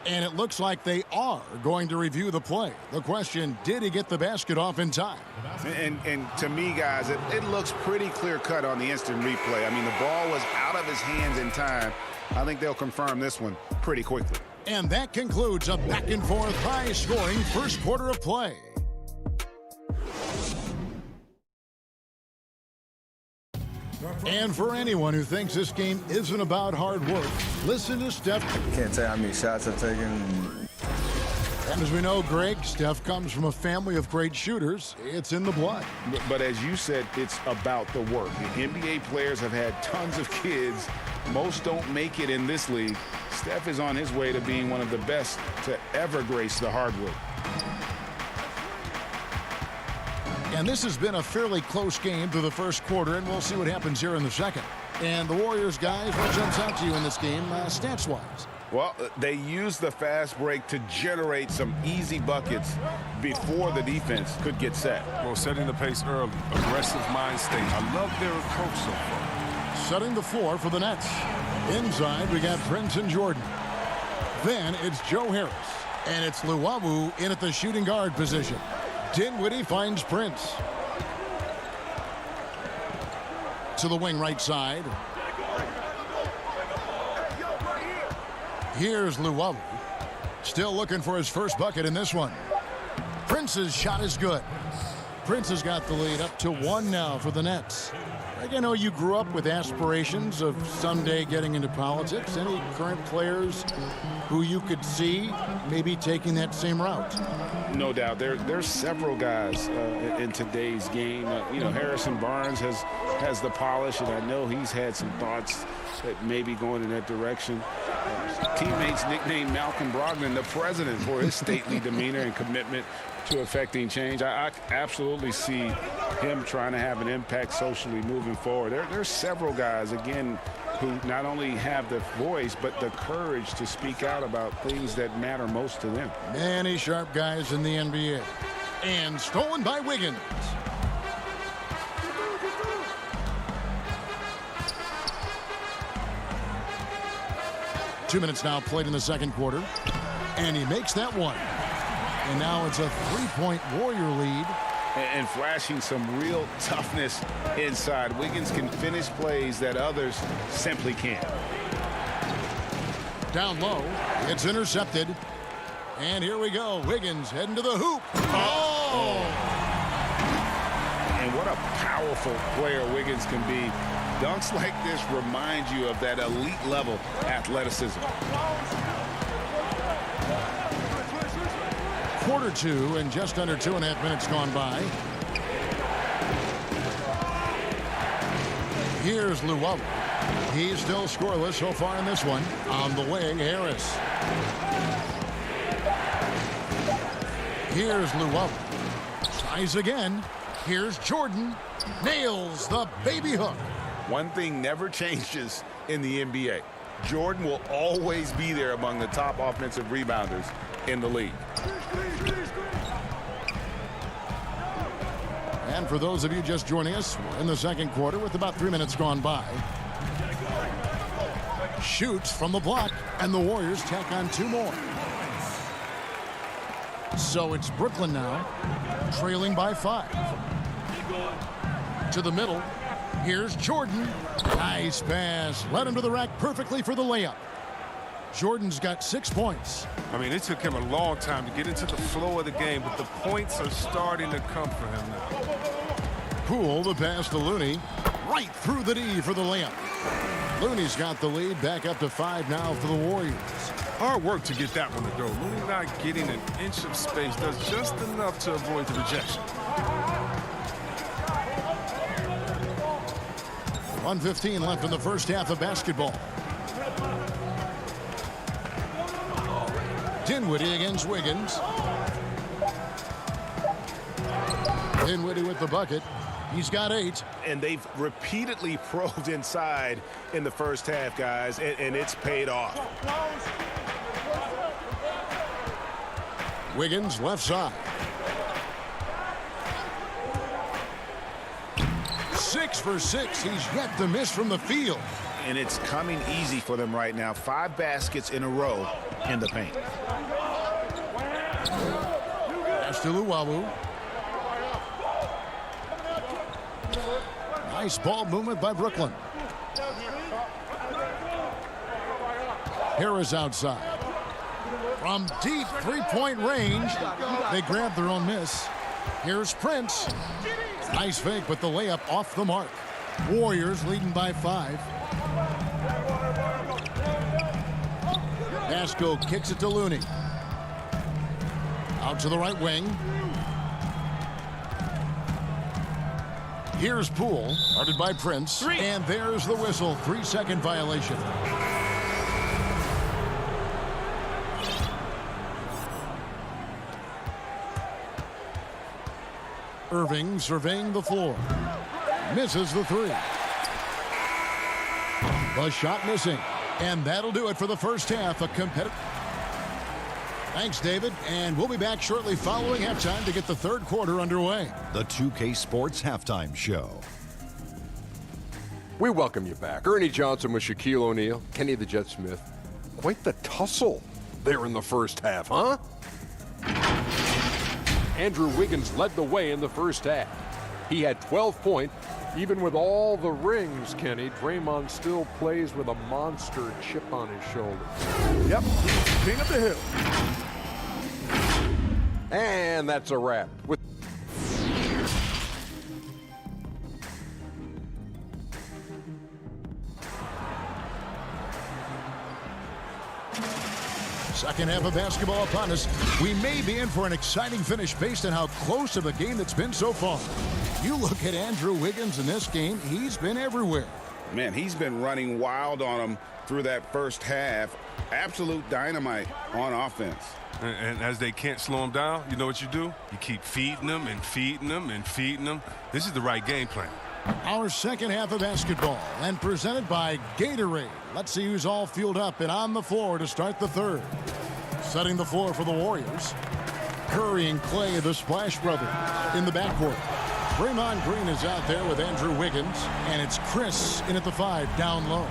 And it looks like they are going to review the play. The question, did he get the basket off in time? And to me, guys, it looks pretty clear-cut on the instant replay. I mean, the ball was out of his hands in time. I think they'll confirm this one pretty quickly. And that concludes a back-and-forth, high-scoring first quarter of play. And for anyone who thinks this game isn't about hard work, listen to Steph. Can't tell how many shots I've taken. And as we know, Greg, Steph comes from a family of great shooters. It's in the blood. But as you said, it's about the work. The NBA players have had tons of kids. Most don't make it in this league. Steph is on his way to being one of the best to ever grace the hardwood. And this has been a fairly close game through the first quarter, and we'll see what happens here in the second. And the Warriors, guys, what jumps out to you in this game, stats-wise? Well, they used the fast break to generate some easy buckets before the defense could get set. Well, setting the pace early, aggressive mind state. I love their approach so far. Setting the floor for the Nets. Inside, we got Prince and Jordan. Then it's Joe Harris, and it's Luwawu in at the shooting guard position. Dinwiddie finds Prince. To the wing right side. Here's Luwawu. Still looking for his first bucket in this one. Prince's shot is good. Prince has got the lead up to 1 now for the Nets. I know you grew up with aspirations of someday getting into politics. Any current players who you could see maybe taking that same route? No doubt. There's several guys in today's game. Harrison Barnes has the polish, and I know he's had some thoughts that maybe going in that direction. Teammates nicknamed Malcolm Brogdon the president for his stately demeanor and commitment to affecting change. I absolutely see him trying to have an impact socially moving forward. There's several guys, again, who not only have the voice, but the courage to speak out about things that matter most to them. Many sharp guys in the NBA. And stolen by Wiggins. Two minutes now played in the second quarter. And he makes that one. And now it's a 3-point Warrior lead. And flashing some real toughness inside. Wiggins can finish plays that others simply can't. Down low. It's intercepted. And here we go. Wiggins heading to the hoop. Oh! And what a powerful player Wiggins can be. Dunks like this remind you of that elite level athleticism. Quarter 2 and just under 2.5 minutes gone by. Here's Luwawu. He's still scoreless so far in this one. On the wing, Harris. Here's Luwawu. Tries again. Here's Jordan. Nails the baby hook. One thing never changes in the NBA. Jordan will always be there among the top offensive rebounders in the league. And for those of you just joining us, we're in the second quarter with about 3 minutes gone by. Shoots from the block, and the Warriors tack on 2 more. So it's Brooklyn now, trailing by 5. To the middle. Here's Jordan. Nice pass. Led him to the rack perfectly for the layup. Jordan's got 6 points. I mean, it took him a long time to get into the flow of the game, but the points are starting to come for him now. Poole the pass to Looney. Right through the D for the layup. Looney's got the lead. Back up to 5 now for the Warriors. Hard work to get that one to go. Looney not getting an inch of space does just enough to avoid the rejection. 1:15 left in the first half of basketball. Dinwiddie against Wiggins. Dinwiddie with the bucket. He's got 8. And they've repeatedly probed inside in the first half, guys, and it's paid off. Wiggins left side. 6 for 6. He's yet to miss from the field. And it's coming easy for them right now. 5 baskets in a row in the paint. Pass to Luwawu. Nice ball movement by Brooklyn. Harris outside. From deep 3-point range. They grab their own miss. Here's Prince. Nice fake, but the layup off the mark. Warriors leading by 5. Pasco kicks it to Looney. Out to the right wing. Here's Poole, guarded by Prince. And there's the whistle. 3-second violation. Irving surveying the floor. Misses the 3. The shot missing. And that'll do it for the first half. A competitive. Thanks, David. And we'll be back shortly following halftime to get the third quarter underway. The 2K Sports Halftime Show. We welcome you back. Ernie Johnson with Shaquille O'Neal, Kenny the Jet Smith. Quite the tussle there in the first half, huh? Andrew Wiggins led the way in the first half. He had 12 points. Even with all the rings, Kenny, Draymond still plays with a monster chip on his shoulder. Yep, king of the hill. And that's a wrap. With second half of basketball upon us. We may be in for an exciting finish based on how close of a game that's been so far. You look at Andrew Wiggins in this game, he's been everywhere. Man, he's been running wild on him through that first half. Absolute dynamite on offense. And as they can't slow him down, you know what you do? You keep feeding them and feeding them and feeding them. This is the right game plan. Our second half of basketball, and presented by Gatorade. Let's see who's all fueled up and on the floor to start the third. Setting the floor for the Warriors. Curry and Clay, the Splash Brothers, in the backcourt. Draymond Green is out there with Andrew Wiggins, and it's Chris in at the 5 down low.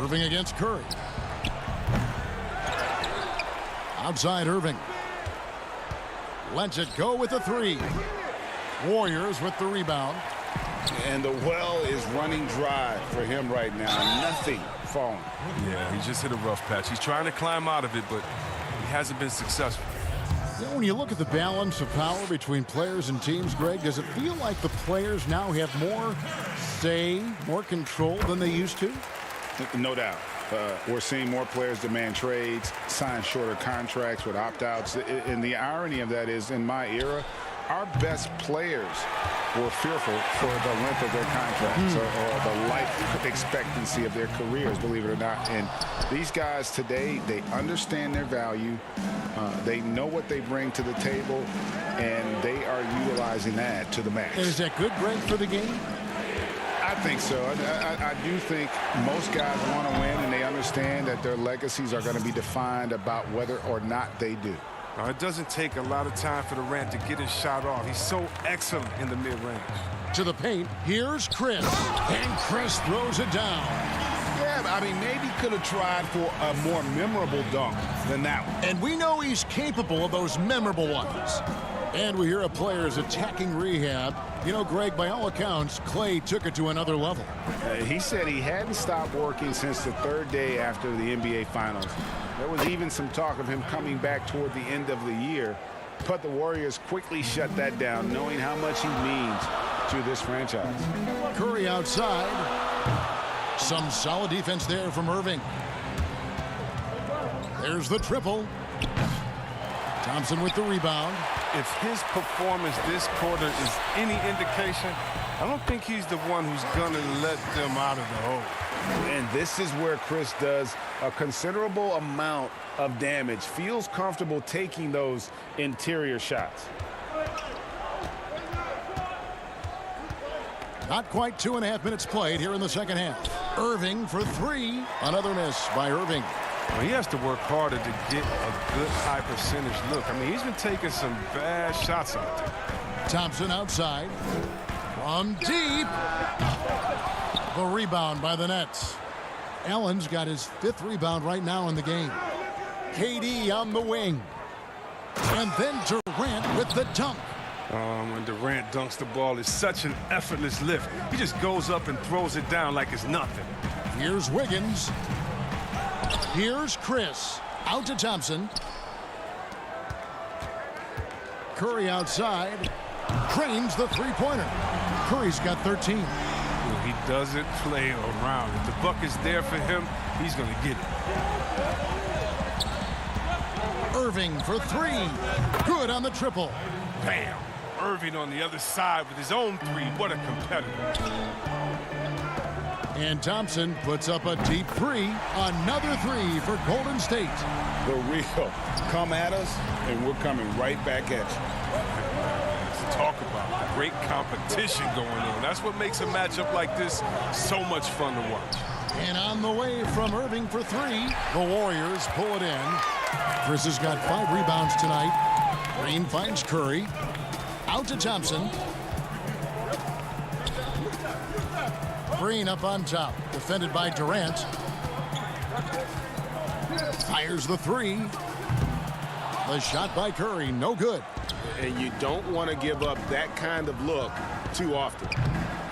Irving against Curry. Outside Irving. Lets it go with the 3. Warriors with the rebound. And the well is running dry for him right now. Nothing falling. Yeah, he just hit a rough patch. He's trying to climb out of it, but he hasn't been successful. You know, when you look at the balance of power between players and teams, Greg, does it feel like the players now have more say, more control than they used to? No doubt. We're seeing more players demand trades, sign shorter contracts with opt-outs. And the irony of that is, in my era, our best players were fearful for the length of their contracts or the life expectancy of their careers, believe it or not. And these guys today, they understand their value. They know what they bring to the table, and they are utilizing that to the max. Is that good, Greg, for the game? I think so. I do think most guys want to win, and they understand that their legacies are going to be defined about whether or not they do. It doesn't take a lot of time for Durant to get his shot off. He's so excellent in the mid-range. To the paint, here's Chris. And Chris throws it down. Yeah, I mean, maybe could have tried for a more memorable dunk than that one. And we know he's capable of those memorable ones. And we hear of players attacking rehab. You know, Greg, by all accounts, Clay took it to another level. He said he hadn't stopped working since the third day after the NBA Finals. There was even some talk of him coming back toward the end of the year, but the Warriors quickly shut that down, knowing how much he means to this franchise. Curry outside. Some solid defense there from Irving. There's the triple. Thompson with the rebound. If his performance this quarter is any indication, I don't think he's the one who's going to let them out of the hole. And this is where Chris does a considerable amount of damage. Feels comfortable taking those interior shots. Not quite 2.5 minutes played here in the second half. Irving for three. Another miss by Irving. Well, he has to work harder to get a good high percentage look. I mean, he's been taking some bad shots out there. Thompson outside. From deep. The rebound by the Nets. Allen's got his 5th rebound right now in the game. KD on the wing. And then Durant with the dunk. When Durant dunks the ball, it's such an effortless lift. He just goes up and throws it down like it's nothing. Here's Wiggins. Here's Chris. Out to Thompson. Curry outside. Drains the three-pointer. Curry's got 13. He doesn't play around. If the buck is there for him, he's going to get it. Irving for three. Good on the triple. Bam! Irving on the other side with his own three. What a competitor. And Thompson puts up a deep three. Another three for Golden State. The real come at us, and we're coming right back at you. Let's talk about great competition going on. That's what makes a matchup like this so much fun to watch. And on the way from Irving for three. The Warriors pull it in. Chris has got 5 rebounds tonight. Green finds Curry. Out to Thompson. Green up on top. Defended by Durant. Fires the three. The shot by Curry. No good. And you don't want to give up that kind of look too often.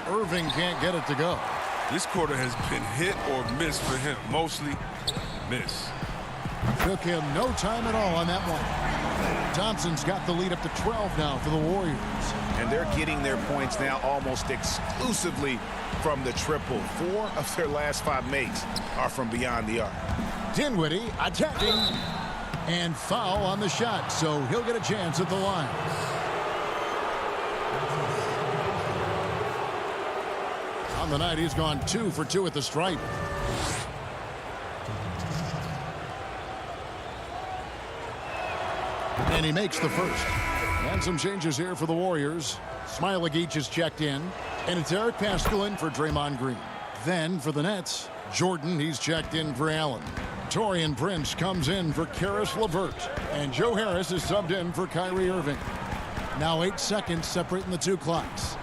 Irving can't get it to go. This quarter has been hit or miss for him. Mostly miss. Took him no time at all on that one. Thompson's got the lead up to 12 now for the Warriors. And they're getting their points now almost exclusively from the triple. 4 of their last 5 makes are from beyond the arc. Dinwiddie attacking. And foul on the shot, so he'll get a chance at the line. On the night, he's gone 2 for 2 at the stripe. And he makes the first. And some changes here for the Warriors. Smailagic is checked in. And it's Eric Pascal in for Draymond Green. Then for the Nets, Jordan, he's checked in for Allen. Taurean Prince comes in for Karis LeVert. And Joe Harris is subbed in for Kyrie Irving. Now 8 seconds separating the 2 clocks.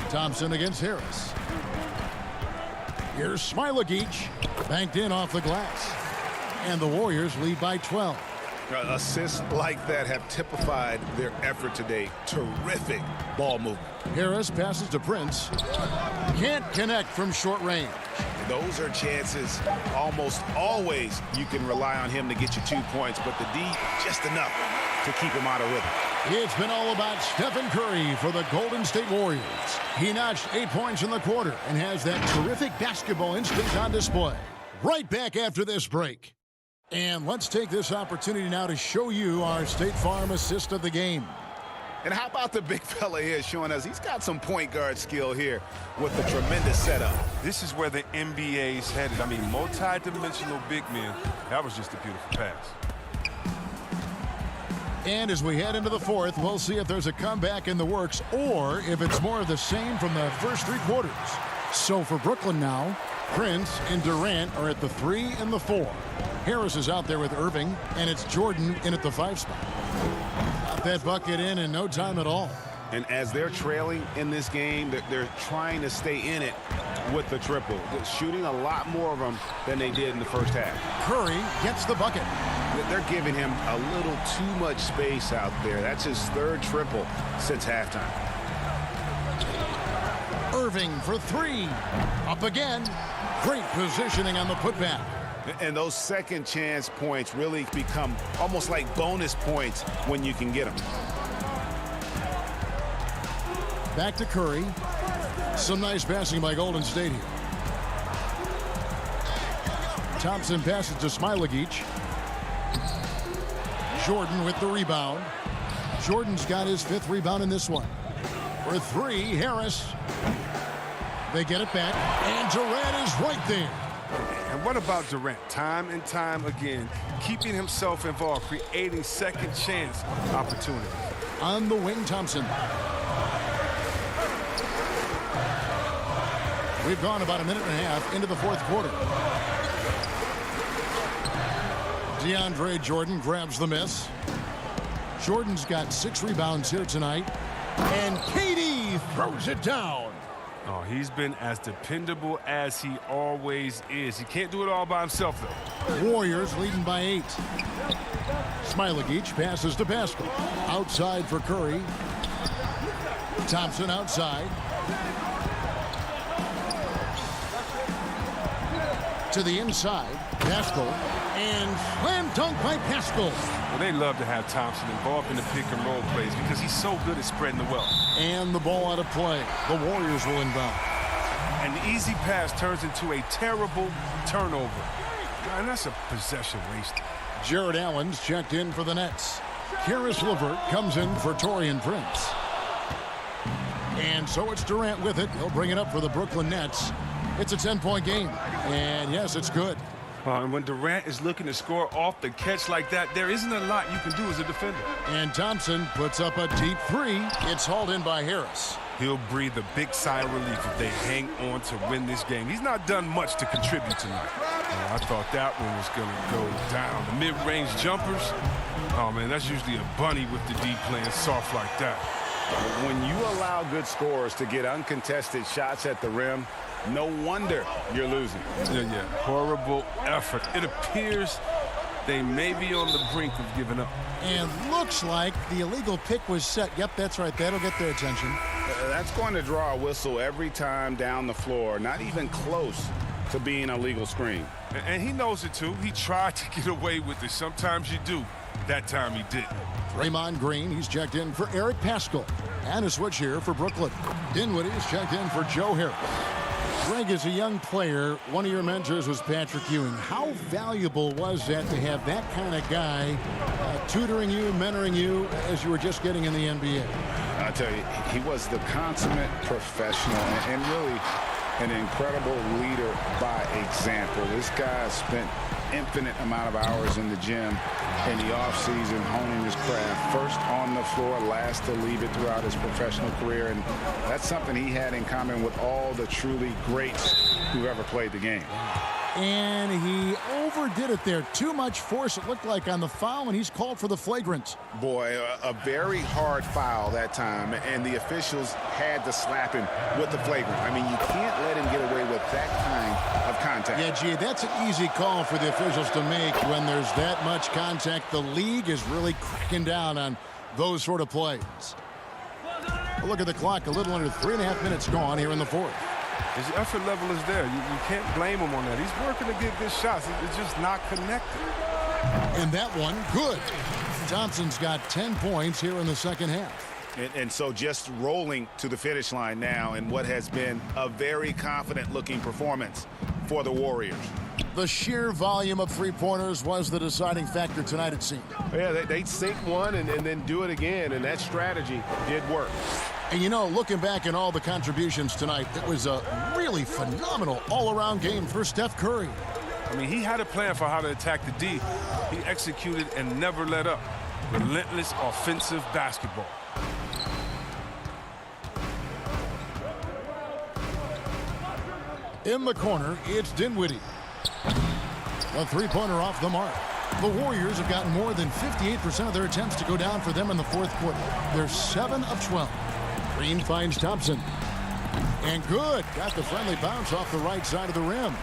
Thompson against Harris. Here's Smailagic. Banked in off the glass. And the Warriors lead by 12. Assists like that have typified their effort today. Terrific ball movement. Harris passes to Prince. Can't connect from short range. Those are chances almost always you can rely on him to get you 2 points, but the D just enough to keep him out of rhythm. It's been all about Stephen Curry for the Golden State Warriors. He notched 8 points in the quarter and has that terrific basketball instinct on display. Right back after this break. And let's take this opportunity now to show you our State Farm assist of the game. And how about the big fella here showing us he's got some point guard skill here with the tremendous setup. This is where the NBA's headed. I mean, multi-dimensional big men. That was just a beautiful pass. And as we head into the fourth, we'll see if there's a comeback in the works or if it's more of the same from the first three quarters. So for Brooklyn now, Prince and Durant are at the 3 and the 4. Harris is out there with Irving, and it's Jordan in at the 5 spot. Got that bucket in no time at all. And as they're trailing in this game, they're trying to stay in it with the triple. They're shooting a lot more of them than they did in the first half. Curry gets the bucket. They're giving him a little too much space out there. That's his third triple since halftime. Irving for 3. Up again. Great positioning on the putback. And those second chance points really become almost like bonus points when you can get them. Back to Curry. Some nice passing by Golden State here. Thompson passes to Smilagic. Jordan with the rebound. Jordan's got his 5th rebound in this one. For 3, Harris. They get it back, and Durant is right there. And what about Durant? Time and time again, keeping himself involved, creating second chance opportunities. On the wing, Thompson. We've gone about a minute and a half into the fourth quarter. DeAndre Jordan grabs the miss. Jordan's got 6 rebounds here tonight. And KD throws it down. Oh, he's been as dependable as he always is. He can't do it all by himself, though. Warriors leading by 8. Smilagic passes to Pascal. Outside for Curry. Thompson outside. To the inside. Pascal. And slam dunk by Pascal. Well, they love to have Thompson involved in the pick and roll plays because he's so good at spreading the wealth. And the ball out of play. The Warriors will inbound. And the easy pass turns into a terrible turnover. And that's a possession waste. Jared Allen's checked in for the Nets. Karis LeVert comes in for Taurean Prince. And so it's Durant with it. He'll bring it up for the Brooklyn Nets. It's a 10-point game. And yes, it's good. And when Durant is looking to score off the catch like that, there isn't a lot you can do as a defender. And Thompson puts up a deep 3. It's hauled in by Harris. He'll breathe a big sigh of relief if they hang on to win this game. He's not done much to contribute tonight. I thought that one was going to go down. The mid-range jumpers, oh, man, that's usually a bunny with the D playing soft like that. When you allow good scorers to get uncontested shots at the rim, no wonder you're losing. Yeah. Horrible effort. It appears they may be on the brink of giving up. And looks like the illegal pick was set. Yep, that's right. That'll get their attention. That's going to draw a whistle every time down the floor. Not even close to being a legal screen. And he knows it, too. He tried to get away with it. Sometimes you do. That time he didn't. Draymond Green, he's checked in for Eric Pascal. And a switch here for Brooklyn. Dinwiddie is checked in for Joe Harris. Greg, as a young player, one of your mentors was Patrick Ewing. How valuable was that to have that kind of guy tutoring you, mentoring you as you were just getting in the NBA? I tell you, he was the consummate professional and really an incredible leader by example. This guy spent infinite amount of hours in the gym in the offseason honing his craft. First on the floor, last to leave it throughout his professional career. And that's something he had in common with all the truly greats who ever played the game. And he overdid it there. Too much force, it looked like, on the foul, and he's called for the flagrant. Boy, a very hard foul that time, and the officials had to slap him with the flagrant. I mean, you can't let him get away with that kind of contact. Yeah, gee, that's an easy call for the officials to make when there's that much contact. The league is really cracking down on those sort of plays. Look at the clock, a little under 3.5 minutes gone here in the fourth. His effort level is there. You can't blame him on that. He's working to get good shots. It's just not connected. And that one, good. Thompson's got 10 points here in the second half. And so just rolling to the finish line now in what has been a very confident-looking performance for the Warriors. The sheer volume of three-pointers was the deciding factor tonight, it seemed. Yeah, they'd sink one and then do it again, and that strategy did work. And, you know, looking back at all the contributions tonight, it was a really phenomenal all-around game for Steph Curry. I mean, he had a plan for how to attack the D. He executed and never let up. Relentless offensive basketball. In the corner, it's Dinwiddie. A three-pointer off the mark. The Warriors have gotten more than 58% of their attempts to go down for them in the fourth quarter. They're 7 of 12. Green finds Thompson. And good. Got the friendly bounce off the right side of the rim.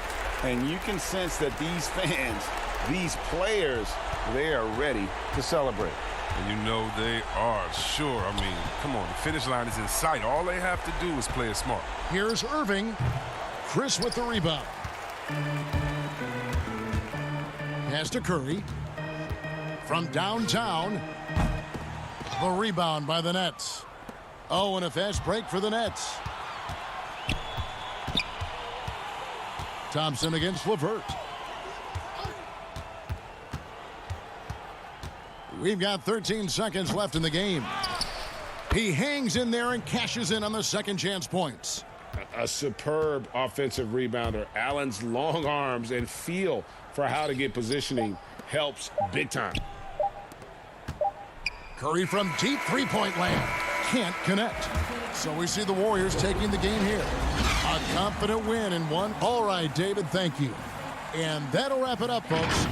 And you can sense that these fans, these players, they are ready to celebrate. And you know they are, sure. I mean, come on, the finish line is in sight. All they have to do is play it smart. Here's Irving. Chris with the rebound. Pass to Curry. From downtown. The rebound by the Nets. Oh, and a fast break for the Nets. Thompson against LeVert. We've got 13 seconds left in the game. He hangs in there and cashes in on the second chance points. A superb offensive rebounder. Allen's long arms and feel for how to get positioning helps big time. Curry from deep three-point land. Can't connect. So we see the Warriors taking the game here. A confident win in one. All right, David, thank you. And that'll wrap it up, folks.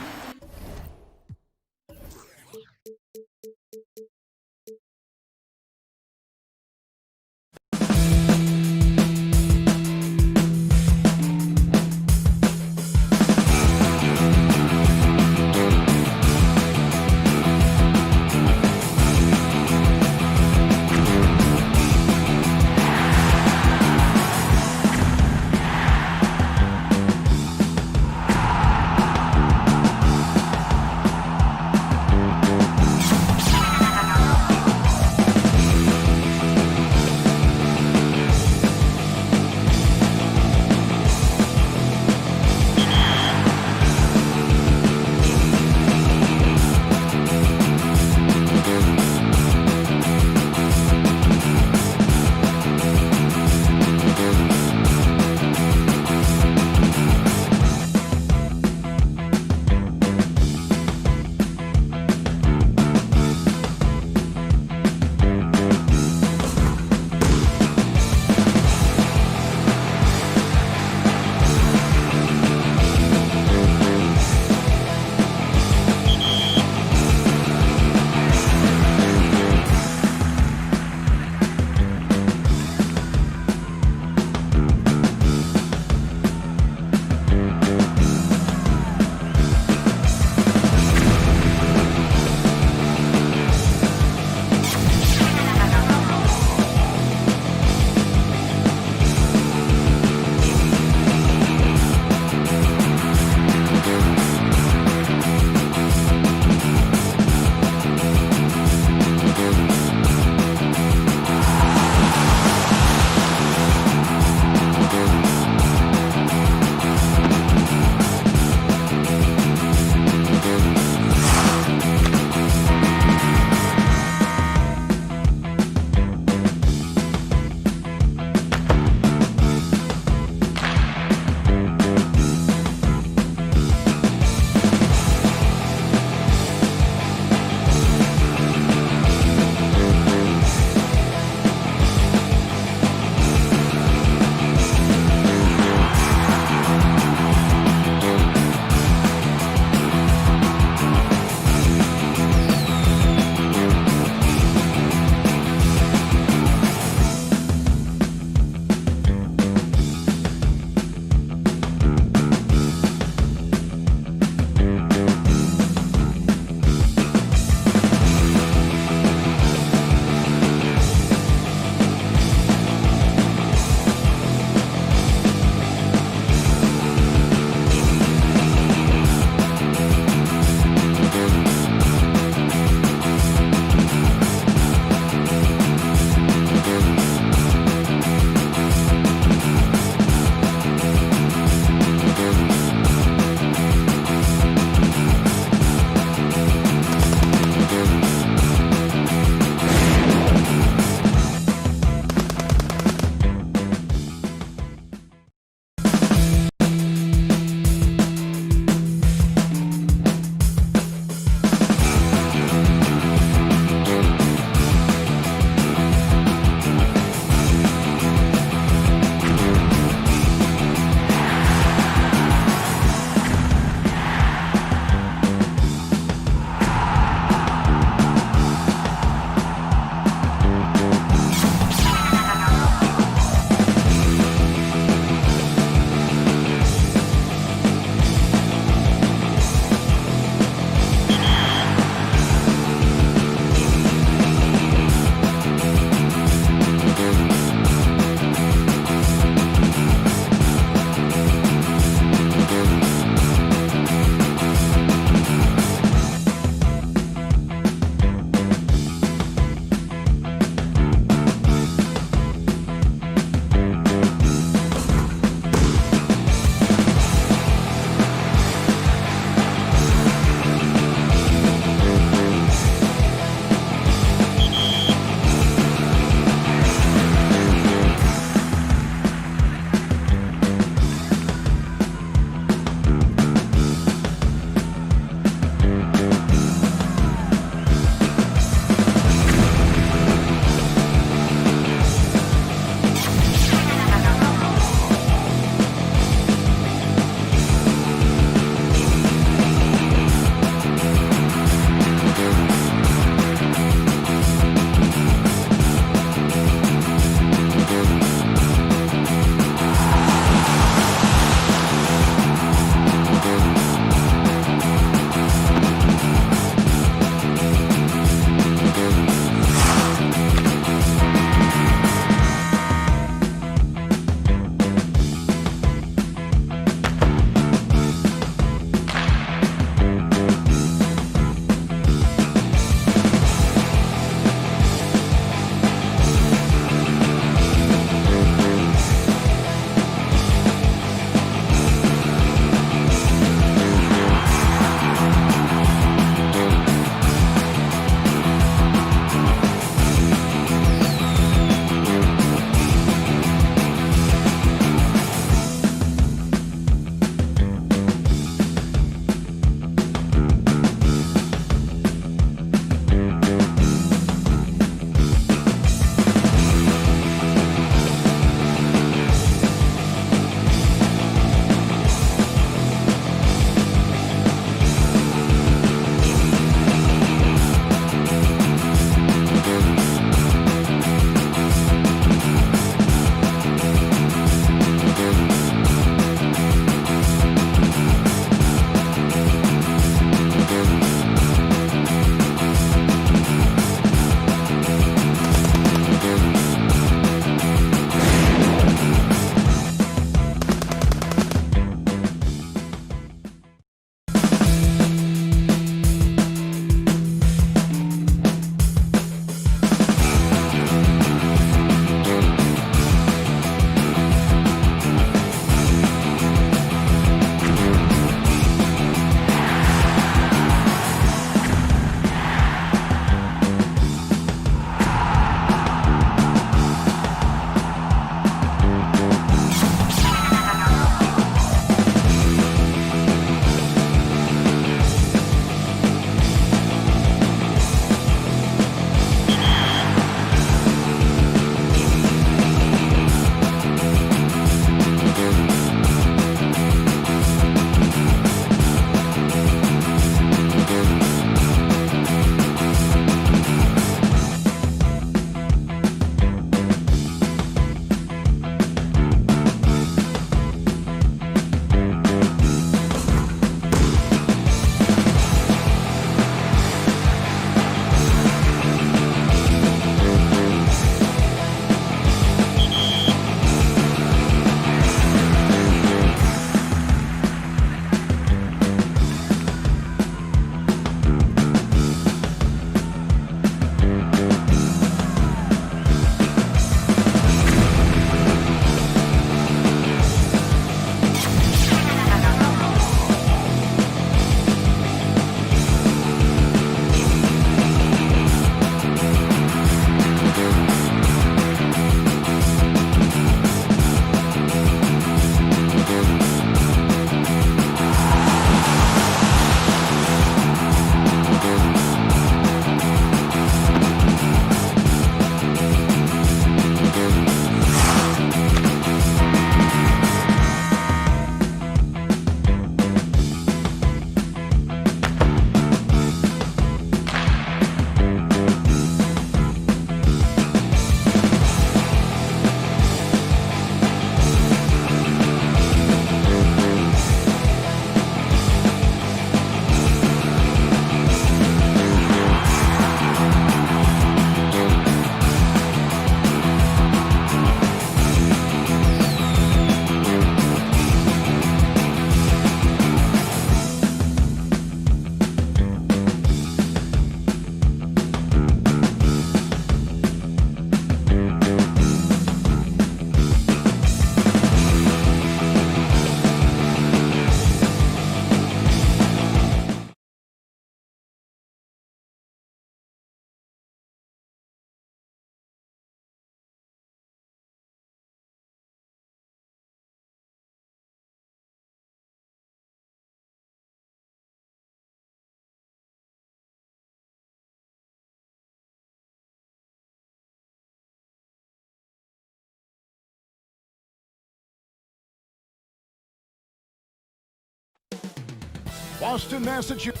Boston, Massachusetts.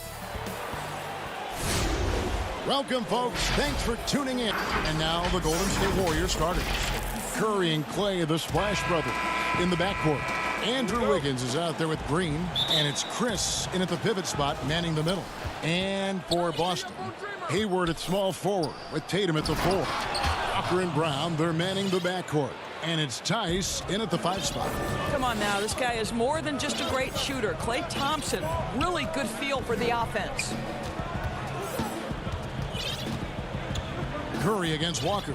Welcome, folks. Thanks for tuning in. And now the Golden State Warriors starters. Curry and Clay, the Splash Brothers, in the backcourt. Andrew Wiggins is out there with Green, and it's Chris in at the pivot spot, manning the middle. And for Boston, Hayward at small forward with Tatum at the 4. Walker and Brown, they're manning the backcourt. And it's Tice in at the 5 spot. Come on now, this guy is more than just a great shooter. Klay Thompson, really good feel for the offense. Curry against Walker.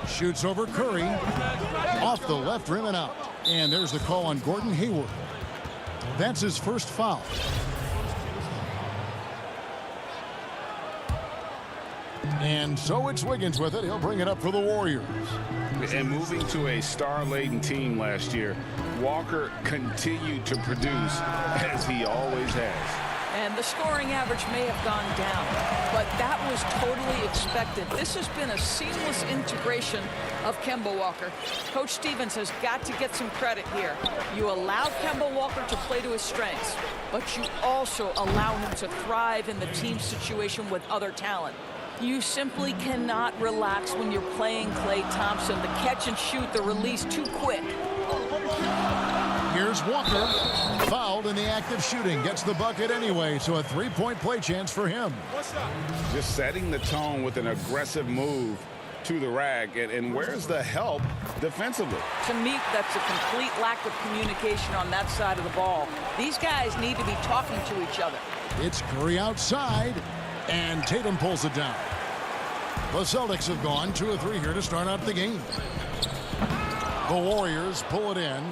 Shoots over Curry. Off the left rim and out. And there's the call on Gordon Hayward. That's his first foul. And so it's Wiggins with it. He'll bring it up for the Warriors. And moving to a star-laden team last year, Walker continued to produce as he always has. And the scoring average may have gone down, but that was totally expected. This has been a seamless integration of Kemba Walker. Coach Stevens has got to get some credit here. You allow Kemba Walker to play to his strengths, but you also allow him to thrive in the team situation with other talent. You simply cannot relax when you're playing Klay Thompson. The catch and shoot, the release too quick. Here's Walker, fouled in the act of shooting, gets the bucket anyway, so a 3-point play chance for him. Just setting the tone with an aggressive move to the rack, and where's the help defensively? To me, that's a complete lack of communication on that side of the ball. These guys need to be talking to each other. It's Curry outside, and Tatum pulls it down. The Celtics have gone 2 of 3 here to start out the game. The Warriors pull it in.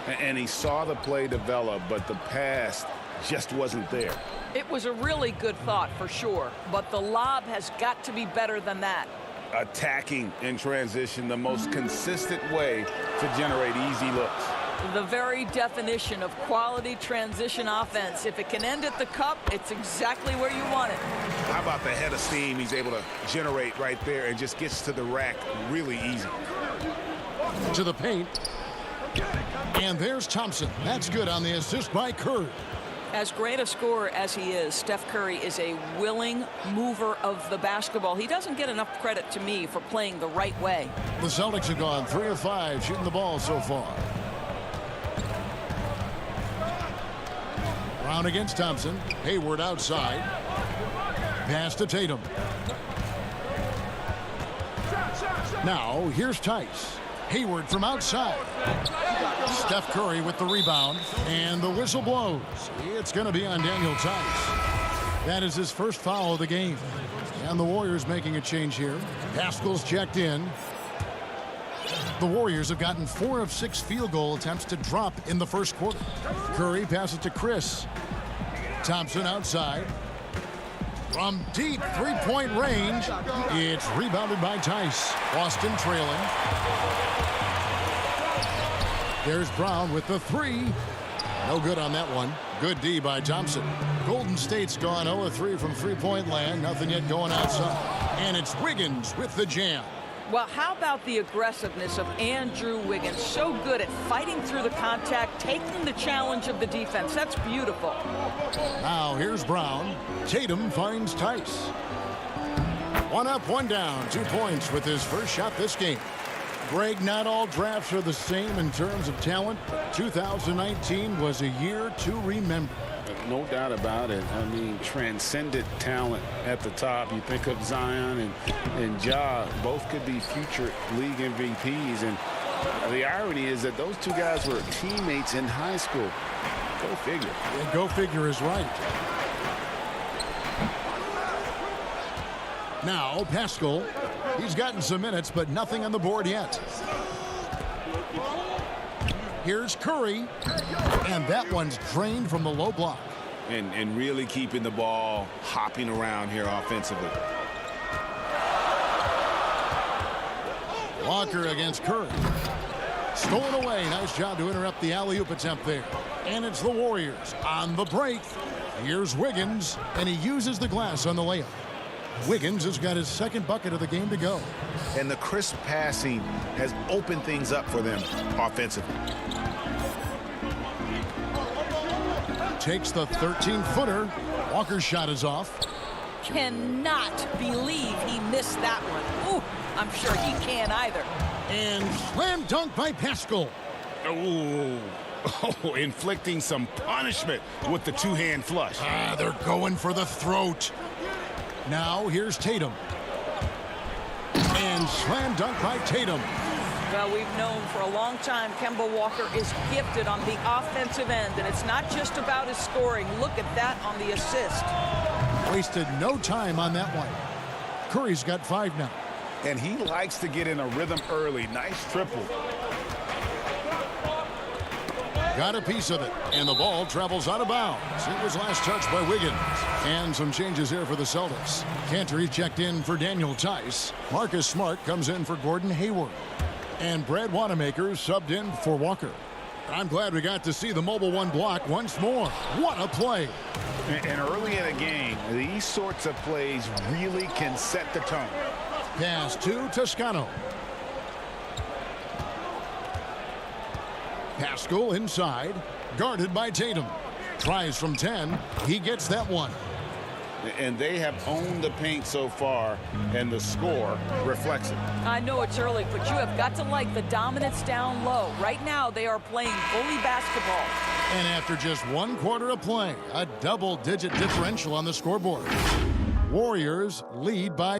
And he saw the play develop, but the pass just wasn't there. It was a really good thought for sure, but the lob has got to be better than that. Attacking in transition, the most consistent way to generate easy looks. The very definition of quality transition offense. If it can end at the cup, it's exactly where you want it. How about the head of steam he's able to generate right there and just gets to the rack really easy. To the paint. And there's Thompson. That's good on the assist by Curry. As great a scorer as he is, Steph Curry is a willing mover of the basketball. He doesn't get enough credit to me for playing the right way. The Celtics have gone 3 of 5 shooting the ball so far. Brown against Thompson. Hayward outside. Pass to Tatum. Now here's Tice. Hayward from outside. Steph Curry with the rebound, and the whistle blows. It's going to be on Daniel Tice. That is his first foul of the game. And the Warriors making a change here. Pascal's checked in. The Warriors have gotten 4 of 6 field goal attempts to drop in the first quarter. Curry passes to Chris. Thompson outside. From deep 3-point range, it's rebounded by Tice. Boston trailing. There's Brown with the 3. No good on that one. Good D by Thompson. Golden State's gone 0 of 3 from 3-point land. Nothing yet going outside. And it's Wiggins with the jam. Well, how about the aggressiveness of Andrew Wiggins? So good at fighting through the contact, taking the challenge of the defense. That's beautiful. Now here's Brown. Tatum finds Tice. 1 up, 1 down. 2 points with his first shot this game. Greg, not all drafts are the same in terms of talent. 2019 was a year to remember. No doubt about it. I mean, transcendent talent at the top. You think of Zion and Ja, both could be future league MVPs. And the irony is that those 2 guys were teammates in high school. Go figure. Yeah, go figure is right. Now, Pascal. He's gotten some minutes, but nothing on the board yet. Here's Curry. And that one's drained from the low block. And really keeping the ball hopping around here offensively. Walker against Curry. Stolen away. Nice job to interrupt the alley-oop attempt there. And it's the Warriors on the break. Here's Wiggins, and he uses the glass on the layup. Wiggins has got his second bucket of the game to go. And the crisp passing has opened things up for them offensively. takes the 13-footer. Walker's shot is off. Cannot believe he missed that one. Ooh, I'm sure he can't either. And slam dunk by Pascal. Oh, inflicting some punishment with the two-hand flush. They're going for the throat. Now here's Tatum. And slam dunk by Tatum. Well, we've known for a long time Kemba Walker is gifted on the offensive end, and it's not just about his scoring. Look at that on the assist. Wasted no time on that one. Curry's got 5 now. And he likes to get in a rhythm early. Nice triple. Got a piece of it, and the ball travels out of bounds. It was last touched by Wiggins. And some changes here for the Celtics. Cantor checked in for Daniel Tice. Marcus Smart comes in for Gordon Hayward. And Brad Wanamaker subbed in for Walker. I'm glad we got to see the mobile one block once more. What a play. And early in a game, these sorts of plays really can set the tone. Pass to Toscano. Pascal inside, guarded by Tatum. Tries from 10. He gets that one. And they have owned the paint so far, and the score reflects it. I know it's early, but you have got to like the dominance down low. Right now, they are playing bully basketball. And after just 1 quarter of play, a double-digit differential on the scoreboard. Warriors lead by...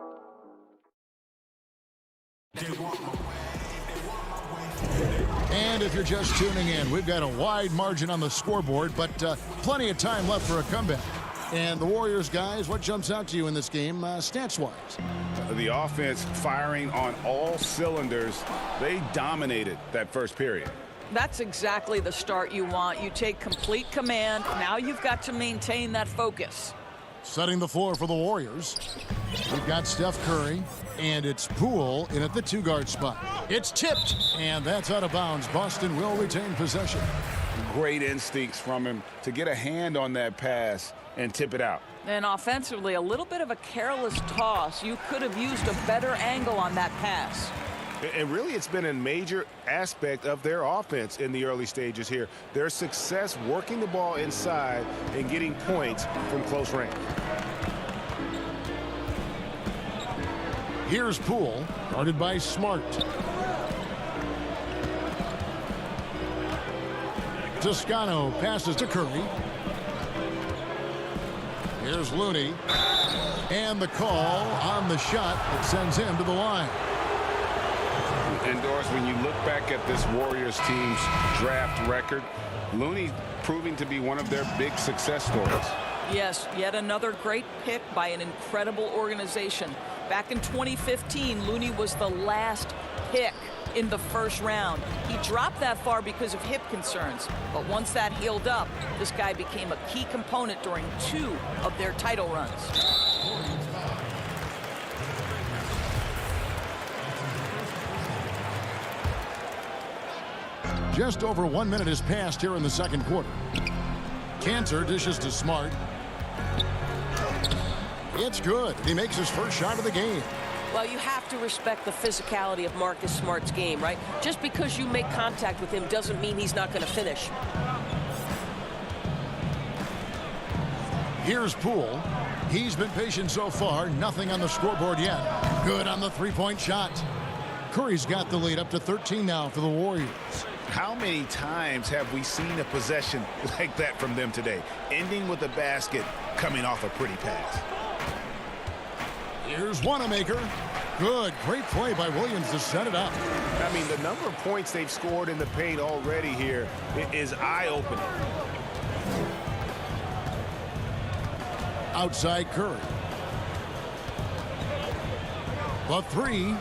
And if you're just tuning in, we've got a wide margin on the scoreboard, but plenty of time left for a comeback. And the Warriors, guys, what jumps out to you in this game stats-wise? The offense firing on all cylinders. They dominated that first period. That's exactly the start you want. You take complete command. Now you've got to maintain that focus. Setting the floor for the Warriors. We've got Steph Curry, and it's Poole in at the 2-guard spot. It's tipped, and that's out of bounds. Boston will retain possession. Great instincts from him to get a hand on that pass and tip it out. And offensively, a little bit of a careless toss. You could have used a better angle on that pass. And really, it's been a major aspect of their offense in the early stages here. Their success working the ball inside and getting points from close range. Here's Poole, guarded by Smart. Toscano passes to Curry. Here's Looney. And the call on the shot that sends him to the line. And Doris, when you look back at this Warriors team's draft record, Looney proving to be one of their big success stories. Yes, yet another great pick by an incredible organization. Back in 2015, Looney was the last pick in the first round. He dropped that far because of hip concerns, but once that healed up, this guy became a key component during 2 of their title runs. Just over 1 minute has passed here in the second quarter. Cantor dishes to Smart. It's good. He makes his first shot of the game. Well, you have to respect the physicality of Marcus Smart's game, right? Just because you make contact with him doesn't mean he's not going to finish. Here's Poole. He's been patient so far. Nothing on the scoreboard yet. Good on the three-point shot. Curry's got the lead up to 13 now for the Warriors. How many times have we seen a possession like that from them today? Ending with a basket, coming off a pretty pass. Here's Wanamaker. Good. Great play by Williams to set it up. I mean, the number of points they've scored in the paint already here is eye-opening. Outside Curry. The 3.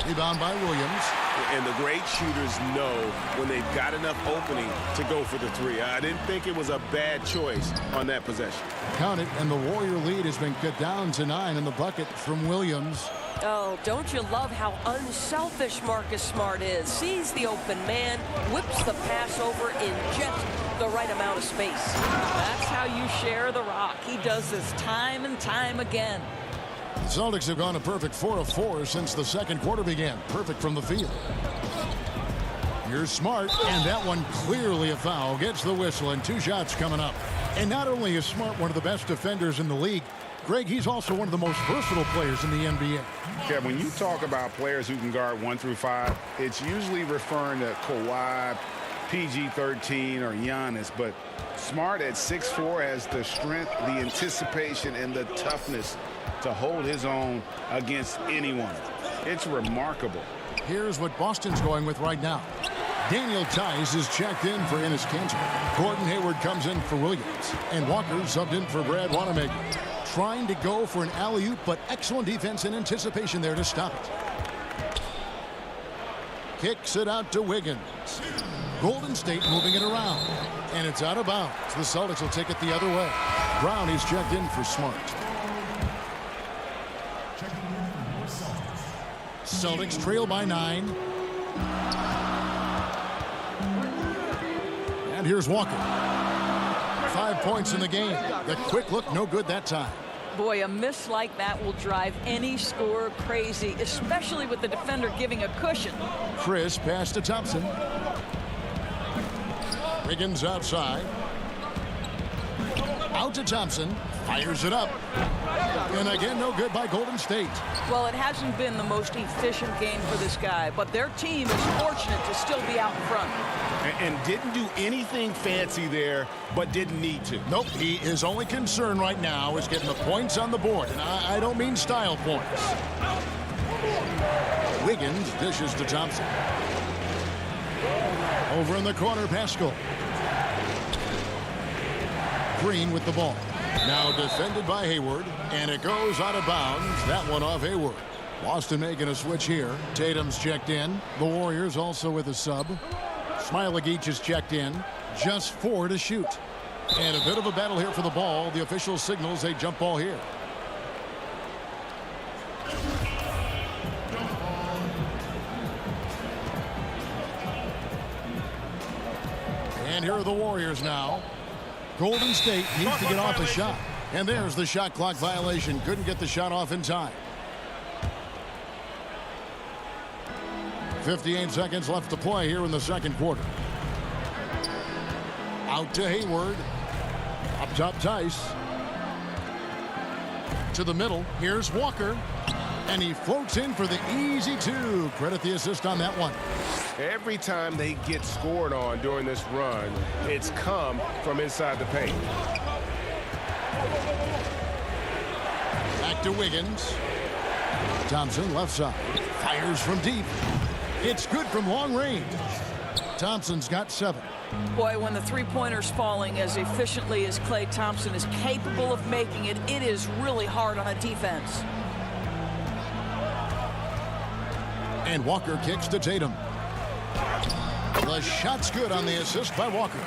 Rebound by Williams. And the great shooters know when they've got enough opening to go for the 3. I didn't think it was a bad choice on that possession. Count it, and the Warrior lead has been cut down to 9 in the bucket from Williams. Oh, don't you love how unselfish Marcus Smart is? Sees the open man, whips the pass over in just the right amount of space. That's how you share the rock. He does this time and time again. The Celtics have gone a perfect 4 of 4 since the second quarter began. Perfect from the field. Here's Smart, and that one clearly a foul. Gets the whistle, and 2 shots coming up. And not only is Smart one of the best defenders in the league, Greg, he's also one of the most versatile players in the NBA. Yeah, when you talk about players who can guard 1 through 5, it's usually referring to Kawhi, PG-13, or Giannis. But Smart at 6'4" has the strength, the anticipation, and the toughness to hold his own against anyone. It's remarkable. Here's what Boston's going with right now. Daniel Tice is checked in for Enes Kanter. Gordon Hayward comes in for Williams. And Walker subbed in for Brad Wanamaker. Trying to go for an alley-oop, but excellent defense and anticipation there to stop it. Kicks it out to Wiggins. Golden State moving it around. And it's out of bounds. The Celtics will take it the other way. Brown is checked in for Smart. Celtics trail by 9. And here's Walker. 5 points in the game. The quick look, no good that time. Boy, a miss like that will drive any scorer crazy, especially with the defender giving a cushion. Chris pass to Thompson. Wiggins outside. Out to Thompson. Fires it up. And again, no good by Golden State. Well, it hasn't been the most efficient game for this guy, but their team is fortunate to still be out in front. And didn't do anything fancy there, but didn't need to. Nope, his only concern right now is getting the points on the board. And I don't mean style points. Wiggins dishes to Thompson. Over in the corner, Pascal. Green with the ball. Now defended by Hayward, and it goes out of bounds. That one off Hayward. Boston making a switch here. Tatum's checked in. The Warriors also with a sub. Smailagic is checked in. Just 4 to shoot. And a bit of a battle here for the ball. The official signals a jump ball here. And here are the Warriors now. Golden State needs to get off a shot. And there's the shot clock violation. Couldn't get the shot off in time. 58 seconds left to play here in the second quarter. Out to Hayward. Up top, Tice. To the middle. Here's Walker. And he floats in for the easy 2. Credit the assist on that one. Every time they get scored on during this run, it's come from inside the paint. Back to Wiggins. Thompson left side. Fires from deep. It's good from long range. Thompson's got 7. Boy, when the three-pointer's falling as efficiently as Klay Thompson is capable of making it, it is really hard on a defense. And Walker kicks to Tatum. The shot's good on the assist by Walker.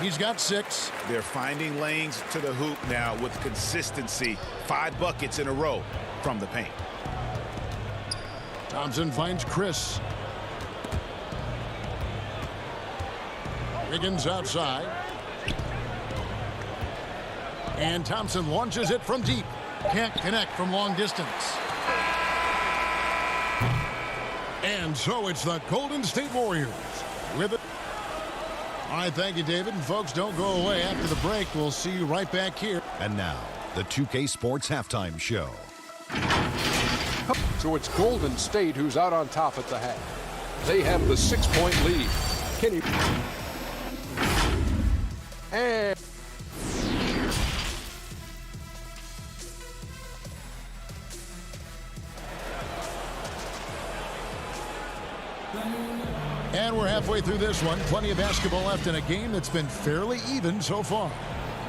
He's got 6. They're finding lanes to the hoop now with consistency. 5 buckets in a row from the paint. Thompson finds Chris. Wiggins outside. And Thompson launches it from deep. Can't connect from long distance. And so it's the Golden State Warriors with it. All right, thank you, David. And folks, don't go away. After the break, we'll see you right back here. And now, the 2K Sports Halftime Show. So it's Golden State who's out on top at the half. They have the 6-point lead. Kenny. And we're halfway through this one. Plenty of basketball left in a game that's been fairly even so far.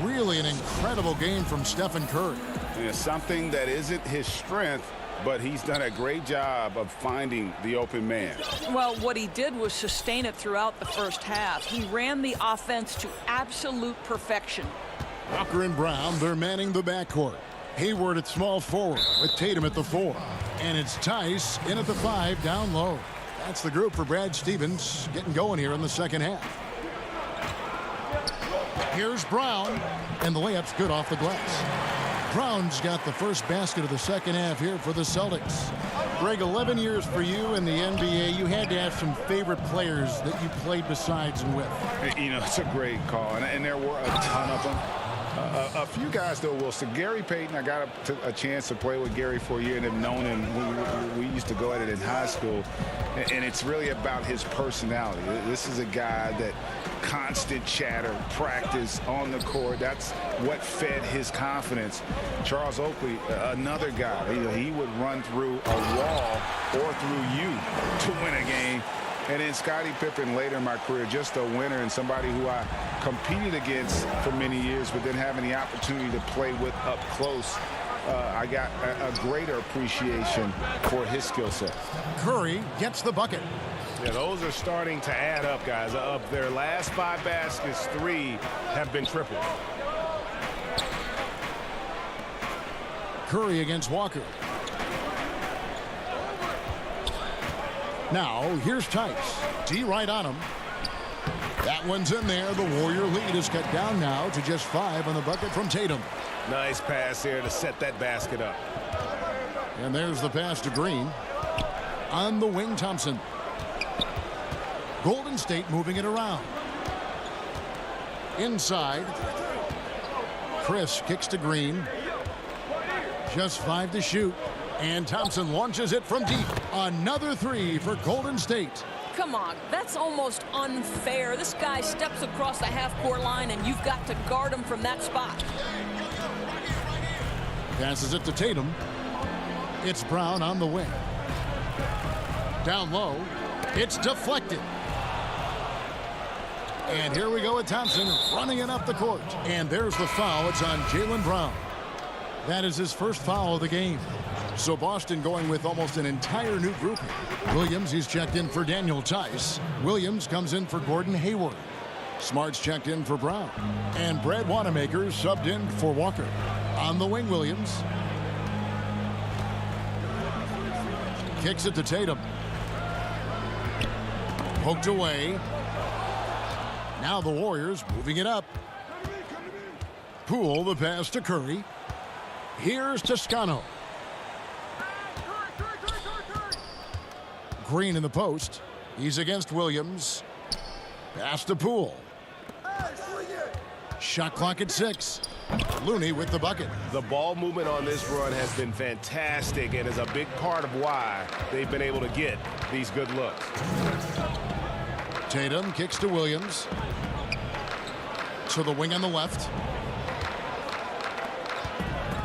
Really an incredible game from Stephen Curry. Yeah, something that isn't his strength, but he's done a great job of finding the open man. Well, what he did was sustain it throughout the first half. He ran the offense to absolute perfection. Walker and Brown, they're manning the backcourt. Hayward at small forward with Tatum at the 4. And it's Tice in at the 5 down low. That's the group for Brad Stevens getting going here in the second half. Here's Brown, and the layup's good off the glass. Brown's got the first basket of the second half here for the Celtics. Greg, 11 years for you in the NBA. You had to have some favorite players that you played besides and with. You know, it's a great call, and there were a ton of them. A few guys, though, Wilson. Gary Payton, I got a chance to play with Gary for a year and have known him. We used to go at it in high school, and it's really about his personality. This is a guy that constant chatter, practice on the court. That's what fed his confidence. Charles Oakley, another guy. He would run through a wall or through you to win a game. And then Scottie Pippen later in my career, just a winner and somebody who I competed against for many years, but then having the opportunity to play with up close, I got a greater appreciation for his skill set. Curry gets the bucket. Yeah, those are starting to add up, guys. Of their last 5 baskets, 3 have been triple. Curry against Walker. Now, here's Tice. D right on him. That one's in there. The Warrior lead is cut down now to just 5 on the bucket from Tatum. Nice pass here to set that basket up. And there's the pass to Green. On the wing, Thompson. Golden State moving it around. Inside. Chris kicks to Green. Just 5 to shoot. And Thompson launches it from deep. Another 3 for Golden State. Come on, that's almost unfair. This guy steps across the half-court line, and you've got to guard him from that spot. Passes it to Tatum. It's Brown on the wing. Down low. It's deflected. And here we go with Thompson running it up the court. And there's the foul. It's on Jaylen Brown. That is his first foul of the game. So Boston going with almost an entire new group. Williams, he's checked in for Daniel Tice. Williams comes in for Gordon Hayward. Smart's checked in for Brown. And Brad Wanamaker subbed in for Walker. On the wing, Williams. Kicks it to Tatum. Poked away. Now the Warriors moving it up. Poole, the pass to Curry. Here's Toscano. Green in the post. He's against Williams. Pass to Poole. Shot clock at 6. Looney with the bucket. The ball movement on this run has been fantastic and is a big part of why they've been able to get these good looks. Tatum kicks to Williams. To the wing on the left.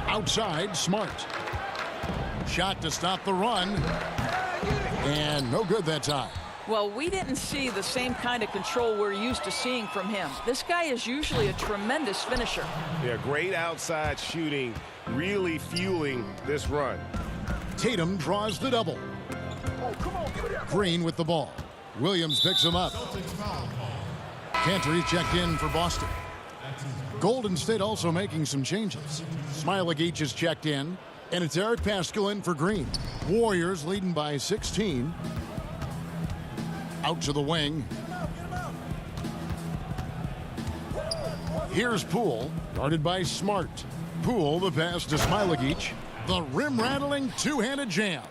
Outside, Smart. Shot to stop the run. And no good that time. Well, we didn't see the same kind of control we're used to seeing from him. This guy is usually a tremendous finisher. Yeah, great outside shooting, really fueling this run. Tatum draws the double. Green with the ball. Williams picks him up. Cantor checked in for Boston. Golden State also making some changes. Smailagic is checked in. And it's Eric Paschal in for Green. Warriors leading by 16. Out to the wing. Here's Poole, guarded by Smart. Poole, the pass to Smailagic. The rim-rattling two-handed jam.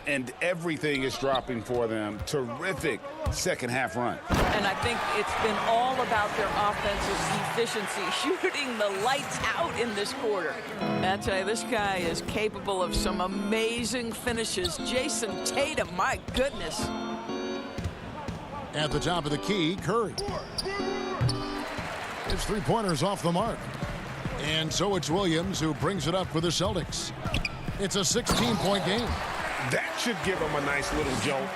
And everything is dropping for them. Terrific second-half run. And I think it's been all about their offensive efficiency, shooting the lights out in this quarter. I tell you, this guy is capable of some amazing finishes. Jason Tatum, my goodness. At the top of the key, Curry. His three-pointers off the mark. And so it's Williams who brings it up for the Celtics. It's a 16-point game. That should give them a nice little jolt.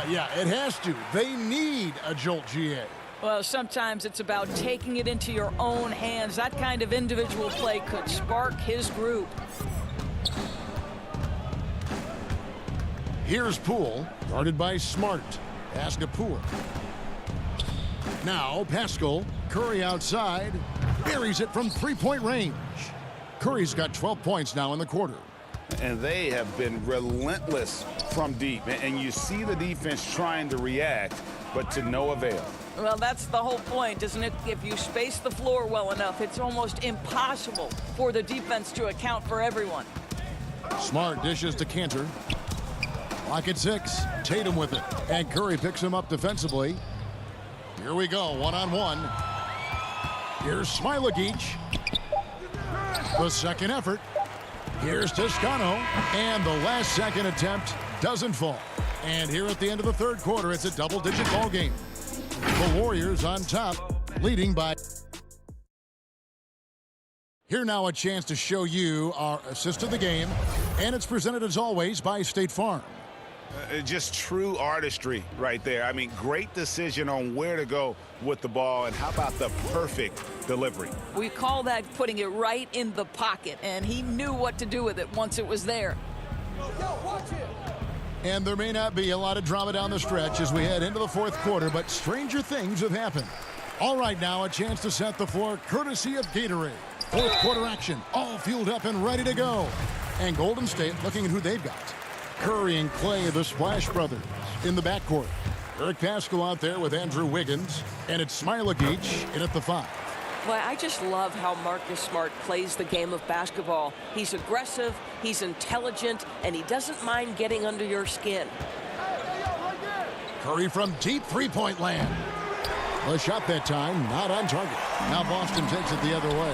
Yeah, it has to. They need a jolt, GA. Well, sometimes it's about taking it into your own hands. That kind of individual play could spark his group. Here's Poole, guarded by Smart. Pass to Poole. Now Paschal. Curry outside. Buries it from three-point range. Curry's got 12 points now in the quarter. And they have been relentless from deep. And you see the defense trying to react, but to no avail. Well, that's the whole point, isn't it? If you space the floor well enough, it's almost impossible for the defense to account for everyone. Smart dishes to Cantor. Clock at 6. Tatum with it. And Curry picks him up defensively. Here we go, one-on-one. Here's Smilagic. The second effort. Here's Toscano. And the last second attempt doesn't fall. And here at the end of the third quarter, it's a double-digit ball game. The Warriors on top, leading by... Here now a chance to show you our assist of the game. And it's presented as always by State Farm. Just true artistry right there. I mean, great decision on where to go with the ball, and how about the perfect delivery? We call that putting it right in the pocket, and he knew what to do with it once it was there. Yo, watch it. And there may not be a lot of drama down the stretch as we head into the fourth quarter, but stranger things have happened. All right, now a chance to set the floor courtesy of Gatorade. Fourth quarter action, all fueled up and ready to go. And Golden State looking at who they've got. Curry and Clay, the Splash Brothers, in the backcourt. Eric Paschal out there with Andrew Wiggins. And it's Smilagic in at the 5. Well, I just love how Marcus Smart plays the game of basketball. He's aggressive, he's intelligent, and he doesn't mind getting under your skin. Curry from deep three-point land. The shot that time, not on target. Now Boston takes it the other way.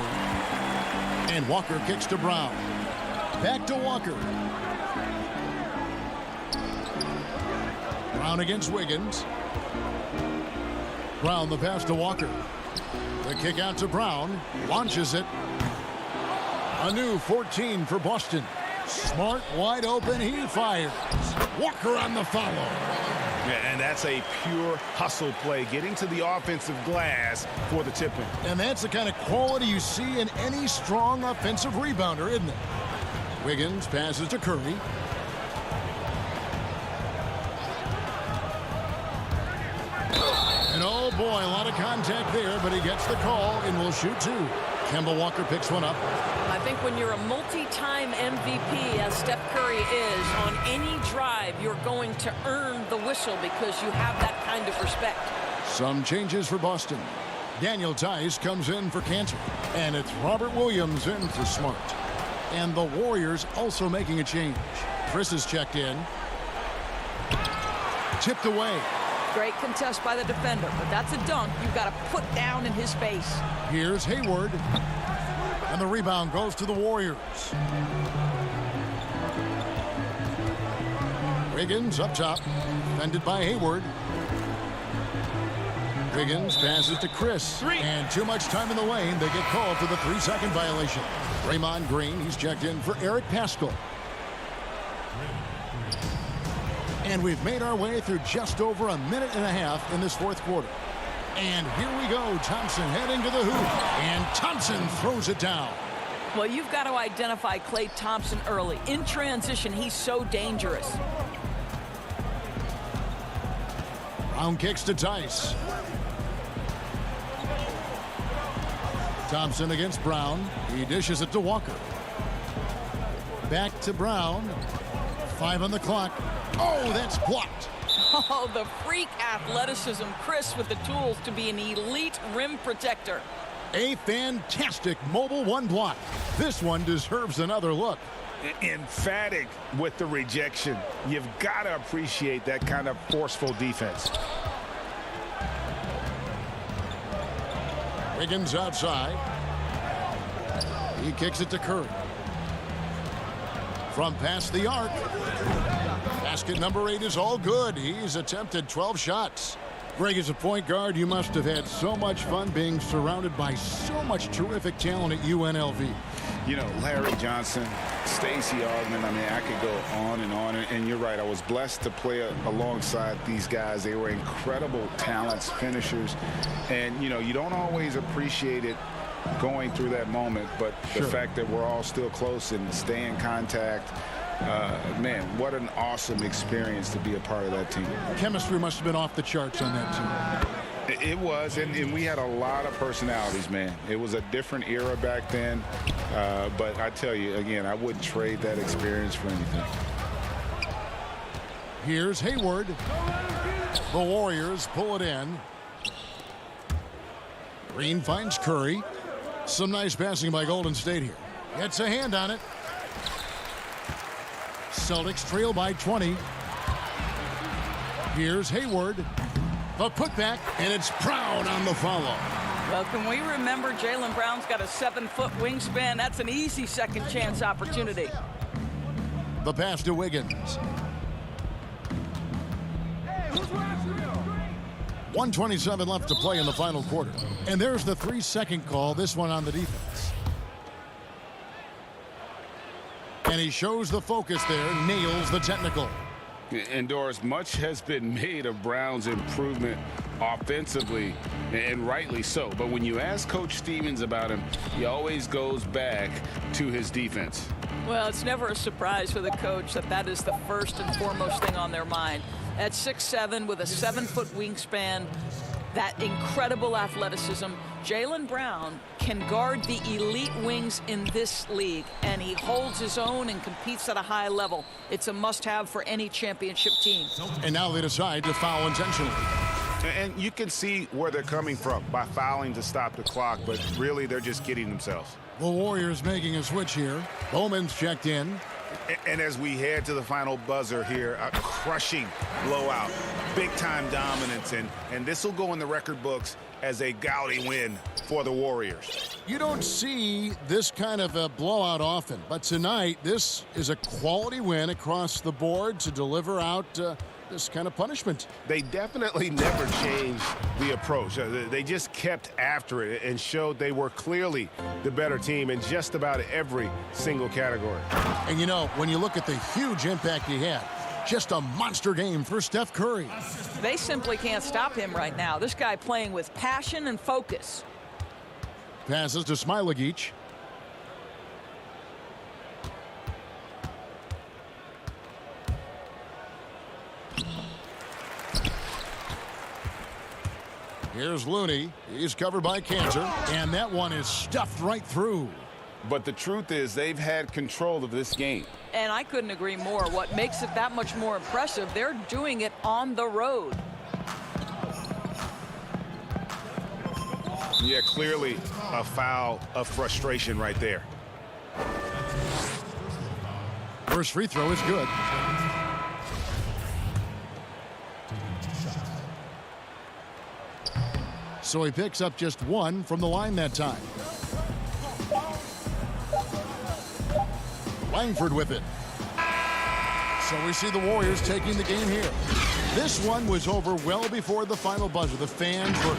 And Walker kicks to Brown. Back to Walker. Brown against Wiggins. Brown the pass to Walker. The kick out to Brown. Launches it. A new 14 for Boston. Smart wide open. He fires. Walker on the follow. Yeah, and that's a pure hustle play, getting to the offensive glass for the tip-in. And that's the kind of quality you see in any strong offensive rebounder, isn't it? Wiggins passes to Curry. And oh boy, a lot of contact there, but he gets the call and will shoot 2. Kemba Walker picks one up. I think when you're a multi-time MVP, as Steph Curry is, on any drive, you're going to earn the whistle because you have that kind of respect. Some changes for Boston. Daniel Tice comes in for Cantor. And it's Robert Williams in for Smart. And the Warriors also making a change. Chris is checked in. Tipped away. Great contest by the defender, but that's a dunk you've got to put down in his face. Here's Hayward. And the rebound goes to the Warriors. Wiggins up top. Defended by Hayward. Wiggins passes to Chris. And too much time in the lane. They get called for the 3-second violation. Draymond Green, he's checked in for Eric Paschal. And we've made our way through just over a minute and a half in this fourth quarter. And here we go. Thompson heading to the hoop. And Thompson throws it down. Well, you've got to identify Klay Thompson early. In transition, he's so dangerous. Brown kicks to Tice. Thompson against Brown. He dishes it to Walker. Back to Brown. 5 on the clock. Oh, that's blocked. Oh, the freak athleticism. Chris with the tools to be an elite rim protector. A fantastic mobile one block. This one deserves another look. Emphatic with the rejection. You've got to appreciate that kind of forceful defense. Wiggins outside. He kicks it to Curry. From past the arc. Basket number 8 is all good. He's attempted 12 shots. Greg, as a point guard, you must have had so much fun being surrounded by so much terrific talent at UNLV. You know, Larry Johnson, Stacey Augmon, I mean, I could go on. And you're right, I was blessed to play alongside these guys. They were incredible talents, finishers. And, you know, you don't always appreciate it going through that moment, but the fact that we're all still close and stay in contact, man, what an awesome experience to be a part of that team. Chemistry must have been off the charts on that team. It was, and we had a lot of personalities, man. It was a different era back then, but I tell you, again, I wouldn't trade that experience for anything. Here's Hayward. The Warriors pull it in. Green finds Curry. Some nice passing by Golden State here. Gets a hand on it. Celtics trail by 20. Here's Hayward. The putback, and it's Brown on the follow. Well, can we remember Jaylen Brown's got a 7-foot wingspan? That's an easy second chance opportunity. The pass to Wiggins. 1:27 left to play in the final quarter. And there's the 3-second call, this one on the defense. And he shows the focus there, nails the technical. And Doris, much has been made of Brown's improvement offensively, and rightly so. But when you ask Coach Stevens about him, he always goes back to his defense. Well, it's never a surprise for the coach that is the first and foremost thing on their mind. At 6'7", with a 7-foot wingspan, that incredible athleticism, Jaylen Brown can guard the elite wings in this league, and he holds his own and competes at a high level. It's a must-have for any championship team. And now they decide to foul intentionally. And you can see where they're coming from by fouling to stop the clock, but really they're just kidding themselves. The Warriors making a switch here. Bowman's checked in. And as we head to the final buzzer here, a crushing blowout, big-time dominance, and this will go in the record books as a gaudy win for the Warriors. You don't see this kind of a blowout often, but tonight this is a quality win across the board to deliver out this kind of punishment. They definitely never changed the approach. They just kept after it and showed they were clearly the better team in just about every single category. And you know, when you look at the huge impact he had, just a monster game for Steph Curry. They simply can't stop him right now. This guy playing with passion and focus. Passes to Smailagic. Here's Looney. He's covered by Cantor, and that one is stuffed right through. But the truth is they've had control of this game. And I couldn't agree more. What makes it that much more impressive, they're doing it on the road. Yeah, clearly a foul of frustration right there. First free throw is good. So he picks up just one from the line that time. Langford with it. So we see the Warriors taking the game here. This one was over well before the final buzzer. The fans were...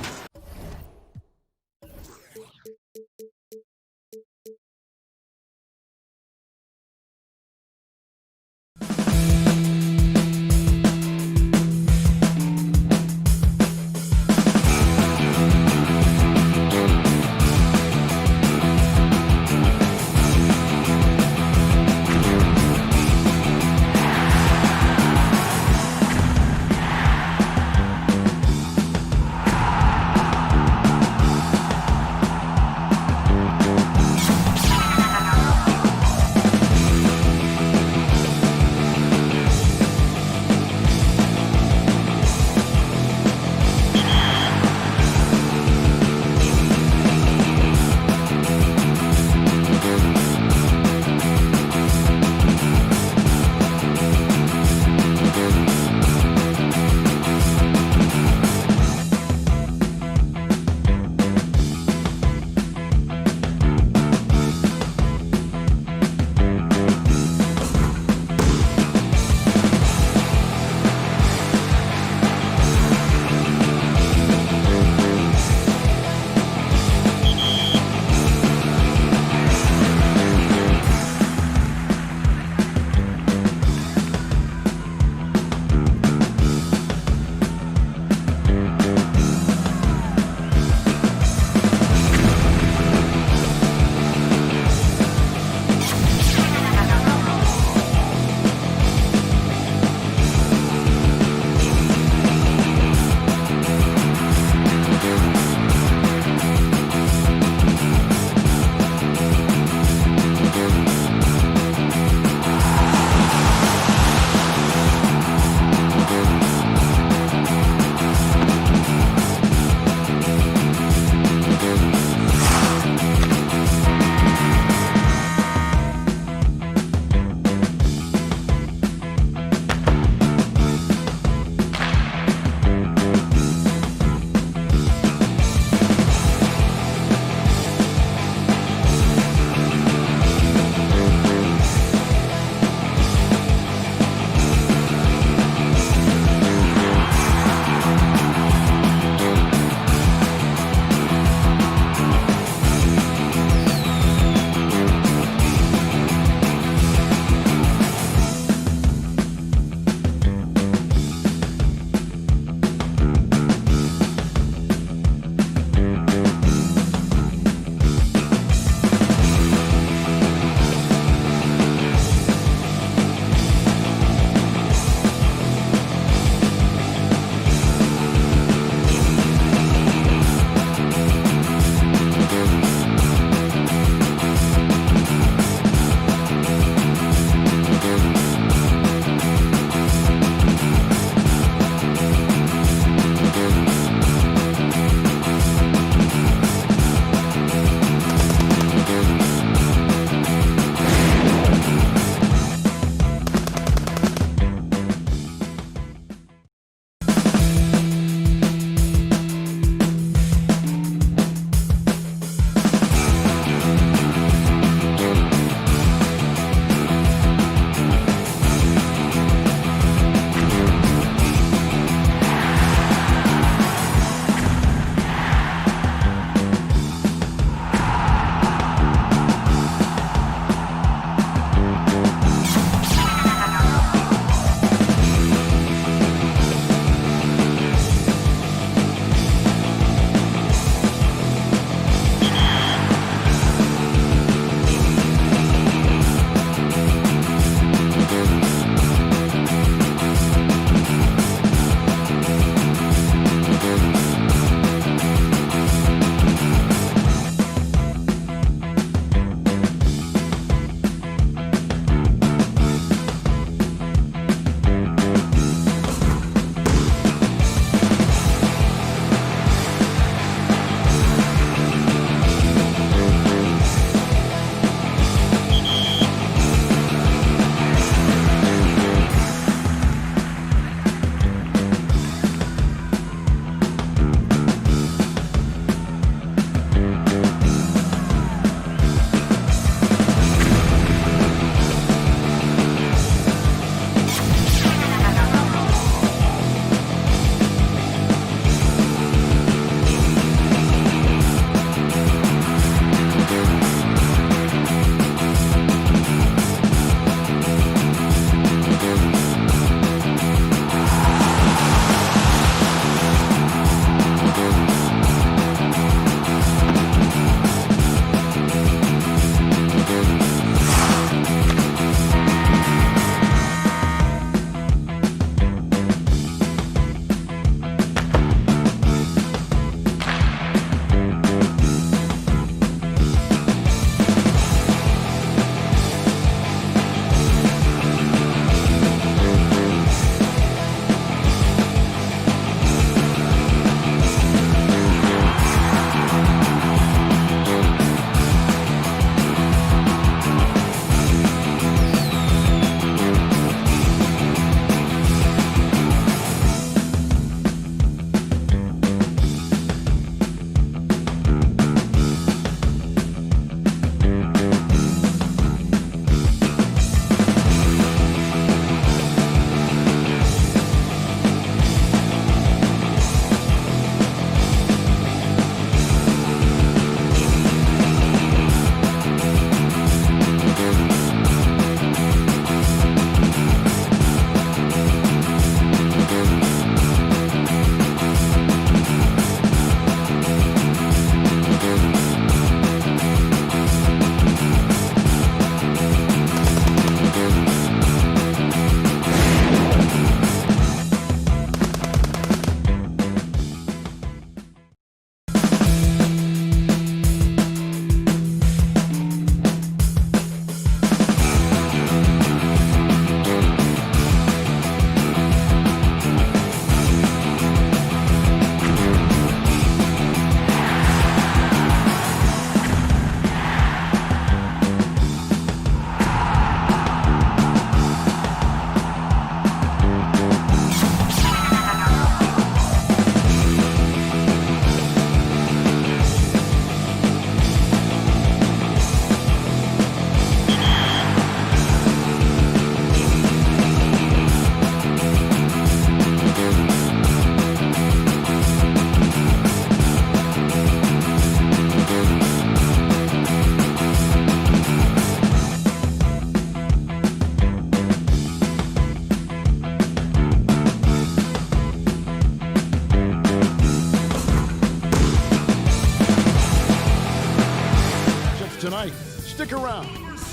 Stick around.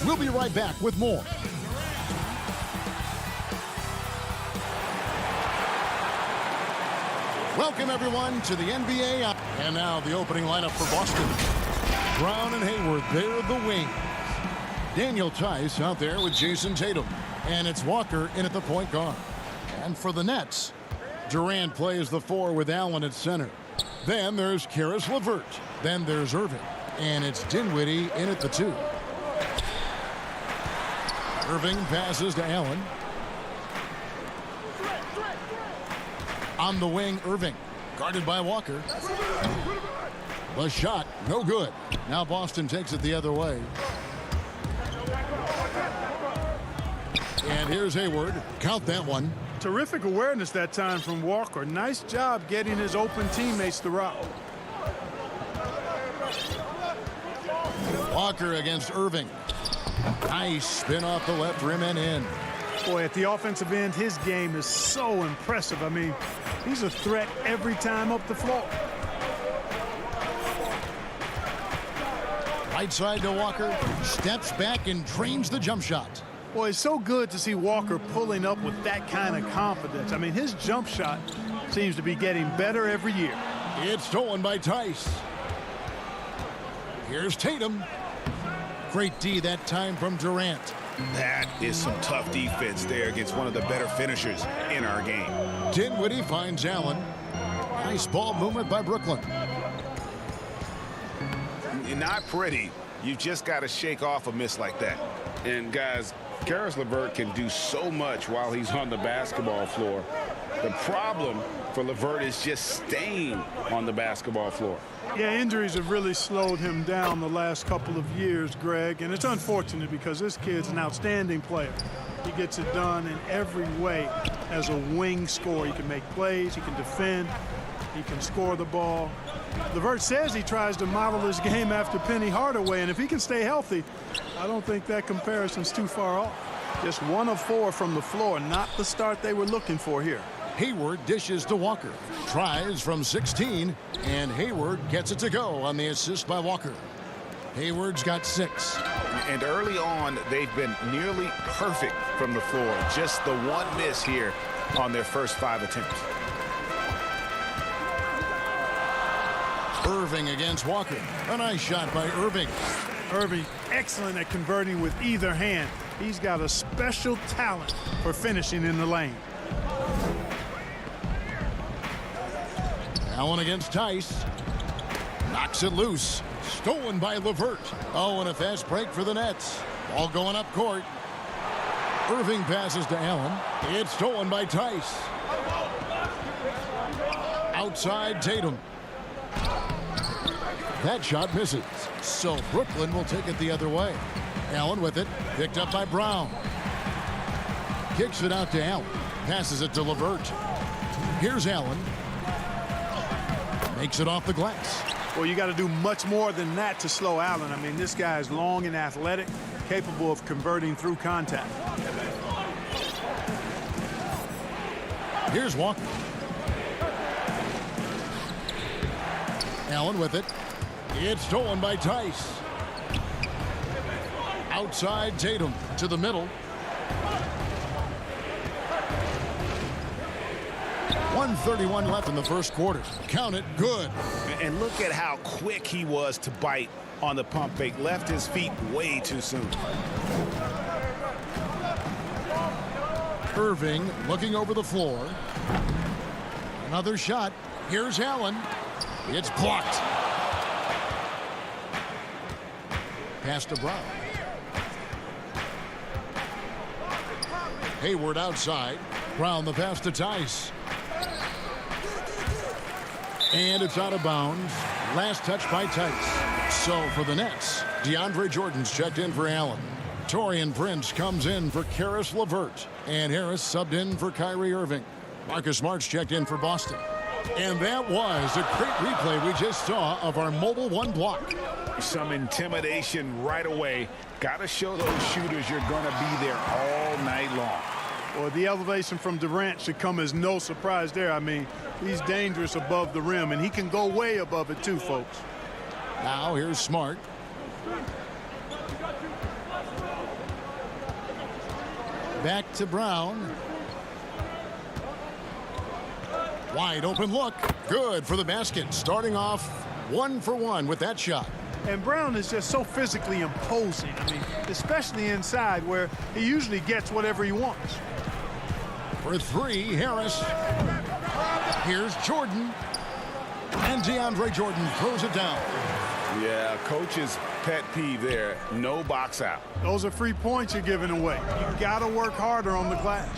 We'll be right back with more. Welcome, everyone, to the NBA. And now the opening lineup for Boston. Brown and Hayward, they're the wings. Daniel Tice out there with Jason Tatum. And it's Walker in at the point guard. And for the Nets, Durant plays the 4 with Allen at center. Then there's Karis LeVert. Then there's Irving. And it's Dinwiddie in at the 2. Irving passes to Allen. On the wing, Irving. Guarded by Walker. The shot, no good. Now Boston takes it the other way. And here's Hayward. Count that one. Terrific awareness that time from Walker. Nice job getting his open teammates the route. Walker against Irving. Nice spin off the left rim and in. Boy, at the offensive end, his game is so impressive. I mean, he's a threat every time up the floor. Right side to Walker. Steps back and drains the jump shot. Boy, it's so good to see Walker pulling up with that kind of confidence. I mean, his jump shot seems to be getting better every year. It's stolen by Tice. Here's Tatum. Great D that time from Durant. That is some tough defense there against one of the better finishers in our game. Dinwiddie finds Allen. Nice ball movement by Brooklyn. Not pretty. You just got to shake off a miss like that. And guys, Karis LeVert can do so much while he's on the basketball floor. The problem for LeVert is just staying on the basketball floor. Yeah, injuries have really slowed him down the last couple of years, Greg, and it's unfortunate because this kid's an outstanding player. He gets it done in every way as a wing scorer. He can make plays, he can defend, he can score the ball. LeVert says he tries to model his game after Penny Hardaway, and if he can stay healthy, I don't think that comparison's too far off. Just 1 of 4 from the floor, not the start they were looking for here. Hayward dishes to Walker. Tries from 16, and Hayward gets it to go on the assist by Walker. Hayward's got 6. And early on, they've been nearly perfect from the floor. Just the one miss here on their first 5 attempts. Irving against Walker. A nice shot by Irving. Irving, excellent at converting with either hand. He's got a special talent for finishing in the lane. Allen against Tice. Knocks it loose. Stolen by LeVert. Oh, and a fast break for the Nets. Ball going up court. Irving passes to Allen. It's stolen by Tice. Outside Tatum. That shot misses. So Brooklyn will take it the other way. Allen with it. Picked up by Brown. Kicks it out to Allen. Passes it to LeVert. Here's Allen. Makes it off the glass. Well, you got to do much more than that to slow Allen. I mean, this guy is long and athletic, capable of converting through contact. Here's Walker. Allen with it. It's stolen by Tice. Outside Tatum to the middle. 1:31 left in the first quarter. Count it, good. And look at how quick he was to bite on the pump fake. Left his feet way too soon. Irving looking over the floor. Another shot. Here's Allen. It's blocked. Pass to Brown. Hayward outside. Brown the pass to Tice. And it's out of bounds. Last touch by Tice. So for the Nets, DeAndre Jordan's checked in for Allen. Taurean Prince comes in for Karis LeVert. And Harris subbed in for Kyrie Irving. Marcus Smart's checked in for Boston. And that was a great replay we just saw of our Mobile One block. Some intimidation right away. Got to show those shooters you're going to be there all night long. Well, the elevation from Durant should come as no surprise there. I mean, he's dangerous above the rim, and he can go way above it too, folks. Now here's Smart. Back to Brown. Wide open look. Good for the basket. Starting off 1 for 1 with that shot. And Brown is just so physically imposing. I mean, especially inside where he usually gets whatever he wants. For 3, Harris. Here's Jordan. And DeAndre Jordan throws it down. Yeah, coach's pet peeve there. No box out. Those are free points you're giving away. You got to work harder on the glass.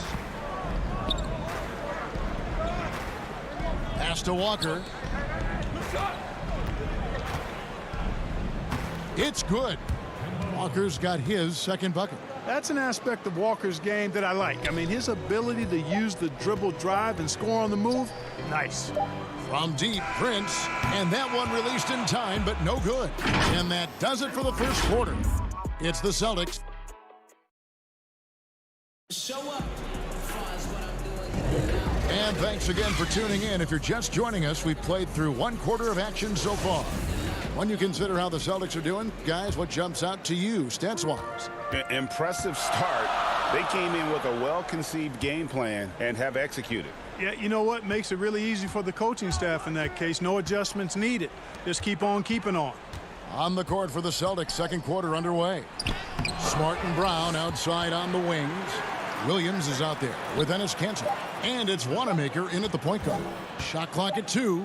Pass to Walker. It's good. Walker's got his second bucket. That's an aspect of Walker's game that I like. I mean, his ability to use the dribble drive and score on the move, nice. From deep, Prince, and that one released in time, but no good. And that does it for the first quarter. It's the Celtics. Show up. And thanks again for tuning in. If you're just joining us, we've played through 1 quarter of action so far. When you consider how the Celtics are doing, guys, what jumps out to you, stats-wise? Impressive start. They came in with a well-conceived game plan and have executed. Yeah, you know what? Makes it really easy for the coaching staff in that case. No adjustments needed. Just keep on keeping on. On the court for the Celtics, second quarter underway. Smart and Brown outside on the wings. Williams is out there with Enes Kanter. And it's Wanamaker in at the point guard. Shot clock at 2.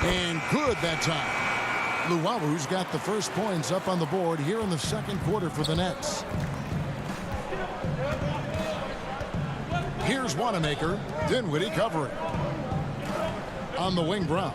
And good that time. Luwalu's got the first points up on the board here in the second quarter for the Nets. Here's Wanamaker. Dinwiddie covering. On the wing, Brown.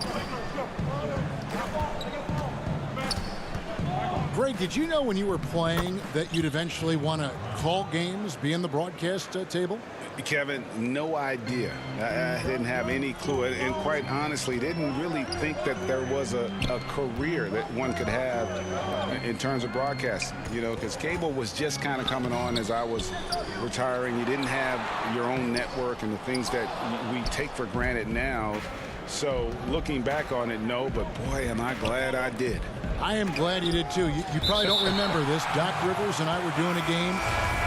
Greg, did you know when you were playing that you'd eventually want to call games, be in the broadcast table? Kevin, no idea. I didn't have any clue. And quite honestly, didn't really think that there was a career that one could have in terms of broadcasting. You know, because cable was just kind of coming on as I was retiring. You didn't have your own network and the things that we take for granted now. So looking back on it, no, but boy, am I glad I did. I am glad you did too. You probably don't remember this. Doc Rivers and I were doing a game.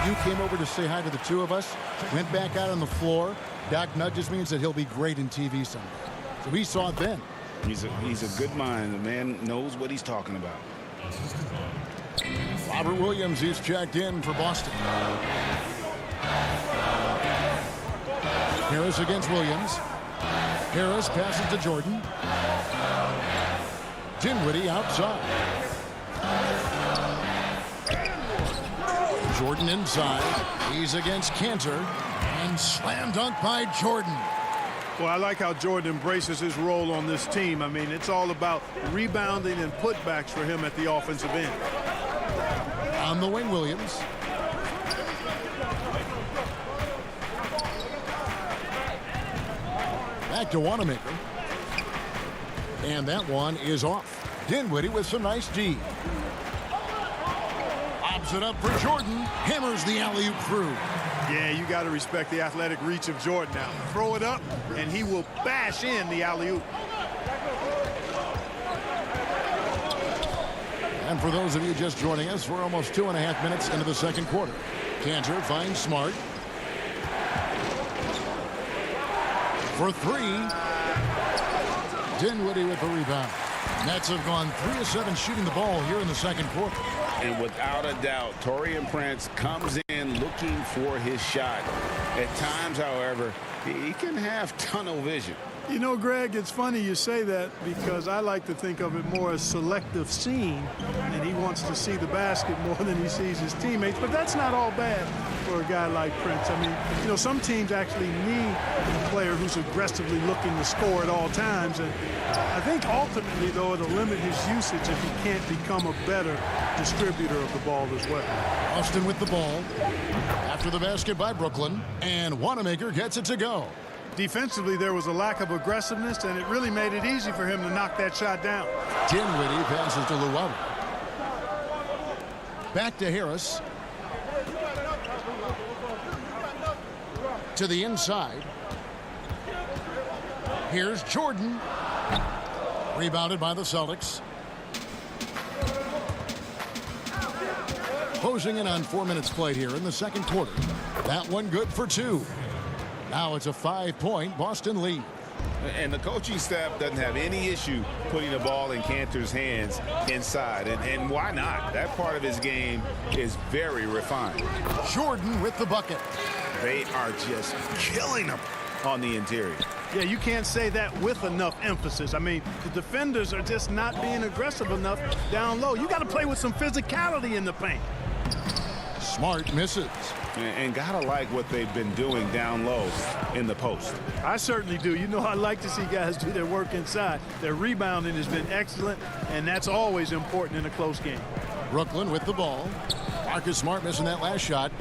You came over to say hi to the two of us, went back out on the floor. Doc nudges me and said he'll be great in TV someday. So we saw it then. He's a good mind. The man knows what he's talking about. Robert Williams is checked in for Boston. Harris against Williams. Harris passes to Jordan. Dinwiddie outside. Jordan inside. He's against Kanter. And slam dunk by Jordan. Well, I like how Jordan embraces his role on this team. I mean, it's all about rebounding and putbacks for him at the offensive end. On the wing, Williams. Back to Wanamaker. And that one is off. Dinwiddie with some nice D. Lobs it up for Jordan. Hammers the alley-oop through. Yeah, you got to respect the athletic reach of Jordan now. Throw it up, and he will bash in the alley-oop. And for those of you just joining us, we're almost 2.5 minutes into the second quarter. Kanter finds Smart. For 3. Dinwiddie with the rebound. Nets have gone 3 of 7 shooting the ball here in the second quarter. And without a doubt, Taurean Prince comes in looking for his shot. At times, however, he can have tunnel vision. You know, Greg, it's funny you say that because I like to think of it more as selective seeing, and he wants to see the basket more than he sees his teammates. But that's not all bad for a guy like Prince. I mean, you know, some teams actually need a player who's aggressively looking to score at all times. And I think ultimately, though, it'll limit his usage if he can't become a better distributor of the ball as well. Austin with the ball. After the basket by Brooklyn, and Wanamaker gets it to go. Defensively, there was a lack of aggressiveness, and it really made it easy for him to knock that shot down. Dinwiddie passes to Luwalu. Back to Harris. To the inside. Here's Jordan. Rebounded by the Celtics. Closing in on 4 minutes played here in the second quarter. That one good for 2. Now it's a 5-point Boston lead. And the coaching staff doesn't have any issue putting the ball in Cantor's hands inside. And why not? That part of his game is very refined. Jordan with the bucket. They are just killing him on the interior. Yeah, you can't say that with enough emphasis. I mean, the defenders are just not being aggressive enough down low. You got to play with some physicality in the paint. Smart misses. And gotta like what they've been doing down low in the post. I certainly do. You know, I like to see guys do their work inside. Their rebounding has been excellent, and that's always important in a close game. Brooklyn with the ball. Marcus Smart missing that last shot.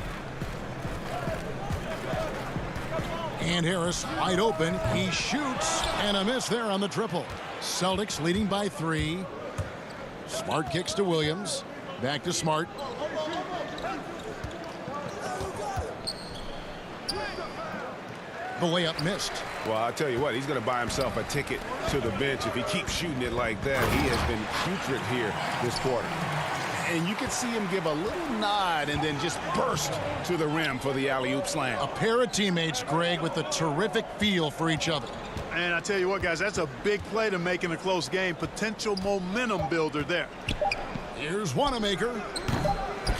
And Harris wide open. He shoots, and a miss there on the triple. Celtics leading by 3. Smart kicks to Williams. Back to Smart. The layup missed. Well, I'll tell you what, he's going to buy himself a ticket to the bench if he keeps shooting it like that. He has been putrid here this quarter. And you can see him give a little nod and then just burst to the rim for the alley-oop slam. A pair of teammates, Greg, with a terrific feel for each other. And I tell you what, guys, that's a big play to make in a close game. Potential momentum builder there. Here's Wanamaker.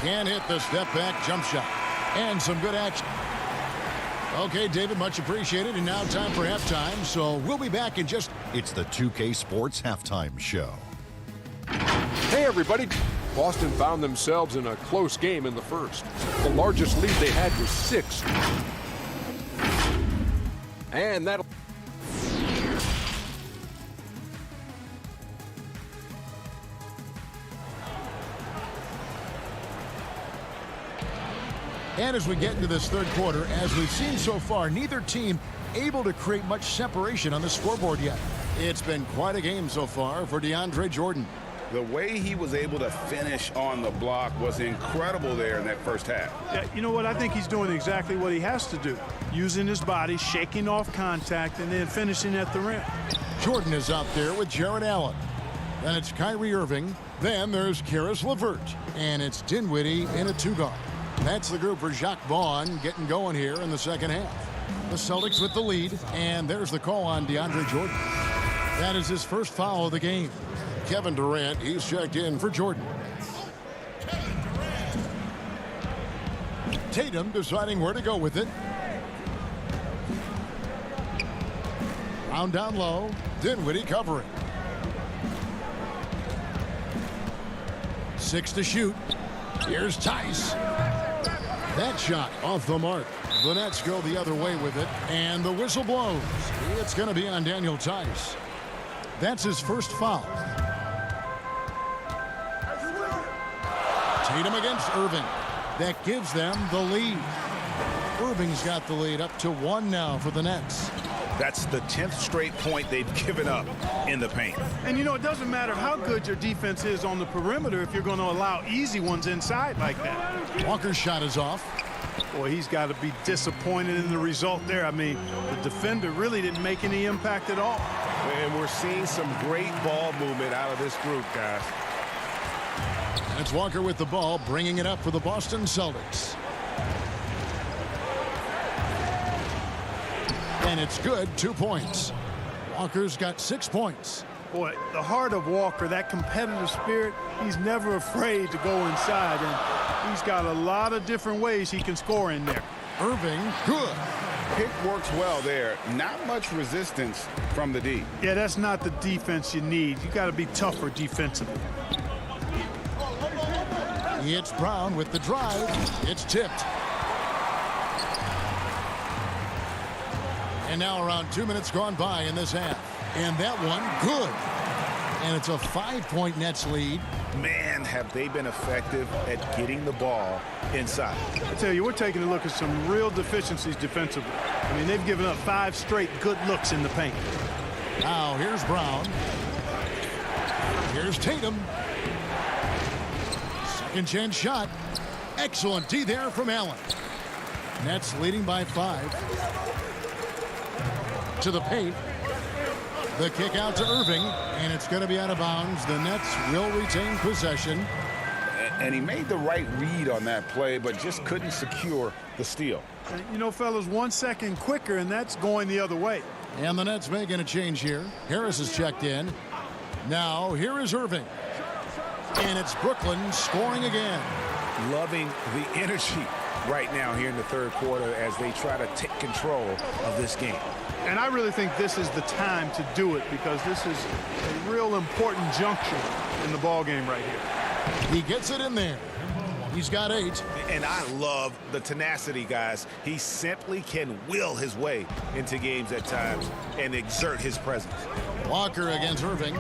Can't hit the step-back jump shot. And some good action. Okay, David, much appreciated. And now time for halftime, so we'll be back in just... It's the 2K Sports Halftime Show. Hey, everybody. Boston found themselves in a close game in the first. The largest lead they had was 6. And that'll... And as we get into this third quarter, as we've seen so far, neither team able to create much separation on the scoreboard yet. It's been quite a game so far for DeAndre Jordan. The way he was able to finish on the block was incredible there in that first half. Yeah, you know what? I think he's doing exactly what he has to do. Using his body, shaking off contact, and then finishing at the rim. Jordan is out there with Jared Allen. Then it's Kyrie Irving. Then there's Karis LeVert. And it's Dinwiddie in a 2-guard. That's the group for Jacques Vaughn getting going here in the second half. The Celtics with the lead, and there's the call on DeAndre Jordan. That is his first foul of the game. Kevin Durant, he's checked in for Jordan. Tatum deciding where to go with it. Round down low, Dinwiddie covering. 6 to shoot. Here's Tice. That shot off the mark. The Nets go the other way with it, and the whistle blows. It's going to be on Daniel Tice. That's his first foul. Tatum against Irving. That gives them the lead. Irving's got the lead up to 1 now for the Nets. That's the 10th straight point they've given up in the paint. And, you know, it doesn't matter how good your defense is on the perimeter if you're going to allow easy ones inside like that. Walker's shot is off. Boy, he's got to be disappointed in the result there. I mean, the defender really didn't make any impact at all. And we're seeing some great ball movement out of this group, guys. And it's Walker with the ball, bringing it up for the Boston Celtics. And it's good, 2 points. Walker's got 6 points. Boy, the heart of Walker, that competitive spirit, he's never afraid to go inside. And he's got a lot of different ways he can score in there. Irving, good. Pick works well there. Not much resistance from the D. Yeah, that's not the defense you need. You got to be tougher defensively. It's Brown with the drive. It's tipped. And now around 2 minutes gone by in this half. And that one, good. And it's a 5-point Nets lead. Man, have they been effective at getting the ball inside. I tell you, we're taking a look at some real deficiencies defensively. I mean, they've given up 5 straight good looks in the paint. Now, here's Brown. Here's Tatum. Second chance shot. Excellent D there from Allen. Nets leading by 5. To the paint. The kick out to Irving, and it's going to be out of bounds. The Nets will retain possession. And he made the right read on that play, but just couldn't secure the steal. You know, fellas, 1 second quicker, and that's going the other way. And the Nets making a change here. Harris is checked in. Now, here is Irving. And it's Brooklyn scoring again. Loving the energy right now here in the third quarter as they try to take control of this game. And I really think this is the time to do it because this is a real important juncture in the ball game right here. He gets it in there. He's got 8. And I love the tenacity, guys. He simply can will his way into games at times and exert his presence. Walker against Irving.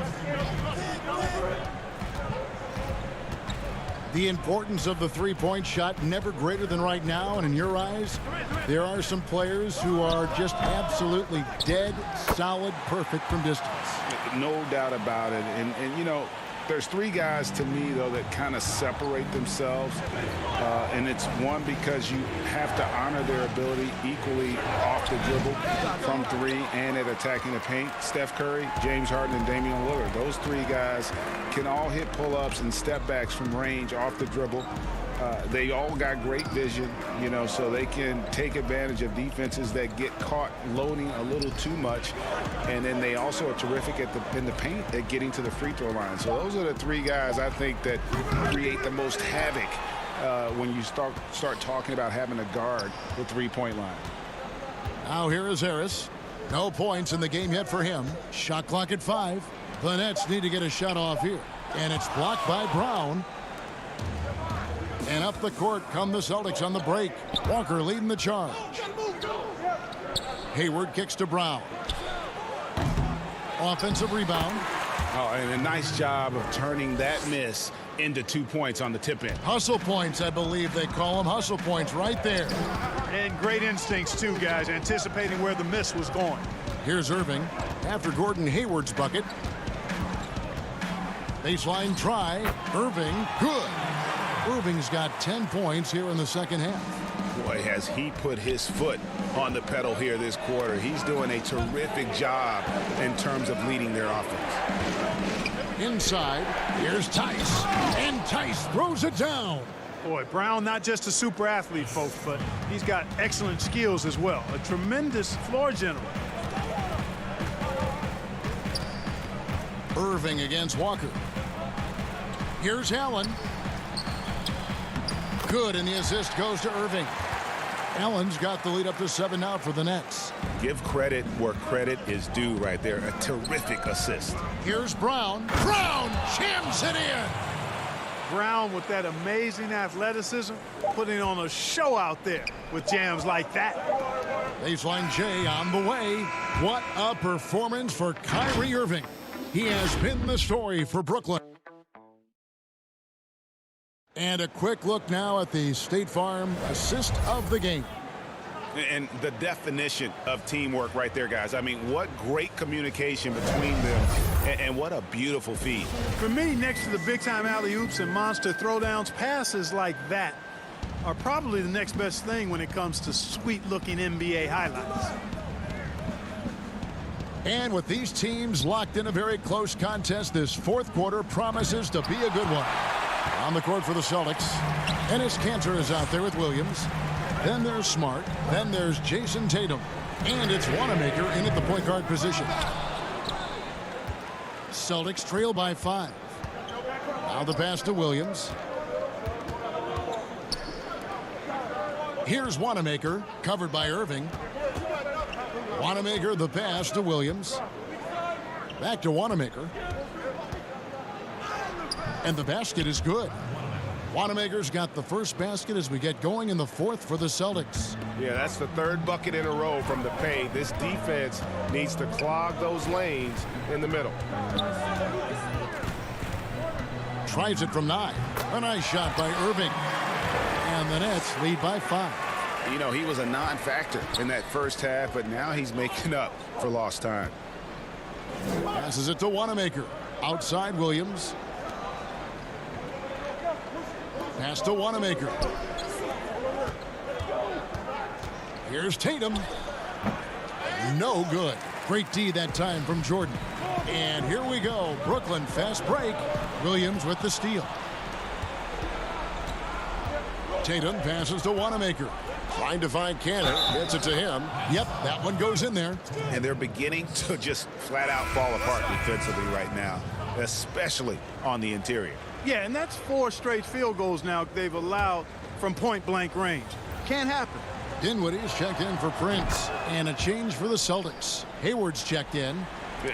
The importance of the three-point shot never greater than right now, and in your eyes, there are some players who are just absolutely dead, solid, perfect from distance. No doubt about it. And you know, there's 3 guys to me, though, that kind of separate themselves. And it's one, because you have to honor their ability equally off the dribble from 3 and at attacking the paint. Steph Curry, James Harden, and Damian Lillard. Those 3 guys can all hit pull-ups and step backs from range off the dribble. They all got great vision, you know, so they can take advantage of defenses that get caught loading a little too much. And then they also are terrific in the paint at getting to the free throw line. So those are the 3 guys I think that create the most havoc when you start talking about having a guard the three-point line. Now here is Harris. No points in the game yet for him. Shot clock at 5. The Nets need to get a shot off here. And it's blocked by Brown. And up the court come the Celtics on the break. Walker leading the charge. Hayward kicks to Brown. Offensive rebound. Oh, and a nice job of turning that miss into 2 points on the tip in. Hustle points, I believe they call them. Hustle points right there. And great instincts, too, guys, anticipating where the miss was going. Here's Irving after Gordon Hayward's bucket. Baseline try. Irving, good. Irving's got 10 points here in the second half. Boy, has he put his foot on the pedal here this quarter. He's doing a terrific job in terms of leading their offense. Inside, here's Tice. And Tice throws it down. Boy, Brown not just a super athlete, folks, but he's got excellent skills as well. A tremendous floor general. Irving against Walker. Here's Allen. Good, and the assist goes to Irving. Allen's got the lead up to 7 now for the Nets. Give credit where credit is due right there. A terrific assist. Here's Brown. Brown jams it in. Brown with that amazing athleticism, putting on a show out there with jams like that. Baseline J on the way. What a performance for Kyrie Irving. He has been the story for Brooklyn. And a quick look now at the State Farm assist of the game. And the definition of teamwork right there, guys. I mean, what great communication between them, and what a beautiful feed. For me, next to the big-time alley-oops and monster throwdowns, passes like that are probably the next best thing when it comes to sweet-looking NBA highlights. And with these teams locked in a very close contest, this fourth quarter promises to be a good one. On the court for the Celtics, Enes Kanter is out there with Williams. Then there's Smart. Then there's Jason Tatum. And it's Wanamaker in at the point guard position. Celtics trail by 5. Now the pass to Williams. Here's Wanamaker, covered by Irving. Wanamaker, the pass to Williams. Back to Wanamaker. And the basket is good. Wanamaker's got the first basket as we get going in the fourth for the Celtics. Yeah, that's the third bucket in a row from the paint. This defense needs to clog those lanes in the middle. Tries it from 9. A nice shot by Irving. And the Nets lead by 5. You know, he was a non-factor in that first half, but now he's making up for lost time. Passes it to Wanamaker. Outside Williams. Pass to Wanamaker. Here's Tatum. No good. Great D that time from Jordan. And here we go. Brooklyn fast break. Williams with the steal. Tatum passes to Wanamaker. Trying to find Cannon. Gets it to him. Yep, that one goes in there. And they're beginning to just flat out fall apart defensively right now, especially on the interior. Yeah, and that's 4 straight field goals now they've allowed from point-blank range. Can't happen. Dinwiddie's checked in for Prince. And a change for the Celtics. Hayward's checked in.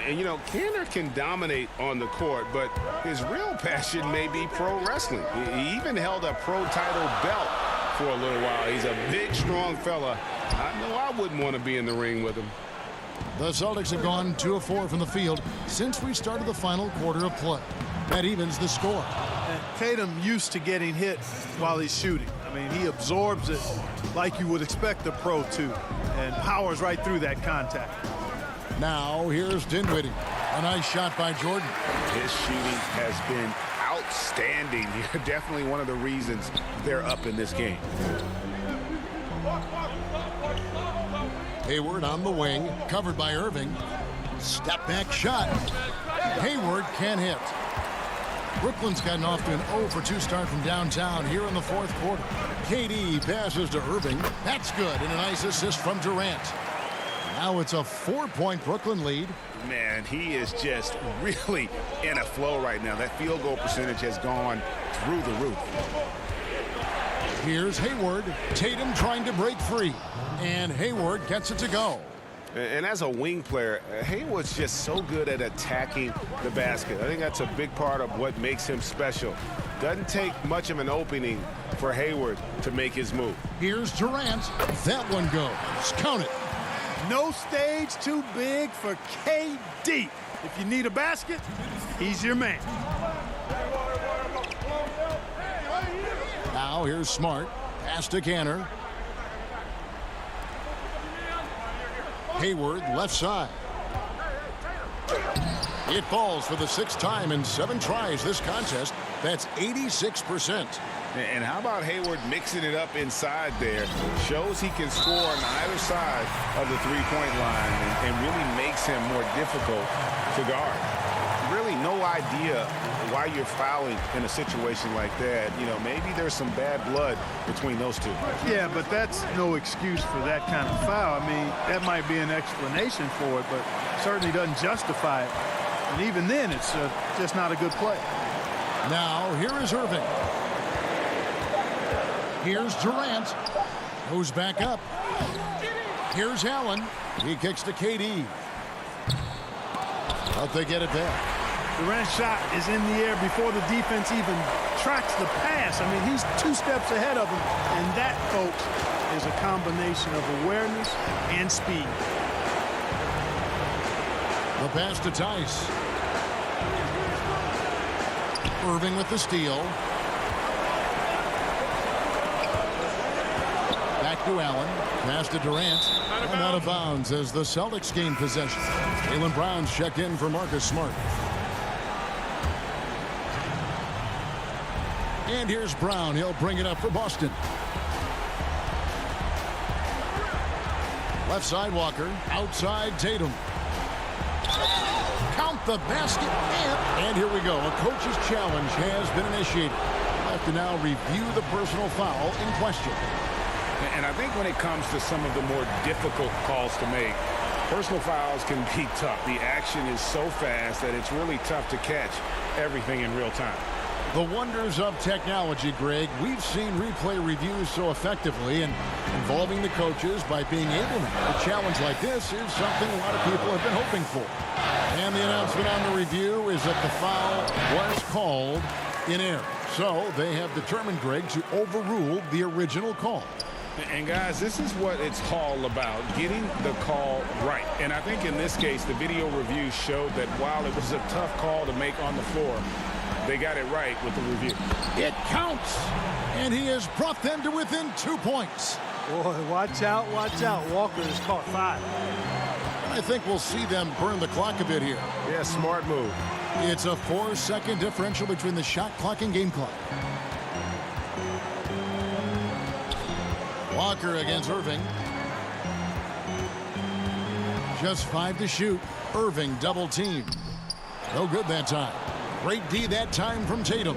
And, you know, Canner can dominate on the court, but his real passion may be pro wrestling. He even held a pro title belt for a little while. He's a big, strong fella. I know I wouldn't want to be in the ring with him. The Celtics have gone 2 of 4 from the field since we started the final quarter of play. That evens the score. And Tatum used to getting hit while he's shooting. I mean, he absorbs it like you would expect a pro to and powers right through that contact. Now here's Dinwiddie. A nice shot by Jordan. His shooting has been outstanding. Definitely one of the reasons they're up in this game. Hayward on the wing, covered by Irving. Step back shot. Hayward can't hit. Brooklyn's gotten off to an 0 for 2 start from downtown here in the 4th quarter. KD passes to Irving. That's good, and a nice assist from Durant. Now it's a 4-point Brooklyn lead. Man, he is just really in a flow right now. That field goal percentage has gone through the roof. Here's Hayward. Tatum trying to break free. And Hayward gets it to go. And as a wing player, Hayward's just so good at attacking the basket. I think that's a big part of what makes him special. Doesn't take much of an opening for Hayward to make his move. Here's Durant. That one goes. Count it. No stage too big for KD. If you need a basket, he's your man. Now here's Smart. Pass to Canner. Hayward left side. It falls for the 6th time in 7 tries this contest. That's 86%. And how about Hayward mixing it up inside there? Shows he can score on either side of the three-point line and really makes him more difficult to guard. Really no idea why you're fouling in a situation like that. You know, maybe there's some bad blood between those two. Yeah, but that's no excuse for that kind of foul. I mean, that might be an explanation for it, but certainly doesn't justify it. And even then, it's just not a good play. Now, here is Irving. Here's Durant. Goes back up. Here's Allen. He kicks to KD. But they get it back. Durant's shot is in the air before the defense even tracks the pass. I mean, he's 2 steps ahead of him. And that, folks, is a combination of awareness and speed. The pass to Tice. Irving with the steal. Back to Allen. Pass to Durant. And out of bounds as the Celtics gain possession. Jaylen Brown's checked in for Marcus Smart. And here's Brown. He'll bring it up for Boston. Left side Walker. Outside Tatum. Count the basket. And here we go. A coach's challenge has been initiated. We'll have to now review the personal foul in question. And I think when it comes to some of the more difficult calls to make, personal fouls can be tough. The action is so fast that it's really tough to catch everything in real time. The wonders of technology, Greg. We've seen replay reviews so effectively, and involving the coaches by being able to make a challenge like this is something a lot of people have been hoping for. And the announcement on the review is that the foul was called in error. So they have determined, Greg, to overrule the original call. And guys, this is what it's all about, getting the call right. And I think in this case, the video review showed that while it was a tough call to make on the floor, they got it right with the review. It counts, and he has brought them to within 2 points. Boy, watch out, watch out. Walker has caught 5. I think we'll see them burn the clock a bit here. Yeah, smart move. It's a 4-second differential between the shot clock and game clock. Walker against Irving. Just 5 to shoot. Irving double team. No good that time. Great D that time from Tatum.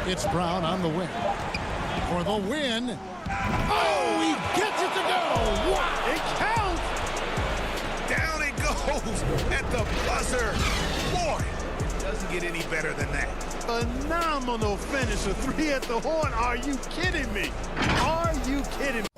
It's Brown on the wing. for the win. Oh, he gets it to go. Wow, it counts. Down it goes at the buzzer. Boy, it doesn't get any better than that. Phenomenal finish. A 3 at the horn. Are you kidding me? Are you kidding me?